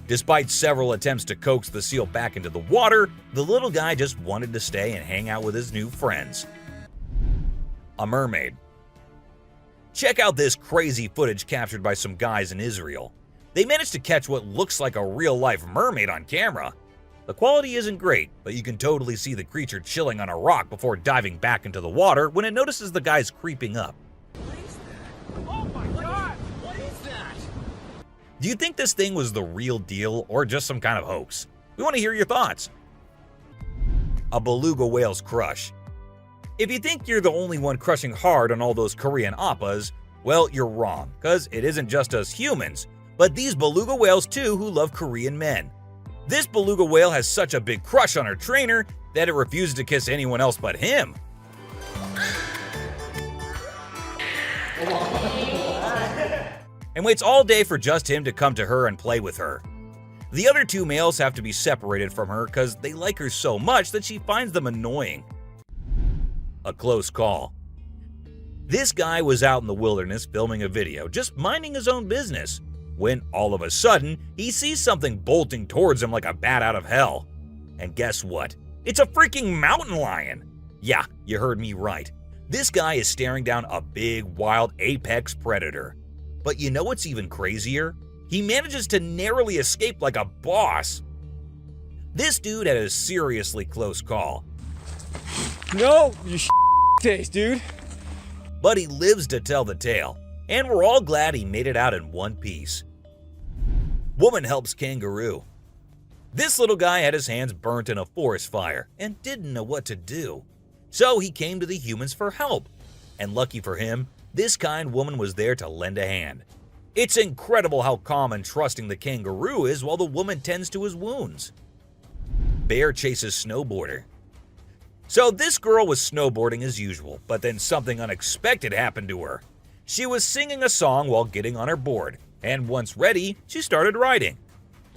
Despite several attempts to coax the seal back into the water, the little guy just wanted to stay and hang out with his new friends. A mermaid. Check out this crazy footage captured by some guys in Israel. They managed to catch what looks like a real-life mermaid on camera. The quality isn't great, but you can totally see the creature chilling on a rock before diving back into the water when it notices the guys creeping up. Oh my God! What is that? Do you think this thing was the real deal or just some kind of hoax? We want to hear your thoughts. A beluga whale's crush. If you think you're the only one crushing hard on all those Korean oppas, well, you're wrong, because it isn't just us humans, but these beluga whales too who love Korean men. This beluga whale has such a big crush on her trainer that it refuses to kiss anyone else but him. And waits all day for just him to come to her and play with her. The other two males have to be separated from her because they like her so much that she finds them annoying. A close call. This guy was out in the wilderness filming a video, just minding his own business, when all of a sudden he sees something bolting towards him like a bat out of hell. And guess what? It's a freaking mountain lion! Yeah, you heard me right. This guy is staring down a big, wild apex predator. But you know what's even crazier? He manages to narrowly escape like a boss. This dude had a seriously close call. No, you taste, dude. But he lives to tell the tale, and we're all glad he made it out in one piece. Woman helps kangaroo. This little guy had his hands burnt in a forest fire and didn't know what to do. So he came to the humans for help. And lucky for him, this kind woman was there to lend a hand. It's incredible how calm and trusting the kangaroo is while the woman tends to his wounds. Bear chases snowboarder. So this girl was snowboarding as usual, but then something unexpected happened to her. She was singing a song while getting on her board, and once ready, she started riding.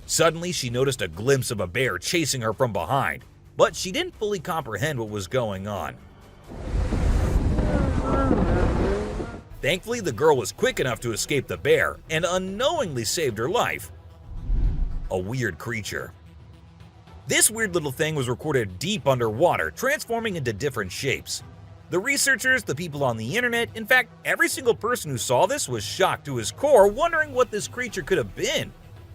Suddenly, she noticed a glimpse of a bear chasing her from behind, but she didn't fully comprehend what was going on. Thankfully, the girl was quick enough to escape the bear and unknowingly saved her life. A weird creature. This weird little thing was recorded deep underwater, transforming into different shapes. The researchers, the people on the internet, in fact, every single person who saw this was shocked to his core, wondering what this creature could have been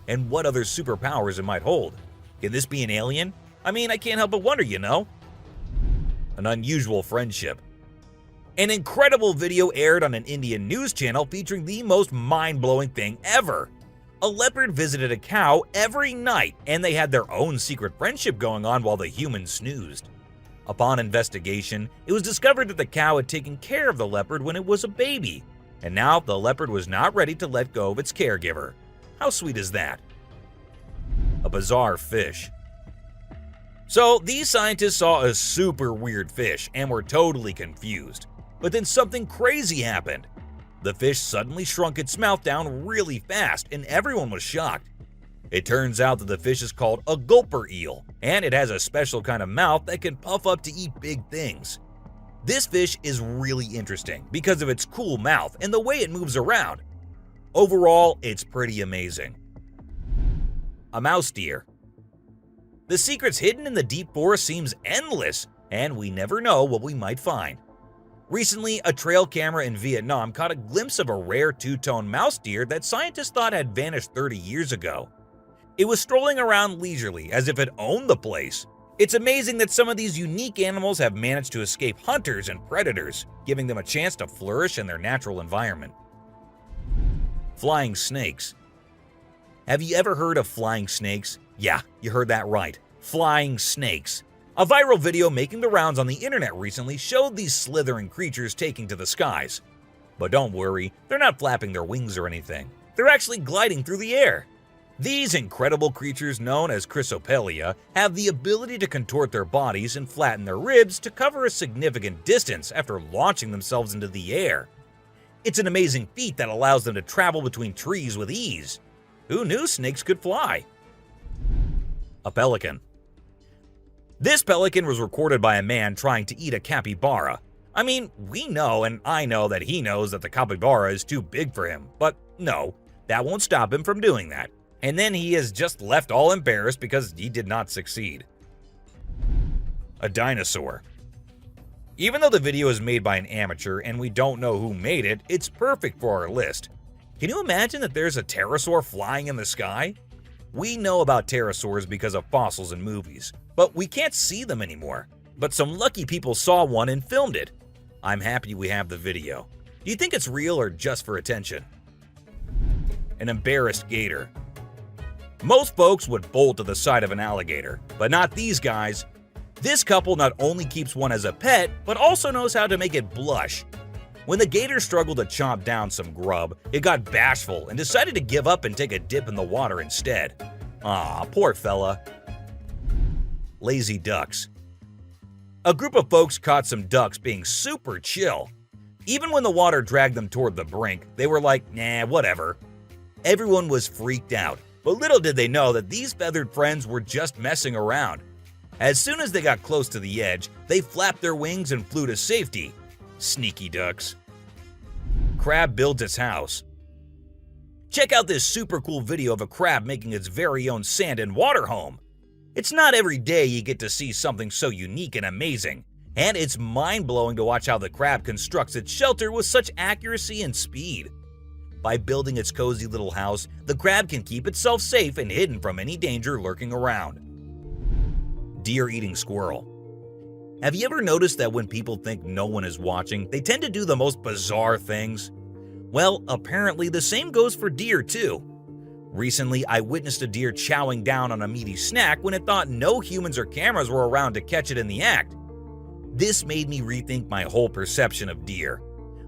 and what other superpowers it might hold. Can this be an alien? I mean, I can't help but wonder, you know? An unusual friendship. An incredible video aired on an Indian news channel featuring the most mind-blowing thing ever. A leopard visited a cow every night, and they had their own secret friendship going on while the humans snoozed. Upon investigation, it was discovered that the cow had taken care of the leopard when it was a baby, and now the leopard was not ready to let go of its caregiver. How sweet is that? A bizarre fish. So these scientists saw a super weird fish and were totally confused. But then something crazy happened. The fish suddenly shrunk its mouth down really fast, and everyone was shocked. It turns out that the fish is called a gulper eel, and it has a special kind of mouth that can puff up to eat big things. This fish is really interesting because of its cool mouth and the way it moves around. Overall, it's pretty amazing. A mouse deer. The secrets hidden in the deep forest seems endless, and we never know what we might find. Recently, a trail camera in Vietnam caught a glimpse of a rare two-tone mouse deer that scientists thought had vanished 30 years ago. It was strolling around leisurely as if it owned the place. It's amazing that some of these unique animals have managed to escape hunters and predators, giving them a chance to flourish in their natural environment. Flying snakes. Have you ever heard of flying snakes? Yeah, you heard that right. Flying snakes. A viral video making the rounds on the internet recently showed these slithering creatures taking to the skies. But don't worry, they're not flapping their wings or anything. They're actually gliding through the air. These incredible creatures, known as Chrysopelia, have the ability to contort their bodies and flatten their ribs to cover a significant distance after launching themselves into the air. It's an amazing feat that allows them to travel between trees with ease. Who knew snakes could fly? A pelican. This pelican was recorded by a man trying to eat a capybara. I mean, we know and I know that he knows that the capybara is too big for him, but no, that won't stop him from doing that. And then he is just left all embarrassed because he did not succeed. A dinosaur. Even though the video is made by an amateur and we don't know who made it, it's perfect for our list. Can you imagine that there's a pterosaur flying in the sky? We know about pterosaurs because of fossils and movies, but we can't see them anymore. But some lucky people saw one and filmed it. I'm happy we have the video. Do you think it's real or just for attention? An embarrassed gator. Most folks would bolt to the side of an alligator, but not these guys. This couple not only keeps one as a pet, but also knows how to make it blush. When the gator struggled to chomp down some grub, it got bashful and decided to give up and take a dip in the water instead. Aw, poor fella. Lazy ducks. A group of folks caught some ducks being super chill. Even when the water dragged them toward the brink, they were like, nah, whatever. Everyone was freaked out, but little did they know that these feathered friends were just messing around. As soon as they got close to the edge, they flapped their wings and flew to safety. Sneaky ducks. Crab builds its house. Check out this super cool video of a crab making its very own sand and water home. It's not every day you get to see something so unique and amazing, and it's mind-blowing to watch how the crab constructs its shelter with such accuracy and speed. By building its cozy little house, the crab can keep itself safe and hidden from any danger lurking around. Deer eating squirrel. Have you ever noticed that when people think no one is watching, they tend to do the most bizarre things? Well, apparently the same goes for deer too. Recently, I witnessed a deer chowing down on a meaty snack when it thought no humans or cameras were around to catch it in the act. This made me rethink my whole perception of deer.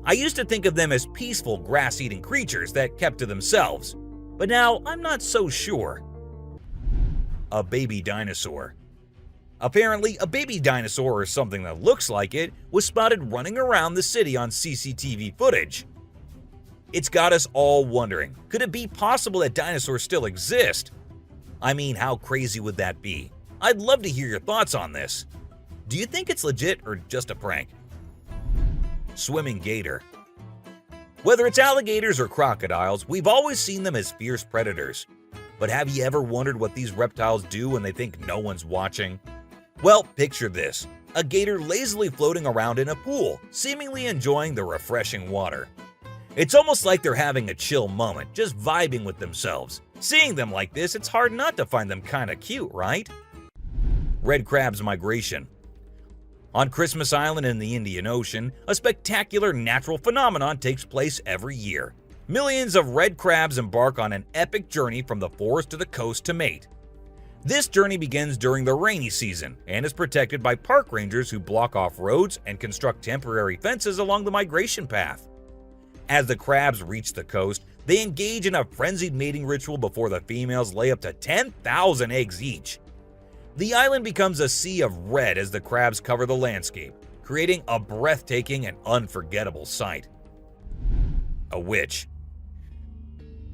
I used to think of them as peaceful, grass-eating creatures that kept to themselves, but now I'm not so sure. A baby dinosaur. Apparently, a baby dinosaur, or something that looks like it, was spotted running around the city on CCTV footage. It's got us all wondering, could it be possible that dinosaurs still exist? I mean, how crazy would that be? I'd love to hear your thoughts on this. Do you think it's legit or just a prank? Swimming gator. Whether it's alligators or crocodiles, we've always seen them as fierce predators. But have you ever wondered what these reptiles do when they think no one's watching? Well, picture this. A gator lazily floating around in a pool, seemingly enjoying the refreshing water. It's almost like they're having a chill moment, just vibing with themselves. Seeing them like this, it's hard not to find them kinda cute, right? Red crab's migration. On Christmas Island in the Indian Ocean, a spectacular natural phenomenon takes place every year. Millions of red crabs embark on an epic journey from the forest to the coast to mate. This journey begins during the rainy season and is protected by park rangers who block off roads and construct temporary fences along the migration path. As the crabs reach the coast, they engage in a frenzied mating ritual before the females lay up to 10,000 eggs each. The island becomes a sea of red as the crabs cover the landscape, creating a breathtaking and unforgettable sight. A witch.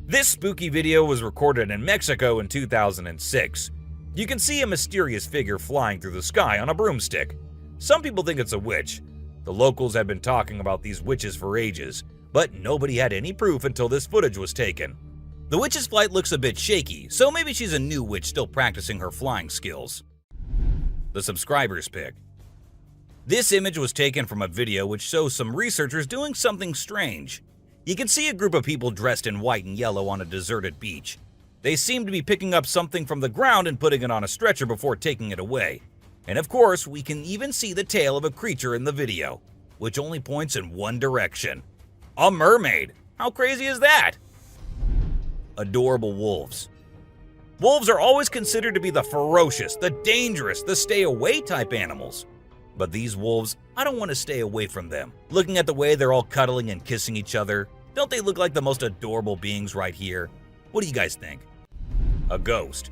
This spooky video was recorded in Mexico in 2006. You can see a mysterious figure flying through the sky on a broomstick. Some people think it's a witch. The locals have been talking about these witches for ages, but nobody had any proof until this footage was taken. The witch's flight looks a bit shaky, so maybe she's a new witch still practicing her flying skills. The subscriber's pick. This image was taken from a video which shows some researchers doing something strange. You can see a group of people dressed in white and yellow on a deserted beach. They seem to be picking up something from the ground and putting it on a stretcher before taking it away. And of course, we can even see the tail of a creature in the video, which only points in one direction. A mermaid! How crazy is that? Adorable wolves. Wolves are always considered to be the ferocious, the dangerous, the stay-away type animals. But these wolves, I don't want to stay away from them. Looking at the way they're all cuddling and kissing each other, don't they look like the most adorable beings right here? What do you guys think? A ghost.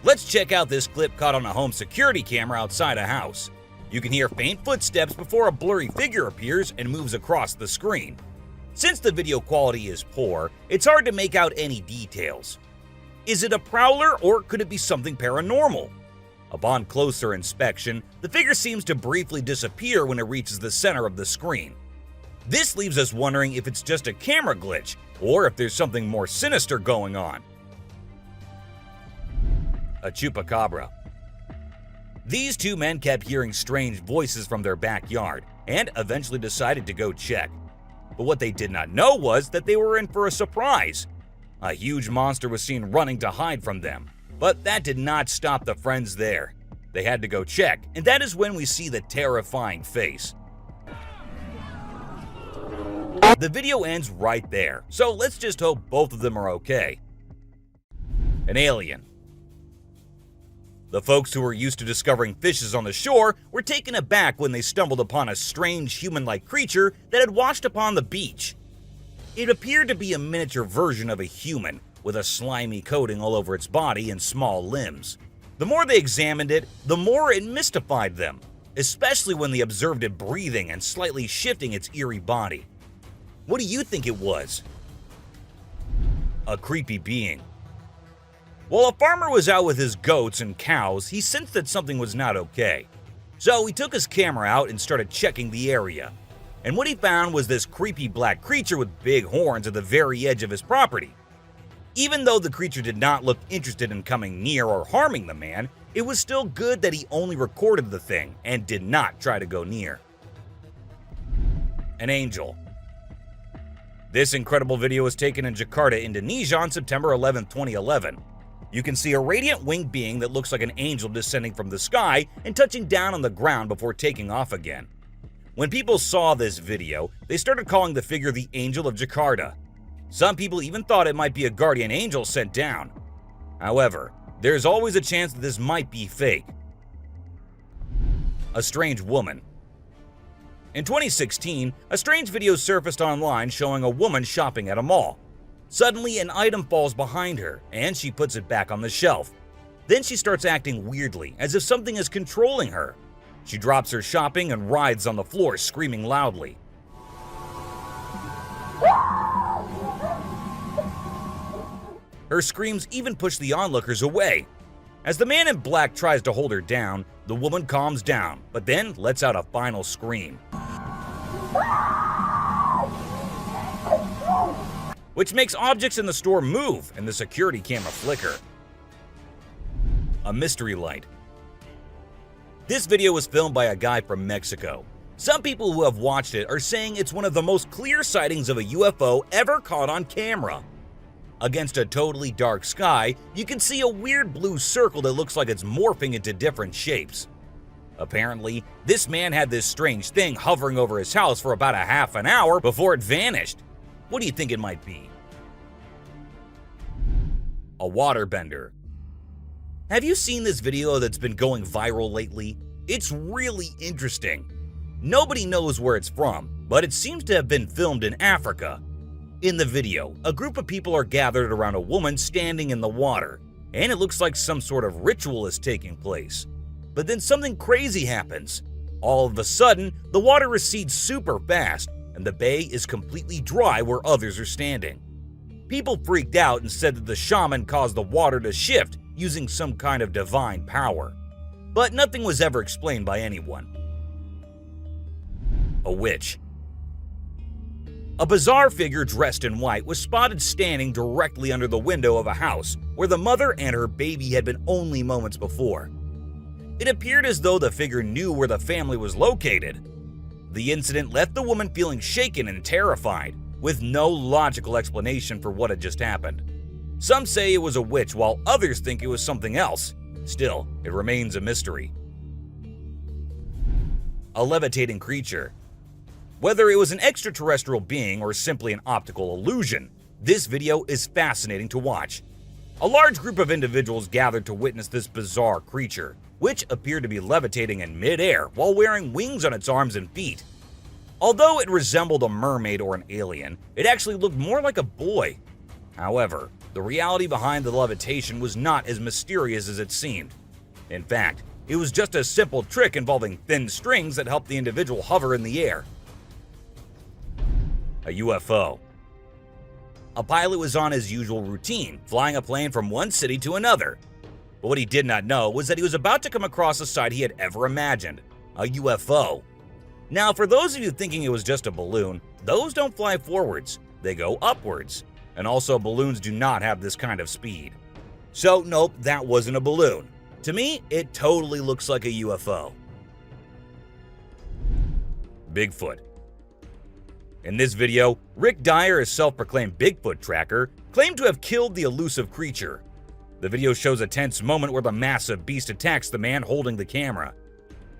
Let's check out this clip caught on a home security camera outside a house. You can hear faint footsteps before a blurry figure appears and moves across the screen. Since the video quality is poor, it's hard to make out any details. Is it a prowler or could it be something paranormal? Upon closer inspection, the figure seems to briefly disappear when it reaches the center of the screen. This leaves us wondering if it's just a camera glitch or if there's something more sinister going on. A chupacabra. These two men kept hearing strange voices from their backyard and eventually decided to go check. But what they did not know was that they were in for a surprise. A huge monster was seen running to hide from them. But that did not stop the friends there. They had to go check, and that is when we see the terrifying face. The video ends right there, so let's just hope both of them are okay. An alien. The folks who were used to discovering fishes on the shore were taken aback when they stumbled upon a strange human-like creature that had washed upon the beach. It appeared to be a miniature version of a human, with a slimy coating all over its body and small limbs. The more they examined it, the more it mystified them, especially when they observed it breathing and slightly shifting its eerie body. What do you think it was? A creepy being. While a farmer was out with his goats and cows, he sensed that something was not okay. So he took his camera out and started checking the area. And what he found was this creepy black creature with big horns at the very edge of his property. Even though the creature did not look interested in coming near or harming the man, it was still good that he only recorded the thing and did not try to go near. An angel. This incredible video was taken in Jakarta, Indonesia on September 11, 2011. You can see a radiant winged being that looks like an angel descending from the sky and touching down on the ground before taking off again. When people saw this video, they started calling the figure the Angel of Jakarta. Some people even thought it might be a guardian angel sent down. However, there's always a chance that this might be fake. A strange woman. In 2016, a strange video surfaced online showing a woman shopping at a mall. Suddenly, an item falls behind her, and she puts it back on the shelf. Then she starts acting weirdly, as if something is controlling her. She drops her shopping and writhes on the floor, screaming loudly. Her screams even push the onlookers away. As the man in black tries to hold her down, the woman calms down, but then lets out a final scream, which makes objects in the store move and the security camera flicker. A mystery light. This video was filmed by a guy from Mexico. Some people who have watched it are saying it's one of the most clear sightings of a UFO ever caught on camera. Against a totally dark sky, you can see a weird blue circle that looks like it's morphing into different shapes. Apparently, this man had this strange thing hovering over his house for about a half an hour before it vanished. What do you think it might be? A waterbender. Have you seen this video that's been going viral lately? It's really interesting. Nobody knows where it's from, but it seems to have been filmed in Africa. In the video, a group of people are gathered around a woman standing in the water, and it looks like some sort of ritual is taking place. But then something crazy happens. All of a sudden, the water recedes super fast, and the bay is completely dry where others are standing. People freaked out and said that the shaman caused the water to shift using some kind of divine power. But nothing was ever explained by anyone. A witch. A bizarre figure dressed in white was spotted standing directly under the window of a house where the mother and her baby had been only moments before. It appeared as though the figure knew where the family was located. The incident left the woman feeling shaken and terrified, with no logical explanation for what had just happened. Some say it was a witch, while others think it was something else. Still, it remains a mystery. A levitating creature. Whether it was an extraterrestrial being or simply an optical illusion, this video is fascinating to watch. A large group of individuals gathered to witness this bizarre creature, which appeared to be levitating in midair while wearing wings on its arms and feet. Although it resembled a mermaid or an alien, it actually looked more like a boy. However, the reality behind the levitation was not as mysterious as it seemed. In fact, it was just a simple trick involving thin strings that helped the individual hover in the air. A UFO. A pilot was on his usual routine, flying a plane from one city to another. But what he did not know was that he was about to come across a sight he had ever imagined, a UFO. Now, for those of you thinking it was just a balloon, those don't fly forwards, they go upwards. And also, balloons do not have this kind of speed. So, nope, that wasn't a balloon. To me, it totally looks like a UFO. Bigfoot. In this video, Rick Dyer, a self-proclaimed Bigfoot tracker, claimed to have killed the elusive creature. The video shows a tense moment where the massive beast attacks the man holding the camera.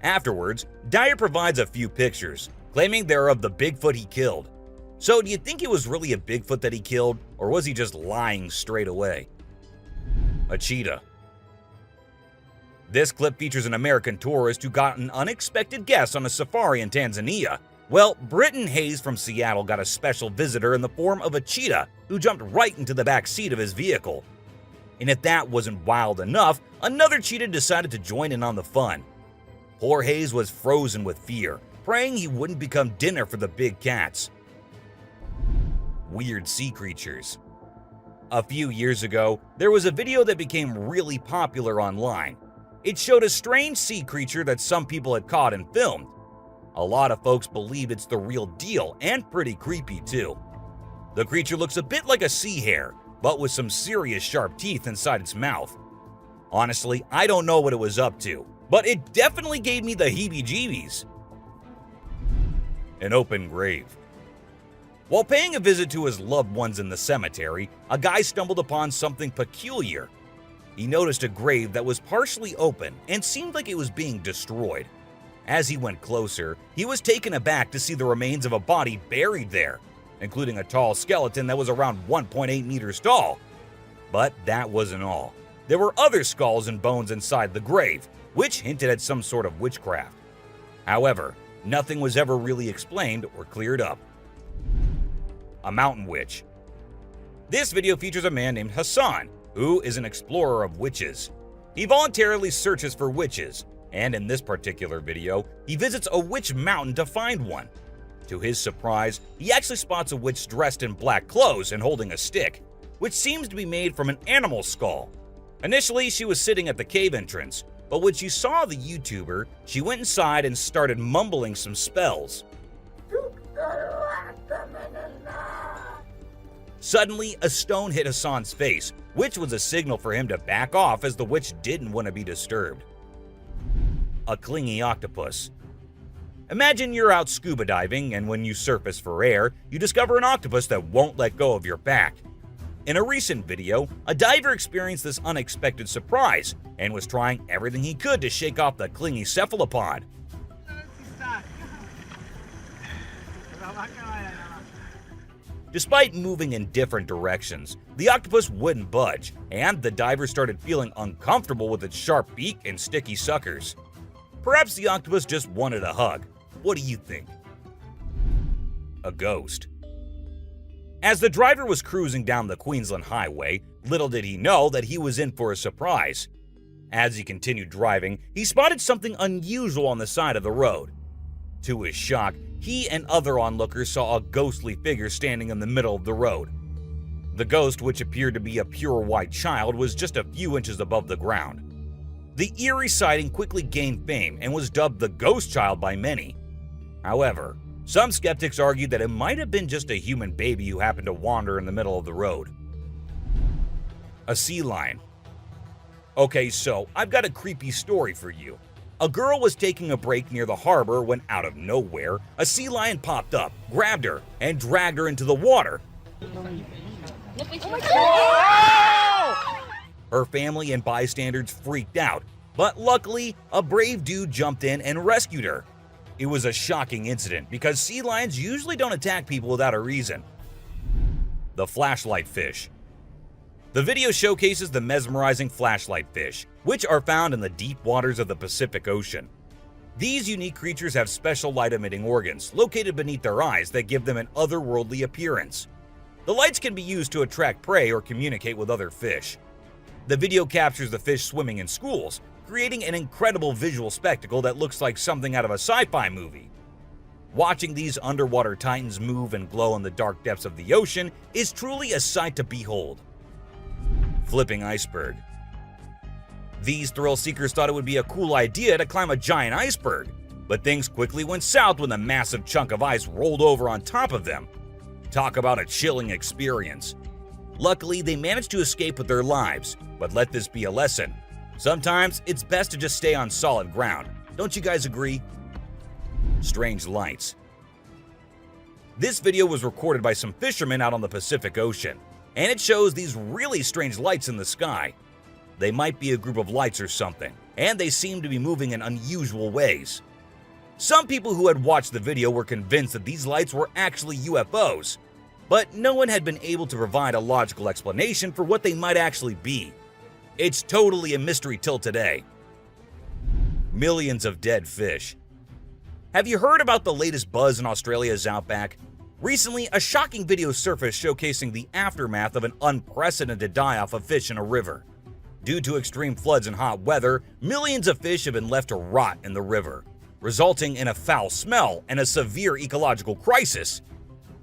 Afterwards, Dyer provides a few pictures, claiming they're of the Bigfoot he killed. So do you think it was really a Bigfoot that he killed, or was he just lying straight away? A cheetah. This clip features an American tourist who got an unexpected guest on a safari in Tanzania. Well, Britton Hayes from Seattle got a special visitor in the form of a cheetah who jumped right into the back seat of his vehicle. And if that wasn't wild enough, another cheetah decided to join in on the fun. Poor Hayes was frozen with fear, praying he wouldn't become dinner for the big cats. Weird sea creatures. A few years ago, there was a video that became really popular online. It showed a strange sea creature that some people had caught and filmed. A lot of folks believe it's the real deal and pretty creepy too. The creature looks a bit like a sea hare, but with some serious sharp teeth inside its mouth. Honestly, I don't know what it was up to, but it definitely gave me the heebie-jeebies. An open grave. While paying a visit to his loved ones in the cemetery, a guy stumbled upon something peculiar. He noticed a grave that was partially open and seemed like it was being destroyed. As he went closer, he was taken aback to see the remains of a body buried there, including a tall skeleton that was around 1.8 meters tall. But that wasn't all. There were other skulls and bones inside the grave, which hinted at some sort of witchcraft. However, nothing was ever really explained or cleared up. A mountain witch. This video features a man named Hassan, who is an explorer of witches. He voluntarily searches for witches, and in this particular video, he visits a witch mountain to find one. To his surprise, he actually spots a witch dressed in black clothes and holding a stick, which seems to be made from an animal skull. Initially, she was sitting at the cave entrance, but when she saw the YouTuber, she went inside and started mumbling some spells. Suddenly, a stone hit Hassan's face, which was a signal for him to back off as the witch didn't want to be disturbed. A clingy octopus. Imagine you're out scuba diving, and when you surface for air, you discover an octopus that won't let go of your back. In a recent video, a diver experienced this unexpected surprise and was trying everything he could to shake off the clingy cephalopod. Despite moving in different directions, the octopus wouldn't budge, and the diver started feeling uncomfortable with its sharp beak and sticky suckers. Perhaps the octopus just wanted a hug. What do you think? A ghost. As the driver was cruising down the Queensland highway, little did he know that he was in for a surprise. As he continued driving, he spotted something unusual on the side of the road. To his shock, he and other onlookers saw a ghostly figure standing in the middle of the road. The ghost, which appeared to be a pure white child, was just a few inches above the ground. The eerie sighting quickly gained fame and was dubbed the ghost child by many. However, some skeptics argued that it might have been just a human baby who happened to wander in the middle of the road. A sea lion. Okay, so I've got a creepy story for you. A girl was taking a break near the harbor when, out of nowhere, a sea lion popped up, grabbed her, and dragged her into the water. Her family and bystanders freaked out, but luckily, a brave dude jumped in and rescued her. It was a shocking incident because sea lions usually don't attack people without a reason. The flashlight fish. The video showcases the mesmerizing flashlight fish, which are found in the deep waters of the Pacific Ocean. These unique creatures have special light-emitting organs located beneath their eyes that give them an otherworldly appearance. The lights can be used to attract prey or communicate with other fish. The video captures the fish swimming in schools, creating an incredible visual spectacle that looks like something out of a sci-fi movie. Watching these underwater titans move and glow in the dark depths of the ocean is truly a sight to behold. Flipping iceberg. These thrill seekers thought it would be a cool idea to climb a giant iceberg, but things quickly went south when a massive chunk of ice rolled over on top of them. Talk about a chilling experience. Luckily, they managed to escape with their lives, but let this be a lesson. Sometimes it's best to just stay on solid ground. Don't you guys agree? Strange lights. This video was recorded by some fishermen out on the Pacific Ocean, and it shows these really strange lights in the sky. They might be a group of lights or something, and they seem to be moving in unusual ways. Some people who had watched the video were convinced that these lights were actually UFOs, but no one had been able to provide a logical explanation for what they might actually be. It's totally a mystery till today. Millions of dead fish. Have you heard about the latest buzz in Australia's outback? Recently, a shocking video surfaced showcasing the aftermath of an unprecedented die-off of fish in a river. Due to extreme floods and hot weather, millions of fish have been left to rot in the river, resulting in a foul smell and a severe ecological crisis.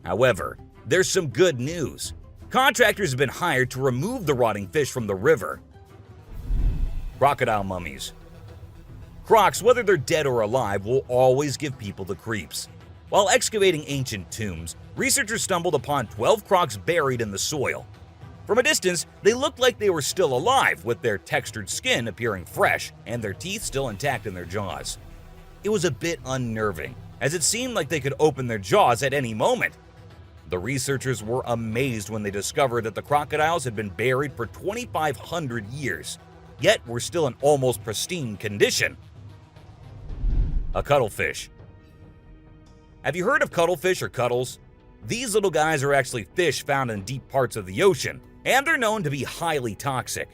However, there's some good news. Contractors have been hired to remove the rotting fish from the river. Crocodile mummies. Crocs, whether they're dead or alive, will always give people the creeps. While excavating ancient tombs, researchers stumbled upon 12 crocs buried in the soil. From a distance, they looked like they were still alive, with their textured skin appearing fresh and their teeth still intact in their jaws. It was a bit unnerving, as it seemed like they could open their jaws at any moment. The researchers were amazed when they discovered that the crocodiles had been buried for 2,500 years, yet were still in almost pristine condition. A cuttlefish. Have you heard of cuttlefish or cuttles? These little guys are actually fish found in deep parts of the ocean, and they're known to be highly toxic.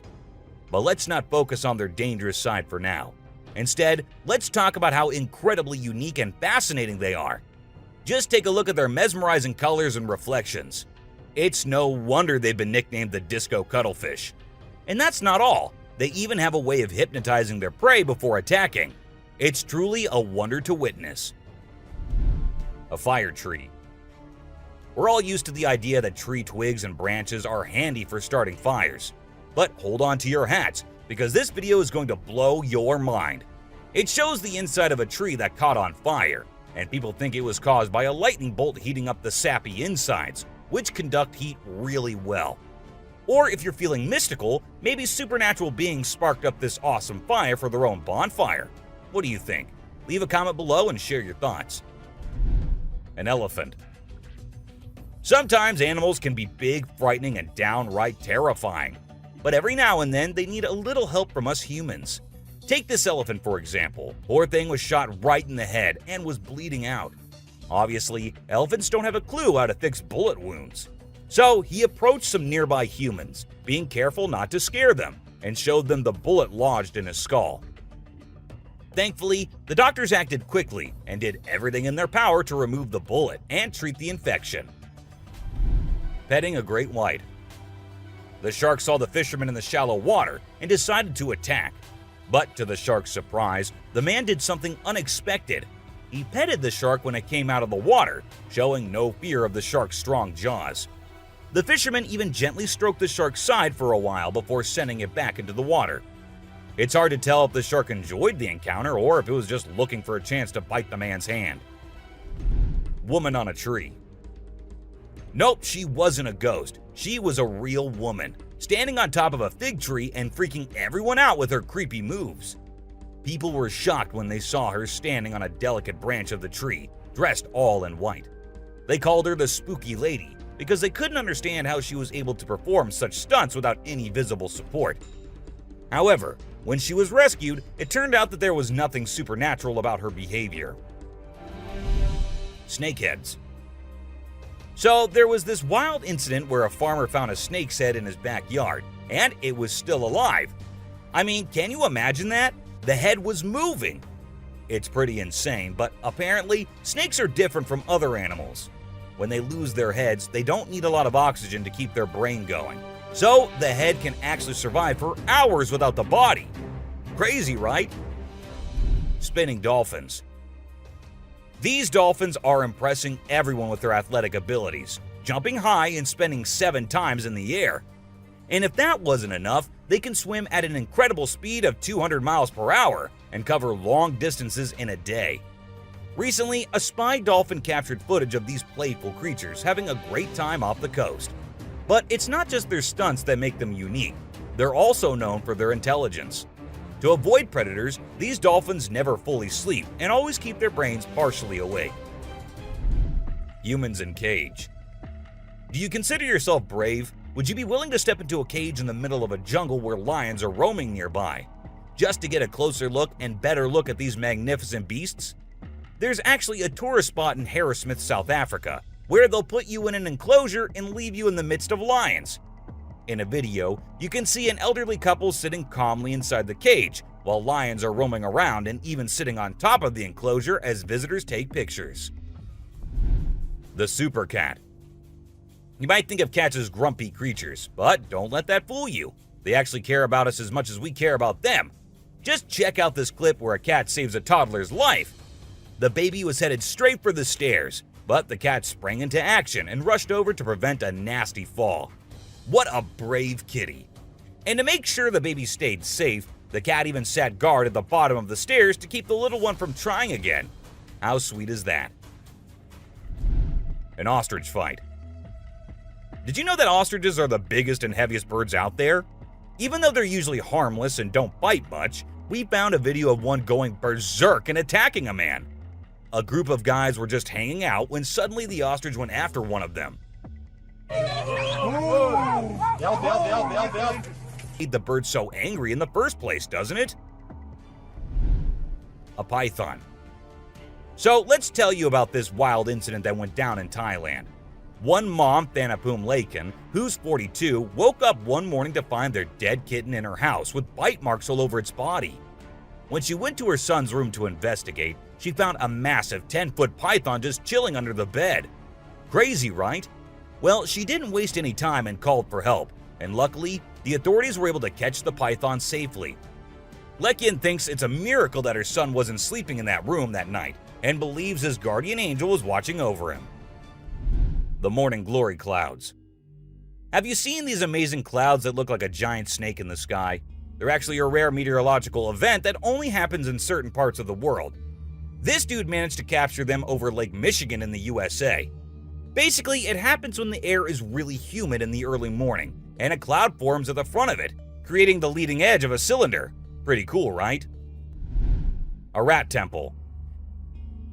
But let's not focus on their dangerous side for now. Instead, let's talk about how incredibly unique and fascinating they are. Just take a look at their mesmerizing colors and reflections. It's no wonder they've been nicknamed the disco cuttlefish. And that's not all. They even have a way of hypnotizing their prey before attacking. It's truly a wonder to witness. A fire tree. We're all used to the idea that tree twigs and branches are handy for starting fires. But hold on to your hats, because this video is going to blow your mind. It shows the inside of a tree that caught on fire, and people think it was caused by a lightning bolt heating up the sappy insides, which conduct heat really well. Or if you're feeling mystical, maybe supernatural beings sparked up this awesome fire for their own bonfire. What do you think? Leave a comment below and share your thoughts. An elephant. Sometimes animals can be big, frightening, and downright terrifying. But every now and then, they need a little help from us humans. Take this elephant for example. Poor thing was shot right in the head and was bleeding out. Obviously, elephants don't have a clue how to fix bullet wounds. So he approached some nearby humans, being careful not to scare them, and showed them the bullet lodged in his skull. Thankfully, the doctors acted quickly and did everything in their power to remove the bullet and treat the infection. Petting a great white. The shark saw the fisherman in the shallow water and decided to attack. But to the shark's surprise, the man did something unexpected. He petted the shark when it came out of the water, showing no fear of the shark's strong jaws. The fisherman even gently stroked the shark's side for a while before sending it back into the water. It's hard to tell if the shark enjoyed the encounter or if it was just looking for a chance to bite the man's hand. Woman on a tree. Nope, she wasn't a ghost. She was a real woman, standing on top of a fig tree and freaking everyone out with her creepy moves. People were shocked when they saw her standing on a delicate branch of the tree, dressed all in white. They called her the Spooky Lady because they couldn't understand how she was able to perform such stunts without any visible support. However, when she was rescued, it turned out that there was nothing supernatural about her behavior. Snakeheads. So there was this wild incident where a farmer found a snake's head in his backyard, and it was still alive. I mean, can you imagine that? The head was moving. It's pretty insane, but apparently, snakes are different from other animals. When they lose their heads, they don't need a lot of oxygen to keep their brain going. So the head can actually survive for hours without the body. Crazy, right? Spinning dolphins. These dolphins are impressing everyone with their athletic abilities, jumping high and spinning 7 times in the air. And if that wasn't enough, they can swim at an incredible speed of 200 miles per hour and cover long distances in a day. Recently, a spy dolphin captured footage of these playful creatures having a great time off the coast. But it's not just their stunts that make them unique. They're also known for their intelligence. To avoid predators, these dolphins never fully sleep and always keep their brains partially awake. Humans in cage. Do you consider yourself brave? Would you be willing to step into a cage in the middle of a jungle where lions are roaming nearby, just to get a closer look and better look at these magnificent beasts? There's actually a tourist spot in Harrismith, South Africa, where they'll put you in an enclosure and leave you in the midst of lions. In a video, you can see an elderly couple sitting calmly inside the cage, while lions are roaming around and even sitting on top of the enclosure as visitors take pictures. The super cat. You might think of cats as grumpy creatures, but don't let that fool you. They actually care about us as much as we care about them. Just check out this clip where a cat saves a toddler's life. The baby was headed straight for the stairs, but the cat sprang into action and rushed over to prevent a nasty fall. What a brave kitty. And to make sure the baby stayed safe, the cat even sat guard at the bottom of the stairs to keep the little one from trying again. How sweet is that? An ostrich fight. Did you know that ostriches are the biggest and heaviest birds out there? Even though they're usually harmless and don't bite much, we found a video of one going berserk and attacking a man. A group of guys were just hanging out when suddenly the ostrich went after one of them. Made the bird so angry in the first place, doesn't it? A python. So let's tell you about this wild incident that went down in Thailand. One mom, Thanapum Laken, who's 42, woke up one morning to find their dead kitten in her house with bite marks all over its body. When she went to her son's room to investigate, she found a massive 10-foot python just chilling under the bed. Crazy, right? Well, she didn't waste any time and called for help, and luckily, the authorities were able to catch the python safely. Lekin thinks it's a miracle that her son wasn't sleeping in that room that night, and believes his guardian angel was watching over him. The morning glory clouds. Have you seen these amazing clouds that look like a giant snake in the sky? They're actually a rare meteorological event that only happens in certain parts of the world. This dude managed to capture them over Lake Michigan in the USA. Basically, it happens when the air is really humid in the early morning, and a cloud forms at the front of it, creating the leading edge of a cylinder. Pretty cool, right? A rat temple.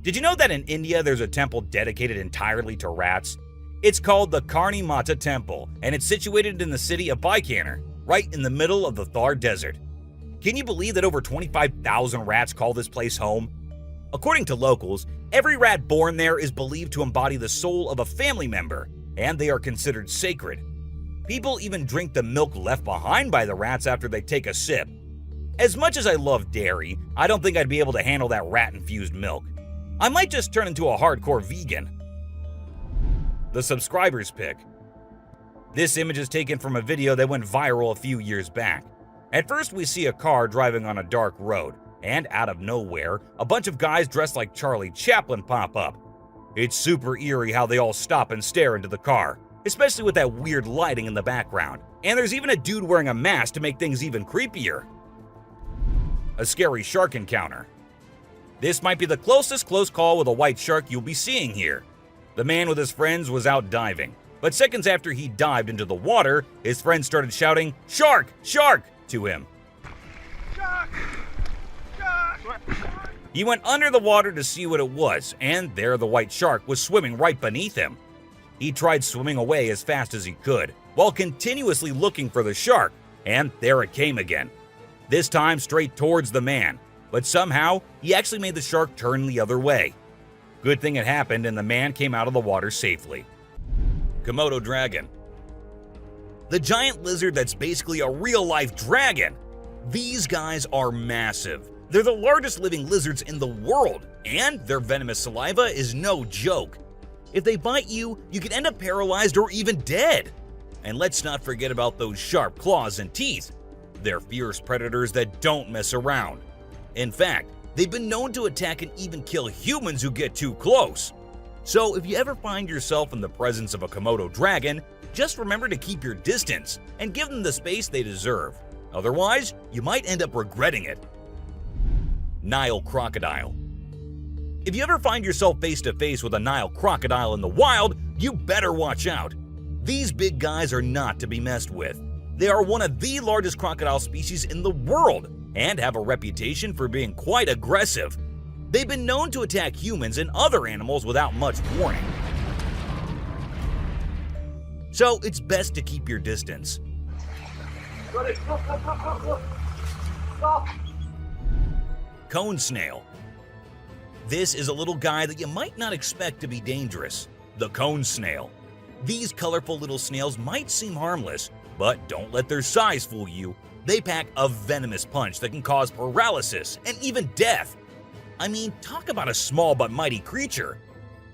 Did you know that in India there's a temple dedicated entirely to rats? It's called the Karni Mata Temple, and it's situated in the city of Bikaner, right in the middle of the Thar Desert. Can you believe that over 25,000 rats call this place home? According to locals, every rat born there is believed to embody the soul of a family member, and they are considered sacred. People even drink the milk left behind by the rats after they take a sip. As much as I love dairy, I don't think I'd be able to handle that rat-infused milk. I might just turn into a hardcore vegan. The subscriber's pick. This image is taken from a video that went viral a few years back. At first, we see a car driving on a dark road, and out of nowhere, a bunch of guys dressed like Charlie Chaplin pop up. It's super eerie how they all stop and stare into the car, especially with that weird lighting in the background. And there's even a dude wearing a mask to make things even creepier. A scary shark encounter. This might be the closest close call with a white shark you'll be seeing here. The man with his friends was out diving, but seconds after he dived into the water, his friends started shouting, "Shark! Shark!" to him. Shark! Shark! He went under the water to see what it was, and there the white shark was swimming right beneath him. He tried swimming away as fast as he could, while continuously looking for the shark, and there it came again. This time straight towards the man, but somehow he actually made the shark turn the other way. Good thing it happened and the man came out of the water safely. Komodo dragon. The giant lizard that's basically a real-life dragon. These guys are massive. They're the largest living lizards in the world, and their venomous saliva is no joke. If they bite you, you could end up paralyzed or even dead. And let's not forget about those sharp claws and teeth. They're fierce predators that don't mess around. In fact, they've been known to attack and even kill humans who get too close. So if you ever find yourself in the presence of a Komodo dragon, just remember to keep your distance and give them the space they deserve. Otherwise, you might end up regretting it. Nile crocodile. If you ever find yourself face to face with a Nile crocodile in the wild, you better watch out. These big guys are not to be messed with. They are one of the largest crocodile species in the world and have a reputation for being quite aggressive. They've been known to attack humans and other animals without much warning. So it's best to keep your distance. Cone snail. This is a little guy that you might not expect to be dangerous. The cone snail. These colorful little snails might seem harmless, but don't let their size fool you. They pack a venomous punch that can cause paralysis and even death. I mean, talk about a small but mighty creature.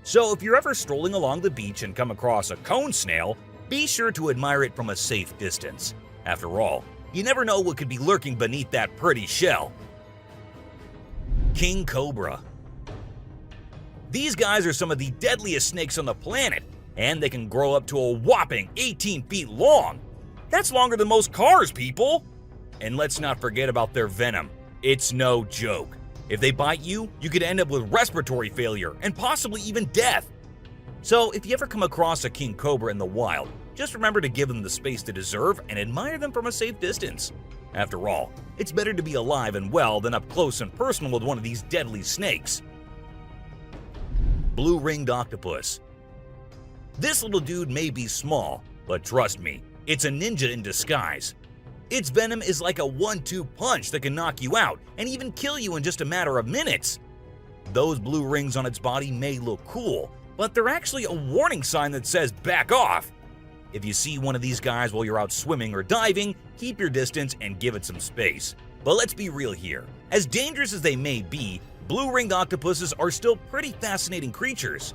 So if you're ever strolling along the beach and come across a cone snail, be sure to admire it from a safe distance. After all, you never know what could be lurking beneath that pretty shell. King Cobra. These guys are some of the deadliest snakes on the planet, and they can grow up to a whopping 18 feet long. That's longer than most cars, people! And let's not forget about their venom. It's no joke. If they bite you, you could end up with respiratory failure and possibly even death. So if you ever come across a king cobra in the wild, just remember to give them the space they deserve and admire them from a safe distance. After all, it's better to be alive and well than up close and personal with one of these deadly snakes. Blue-ringed octopus. This little dude may be small, but trust me, it's a ninja in disguise. Its venom is like a 1-2 punch that can knock you out and even kill you in just a matter of minutes. Those blue rings on its body may look cool, but they're actually a warning sign that says back off. If you see one of these guys while you're out swimming or diving, keep your distance and give it some space. But let's be real here. As dangerous as they may be, blue-ringed octopuses are still pretty fascinating creatures.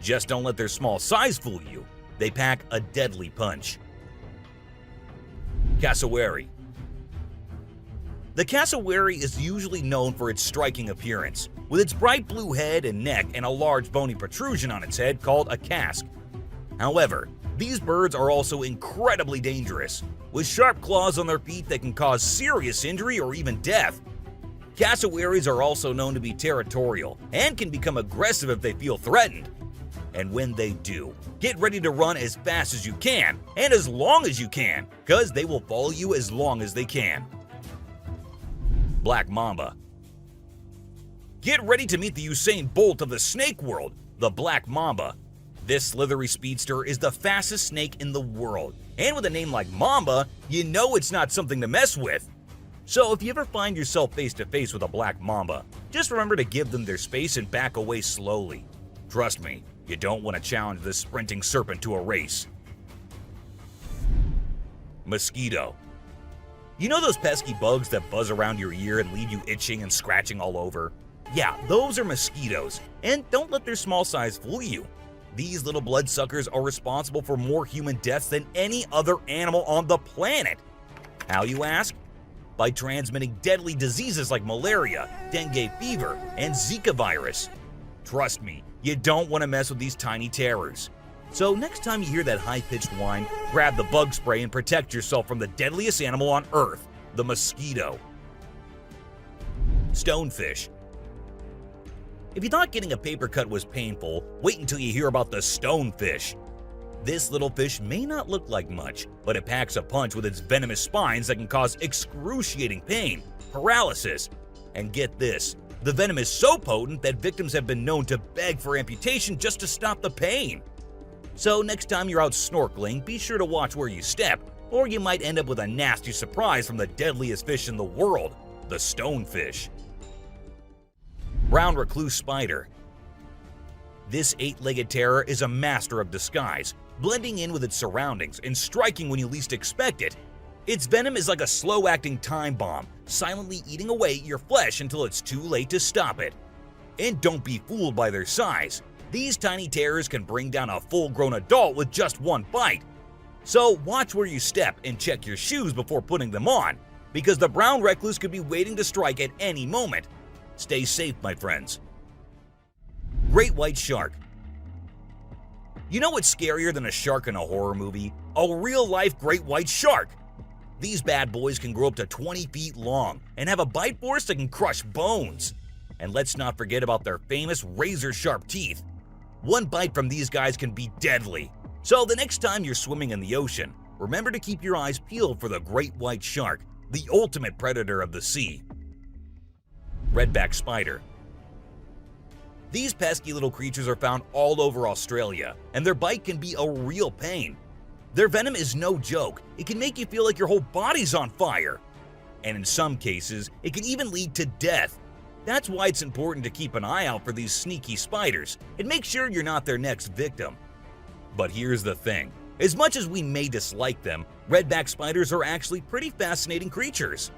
Just don't let their small size fool you. They pack a deadly punch. Cassowary. The cassowary is usually known for its striking appearance, with its bright blue head and neck and a large bony protrusion on its head called a casque. However, these birds are also incredibly dangerous, with sharp claws on their feet that can cause serious injury or even death. Cassowaries are also known to be territorial and can become aggressive if they feel threatened. And when they do, get ready to run as fast as you can and as long as you can, because they will follow you as long as they can. Black mamba. Get ready to meet the Usain Bolt of the snake world, the black mamba. This slithery speedster is the fastest snake in the world, and with a name like Mamba, you know it's not something to mess with. So if you ever find yourself face to face with a black mamba, just remember to give them their space and back away slowly. Trust me, you don't want to challenge this sprinting serpent to a race. Mosquito. You know those pesky bugs that buzz around your ear and leave you itching and scratching all over? Yeah, those are mosquitoes, and don't let their small size fool you. These little bloodsuckers are responsible for more human deaths than any other animal on the planet. How, you ask? By transmitting deadly diseases like malaria, dengue fever, and Zika virus. Trust me, you don't want to mess with these tiny terrors. So next time you hear that high-pitched whine, grab the bug spray and protect yourself from the deadliest animal on Earth, the mosquito. Stonefish. If you thought getting a paper cut was painful, wait until you hear about the stonefish. This little fish may not look like much, but it packs a punch with its venomous spines that can cause excruciating pain, paralysis, and get this, the venom is so potent that victims have been known to beg for amputation just to stop the pain. So next time you're out snorkeling, be sure to watch where you step, or you might end up with a nasty surprise from the deadliest fish in the world, the stonefish. Brown recluse spider. This 8-legged terror is a master of disguise, blending in with its surroundings and striking when you least expect it. Its venom is like a slow-acting time bomb, silently eating away at your flesh until it's too late to stop it. And don't be fooled by their size. These tiny terrors can bring down a full-grown adult with just one bite. So watch where you step and check your shoes before putting them on, because the brown recluse could be waiting to strike at any moment. Stay safe, my friends. Great white shark. You know what's scarier than a shark in a horror movie? A real-life great white shark. These bad boys can grow up to 20 feet long and have a bite force that can crush bones. And let's not forget about their famous razor-sharp teeth. One bite from these guys can be deadly. So the next time you're swimming in the ocean, remember to keep your eyes peeled for the great white shark, the ultimate predator of the sea. Redback spider. These pesky little creatures are found all over Australia, and their bite can be a real pain. Their venom is no joke. It can make you feel like your whole body's on fire. And in some cases, it can even lead to death. That's why it's important to keep an eye out for these sneaky spiders and make sure you're not their next victim. But here's the thing. As much as we may dislike them, redback spiders are actually pretty fascinating creatures.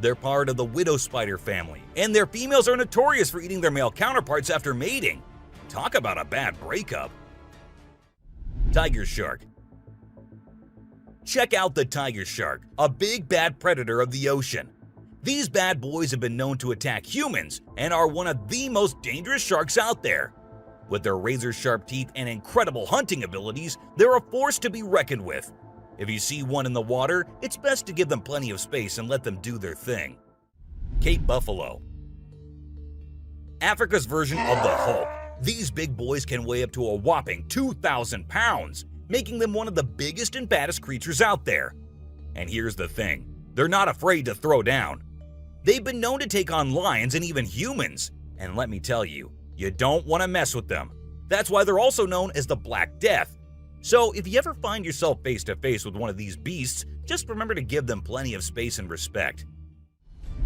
They're part of the widow spider family, and their females are notorious for eating their male counterparts after mating. Talk about a bad breakup. Tiger shark. Check out the tiger shark, a big bad predator of the ocean. These bad boys have been known to attack humans and are one of the most dangerous sharks out there. With their razor-sharp teeth and incredible hunting abilities, they're a force to be reckoned with. If you see one in the water, it's best to give them plenty of space and let them do their thing. Cape buffalo. Africa's version of the Hulk. These big boys can weigh up to a whopping 2,000 pounds, making them one of the biggest and baddest creatures out there. And here's the thing, they're not afraid to throw down. They've been known to take on lions and even humans, and let me tell you, you don't want to mess with them. That's why they're also known as the Black Death. So if you ever find yourself face to face with one of these beasts, just remember to give them plenty of space and respect.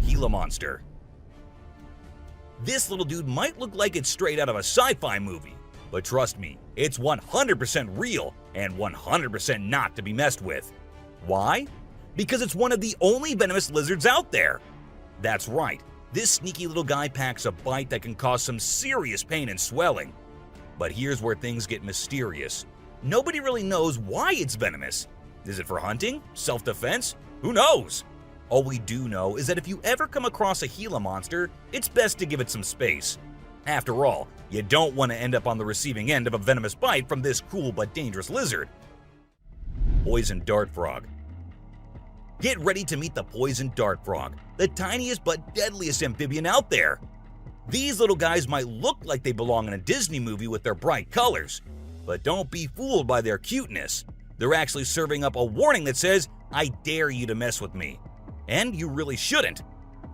Gila monster. This little dude might look like it's straight out of a sci-fi movie, but trust me, it's 100% real and 100% not to be messed with. Why? Because it's one of the only venomous lizards out there. That's right, this sneaky little guy packs a bite that can cause some serious pain and swelling. But here's where things get mysterious. Nobody really knows why it's venomous. Is it for hunting? Self-defense? Who knows? All we do know is that if you ever come across a Gila monster, it's best to give it some space. After all, you don't want to end up on the receiving end of a venomous bite from this cool but dangerous lizard. Poison dart frog. Get ready to meet the poison dart frog, the tiniest but deadliest amphibian out there. These little guys might look like they belong in a Disney movie with their bright colors, but don't be fooled by their cuteness. They're actually serving up a warning that says, "I dare you to mess with me." And you really shouldn't.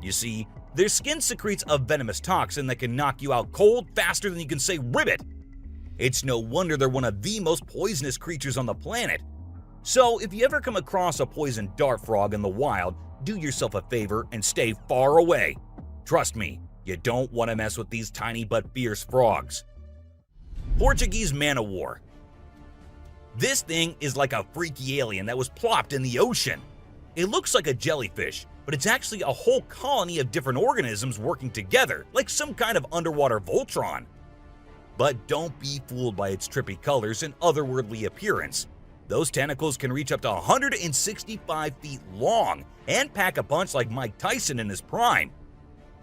You see, their skin secretes a venomous toxin that can knock you out cold faster than you can say ribbit. It's no wonder they're one of the most poisonous creatures on the planet. So if you ever come across a poison dart frog in the wild, do yourself a favor and stay far away. Trust me, you don't want to mess with these tiny but fierce frogs. Portuguese man-o-war. This thing is like a freaky alien that was plopped in the ocean. It looks like a jellyfish, but it's actually a whole colony of different organisms working together, like some kind of underwater Voltron. But don't be fooled by its trippy colors and otherworldly appearance. Those tentacles can reach up to 165 feet long and pack a punch like Mike Tyson in his prime.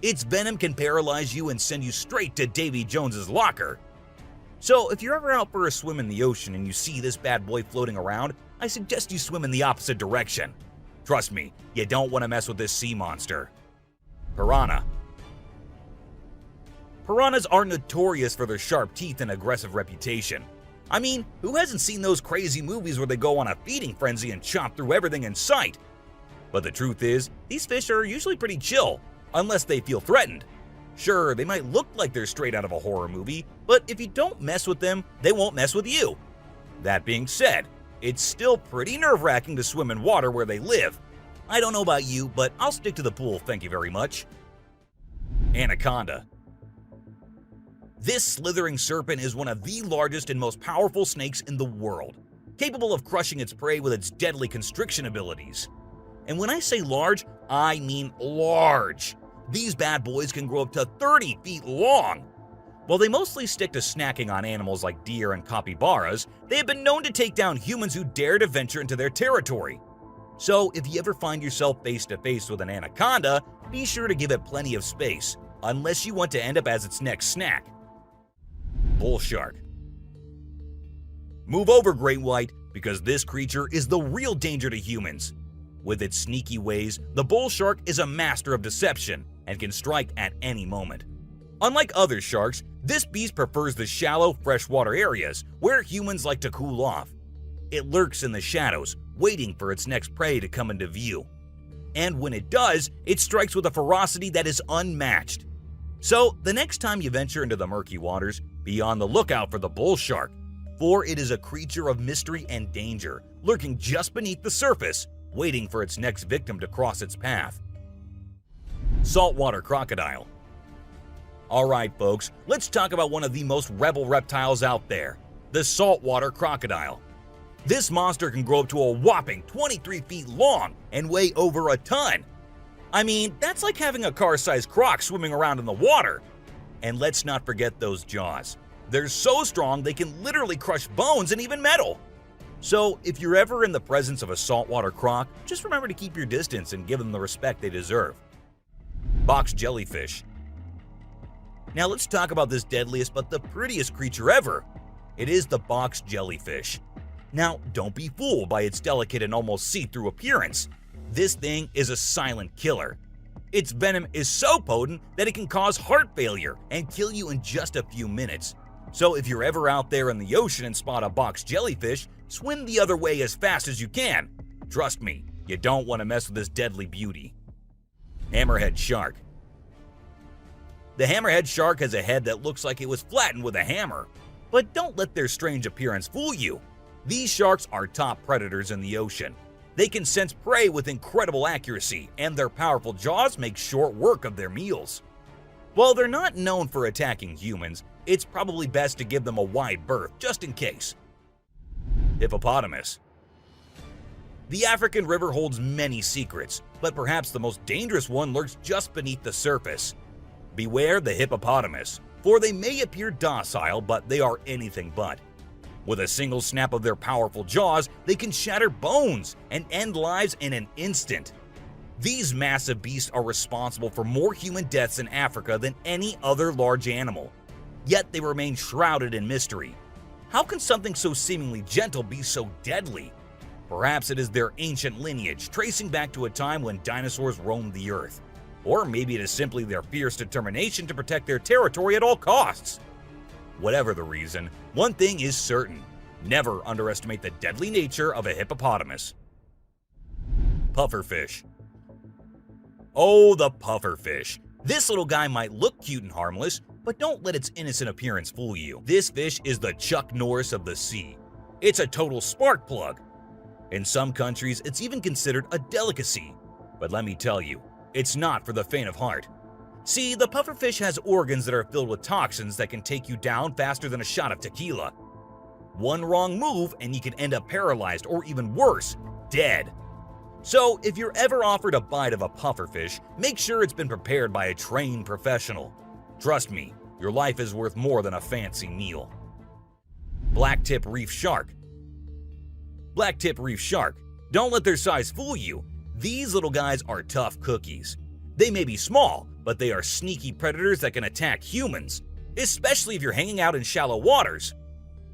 Its venom can paralyze you and send you straight to Davy Jones's locker. So if you're ever out for a swim in the ocean and you see this bad boy floating around, I suggest you swim in the opposite direction. Trust me, you don't want to mess with this sea monster. Piranha. Piranhas are notorious for their sharp teeth and aggressive reputation. I mean, who hasn't seen those crazy movies where they go on a feeding frenzy and chomp through everything in sight? But the truth is, these fish are usually pretty chill, unless they feel threatened. Sure, they might look like they're straight out of a horror movie, but if you don't mess with them, they won't mess with you. That being said, it's still pretty nerve-wracking to swim in water where they live. I don't know about you, but I'll stick to the pool, thank you very much. Anaconda. This slithering serpent is one of the largest and most powerful snakes in the world, capable of crushing its prey with its deadly constriction abilities. And when I say large, I mean large. These bad boys can grow up to 30 feet long. While they mostly stick to snacking on animals like deer and capybaras, they have been known to take down humans who dare to venture into their territory. So if you ever find yourself face to face with an anaconda, be sure to give it plenty of space, unless you want to end up as its next snack. Bull shark. Move over, great white, because this creature is the real danger to humans. With its sneaky ways, the bull shark is a master of deception and can strike at any moment. Unlike other sharks, this beast prefers the shallow, freshwater areas where humans like to cool off. It lurks in the shadows, waiting for its next prey to come into view. And when it does, it strikes with a ferocity that is unmatched. So, the next time you venture into the murky waters, be on the lookout for the bull shark, for it is a creature of mystery and danger, lurking just beneath the surface, waiting for its next victim to cross its path. Saltwater crocodile. Alright folks, let's talk about one of the most rebel reptiles out there, the saltwater crocodile. This monster can grow up to a whopping 23 feet long and weigh over a ton. I mean, that's like having a car-sized croc swimming around in the water. And let's not forget those jaws. They're so strong they can literally crush bones and even metal. So if you're ever in the presence of a saltwater croc, just remember to keep your distance and give them the respect they deserve. Box jellyfish. Now let's talk about this deadliest but the prettiest creature ever. It is the box jellyfish. Now, don't be fooled by its delicate and almost see-through appearance. This thing is a silent killer. Its venom is so potent that it can cause heart failure and kill you in just a few minutes. So if you're ever out there in the ocean and spot a box jellyfish, swim the other way as fast as you can. Trust me, you don't want to mess with this deadly beauty. Hammerhead shark. The hammerhead shark has a head that looks like it was flattened with a hammer. But don't let their strange appearance fool you. These sharks are top predators in the ocean. They can sense prey with incredible accuracy, and their powerful jaws make short work of their meals. While they're not known for attacking humans, it's probably best to give them a wide berth just in case. Hippopotamus. The African river holds many secrets, but perhaps the most dangerous one lurks just beneath the surface. Beware the hippopotamus, for they may appear docile, but they are anything but. With a single snap of their powerful jaws, they can shatter bones and end lives in an instant. These massive beasts are responsible for more human deaths in Africa than any other large animal. Yet they remain shrouded in mystery. How can something so seemingly gentle be so deadly? Perhaps it is their ancient lineage, tracing back to a time when dinosaurs roamed the earth. Or maybe it is simply their fierce determination to protect their territory at all costs. Whatever the reason, one thing is certain: never underestimate the deadly nature of a hippopotamus. Pufferfish. Oh, the pufferfish. This little guy might look cute and harmless, but don't let its innocent appearance fool you. This fish is the Chuck Norris of the sea. It's a total spark plug. In some countries, it's even considered a delicacy. But let me tell you, it's not for the faint of heart. See, the pufferfish has organs that are filled with toxins that can take you down faster than a shot of tequila. One wrong move and you can end up paralyzed or even worse, dead. So if you're ever offered a bite of a pufferfish, make sure it's been prepared by a trained professional. Trust me, your life is worth more than a fancy meal. Blacktip reef shark. Blacktip reef shark. Don't let their size fool you. These little guys are tough cookies. They may be small, but they are sneaky predators that can attack humans, especially if you're hanging out in shallow waters.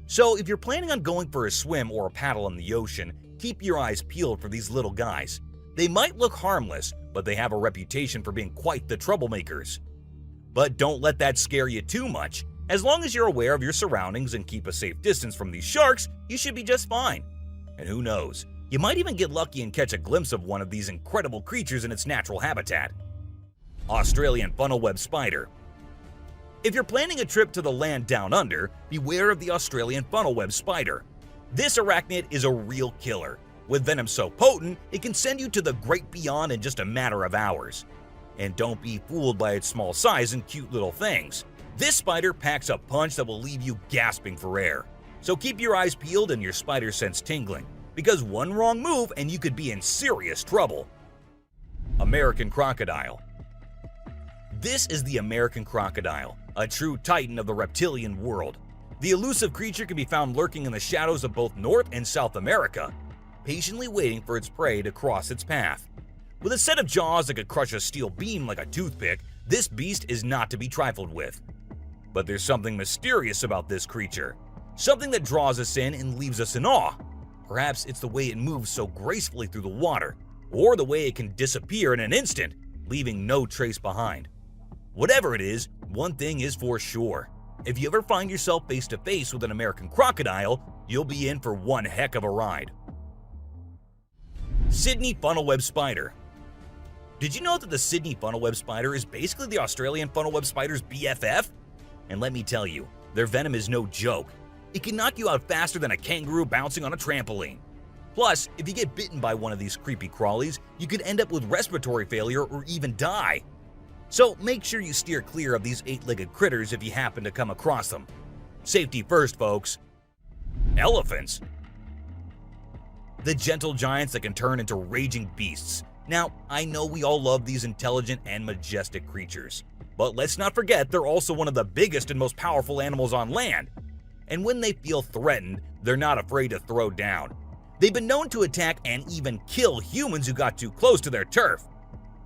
So if you're planning on going for a swim or a paddle in the ocean, keep your eyes peeled for these little guys. They might look harmless, but they have a reputation for being quite the troublemakers. But don't let that scare you too much. As long as you're aware of your surroundings and keep a safe distance from these sharks, you should be just fine. And who knows, you might even get lucky and catch a glimpse of one of these incredible creatures in its natural habitat. Australian funnel-web spider. If you're planning a trip to the land down under, beware of the Australian funnel-web spider. This arachnid is a real killer. With venom so potent, it can send you to the great beyond in just a matter of hours. And don't be fooled by its small size and cute little things. This spider packs a punch that will leave you gasping for air. So keep your eyes peeled and your spider sense tingling, because one wrong move and you could be in serious trouble. American crocodile. This is the American crocodile, a true titan of the reptilian world. The elusive creature can be found lurking in the shadows of both North and South America, patiently waiting for its prey to cross its path. With a set of jaws that could crush a steel beam like a toothpick, this beast is not to be trifled with. But there's something mysterious about this creature, something that draws us in and leaves us in awe. Perhaps it's the way it moves so gracefully through the water, or the way it can disappear in an instant, leaving no trace behind. Whatever it is, one thing is for sure. If you ever find yourself face to face with an American crocodile, you'll be in for one heck of a ride. Sydney funnel-web spider. Did you know that the Sydney funnel-web spider is basically the Australian funnel-web spider's BFF? And let me tell you, their venom is no joke. It can knock you out faster than a kangaroo bouncing on a trampoline. Plus, if you get bitten by one of these creepy crawlies, you could end up with respiratory failure or even die. So make sure you steer clear of these 8-legged critters if you happen to come across them. Safety first, folks. Elephants. the gentle giants that can turn into raging beasts. Now, I know we all love these intelligent and majestic creatures, but let's not forget they're also one of the biggest and most powerful animals on land. And when they feel threatened, they're not afraid to throw down. They've been known to attack and even kill humans who got too close to their turf.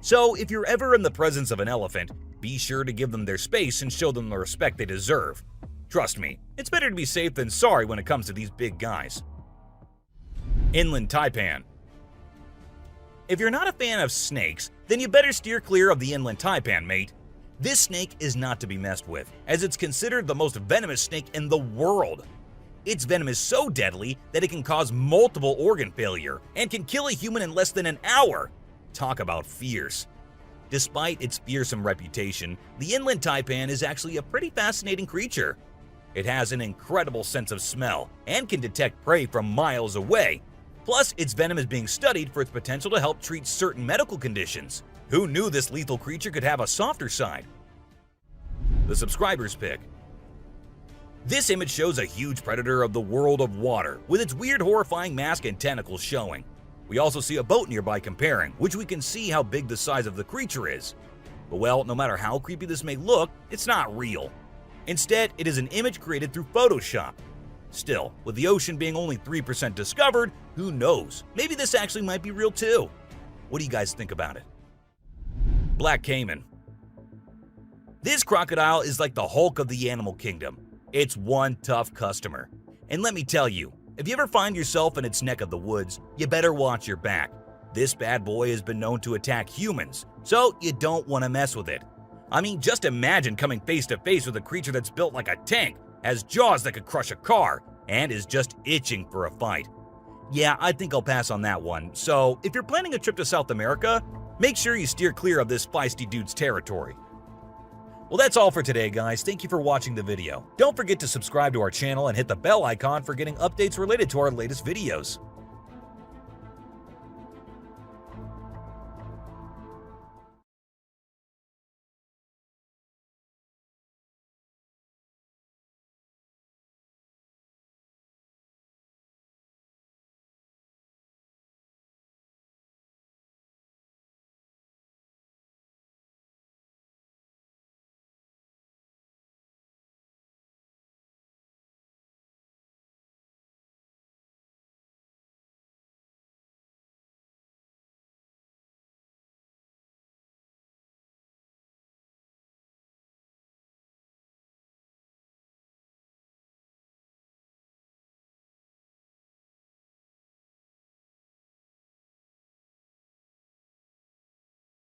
So if you're ever in the presence of an elephant, be sure to give them their space and show them the respect they deserve. Trust me, it's better to be safe than sorry when it comes to these big guys. Inland taipan. If you're not a fan of snakes, then you better steer clear of the inland taipan, mate. This snake is not to be messed with, as it's considered the most venomous snake in the world. Its venom is so deadly that it can cause multiple organ failure and can kill a human in less than an hour. Talk about fierce. Despite its fearsome reputation, the inland taipan is actually a pretty fascinating creature. It has an incredible sense of smell and can detect prey from miles away. Plus, its venom is being studied for its potential to help treat certain medical conditions. Who knew this lethal creature could have a softer side? The subscriber's pick. This image shows a huge predator of the world of water, with its weird horrifying mask and tentacles showing. We also see a boat nearby comparing, which we can see how big the size of the creature is. But well, no matter how creepy this may look, it's not real. Instead, it is an image created through Photoshop. Still, with the ocean being only 3% discovered, who knows? Maybe this actually might be real too. What do you guys think about it? Black Caiman. This crocodile is like the Hulk of the animal kingdom. It's one tough customer. And let me tell you, if you ever find yourself in its neck of the woods, you better watch your back. This bad boy has been known to attack humans, so you don't want to mess with it. I mean, just imagine coming face to face with a creature that's built like a tank, has jaws that could crush a car, and is just itching for a fight. Yeah, I think I'll pass on that one. So, if you're planning a trip to South America, make sure you steer clear of this feisty dude's territory. Well, that's all for today, guys. Thank you for watching the video. Don't forget to subscribe to our channel and hit the bell icon for getting updates related to our latest videos.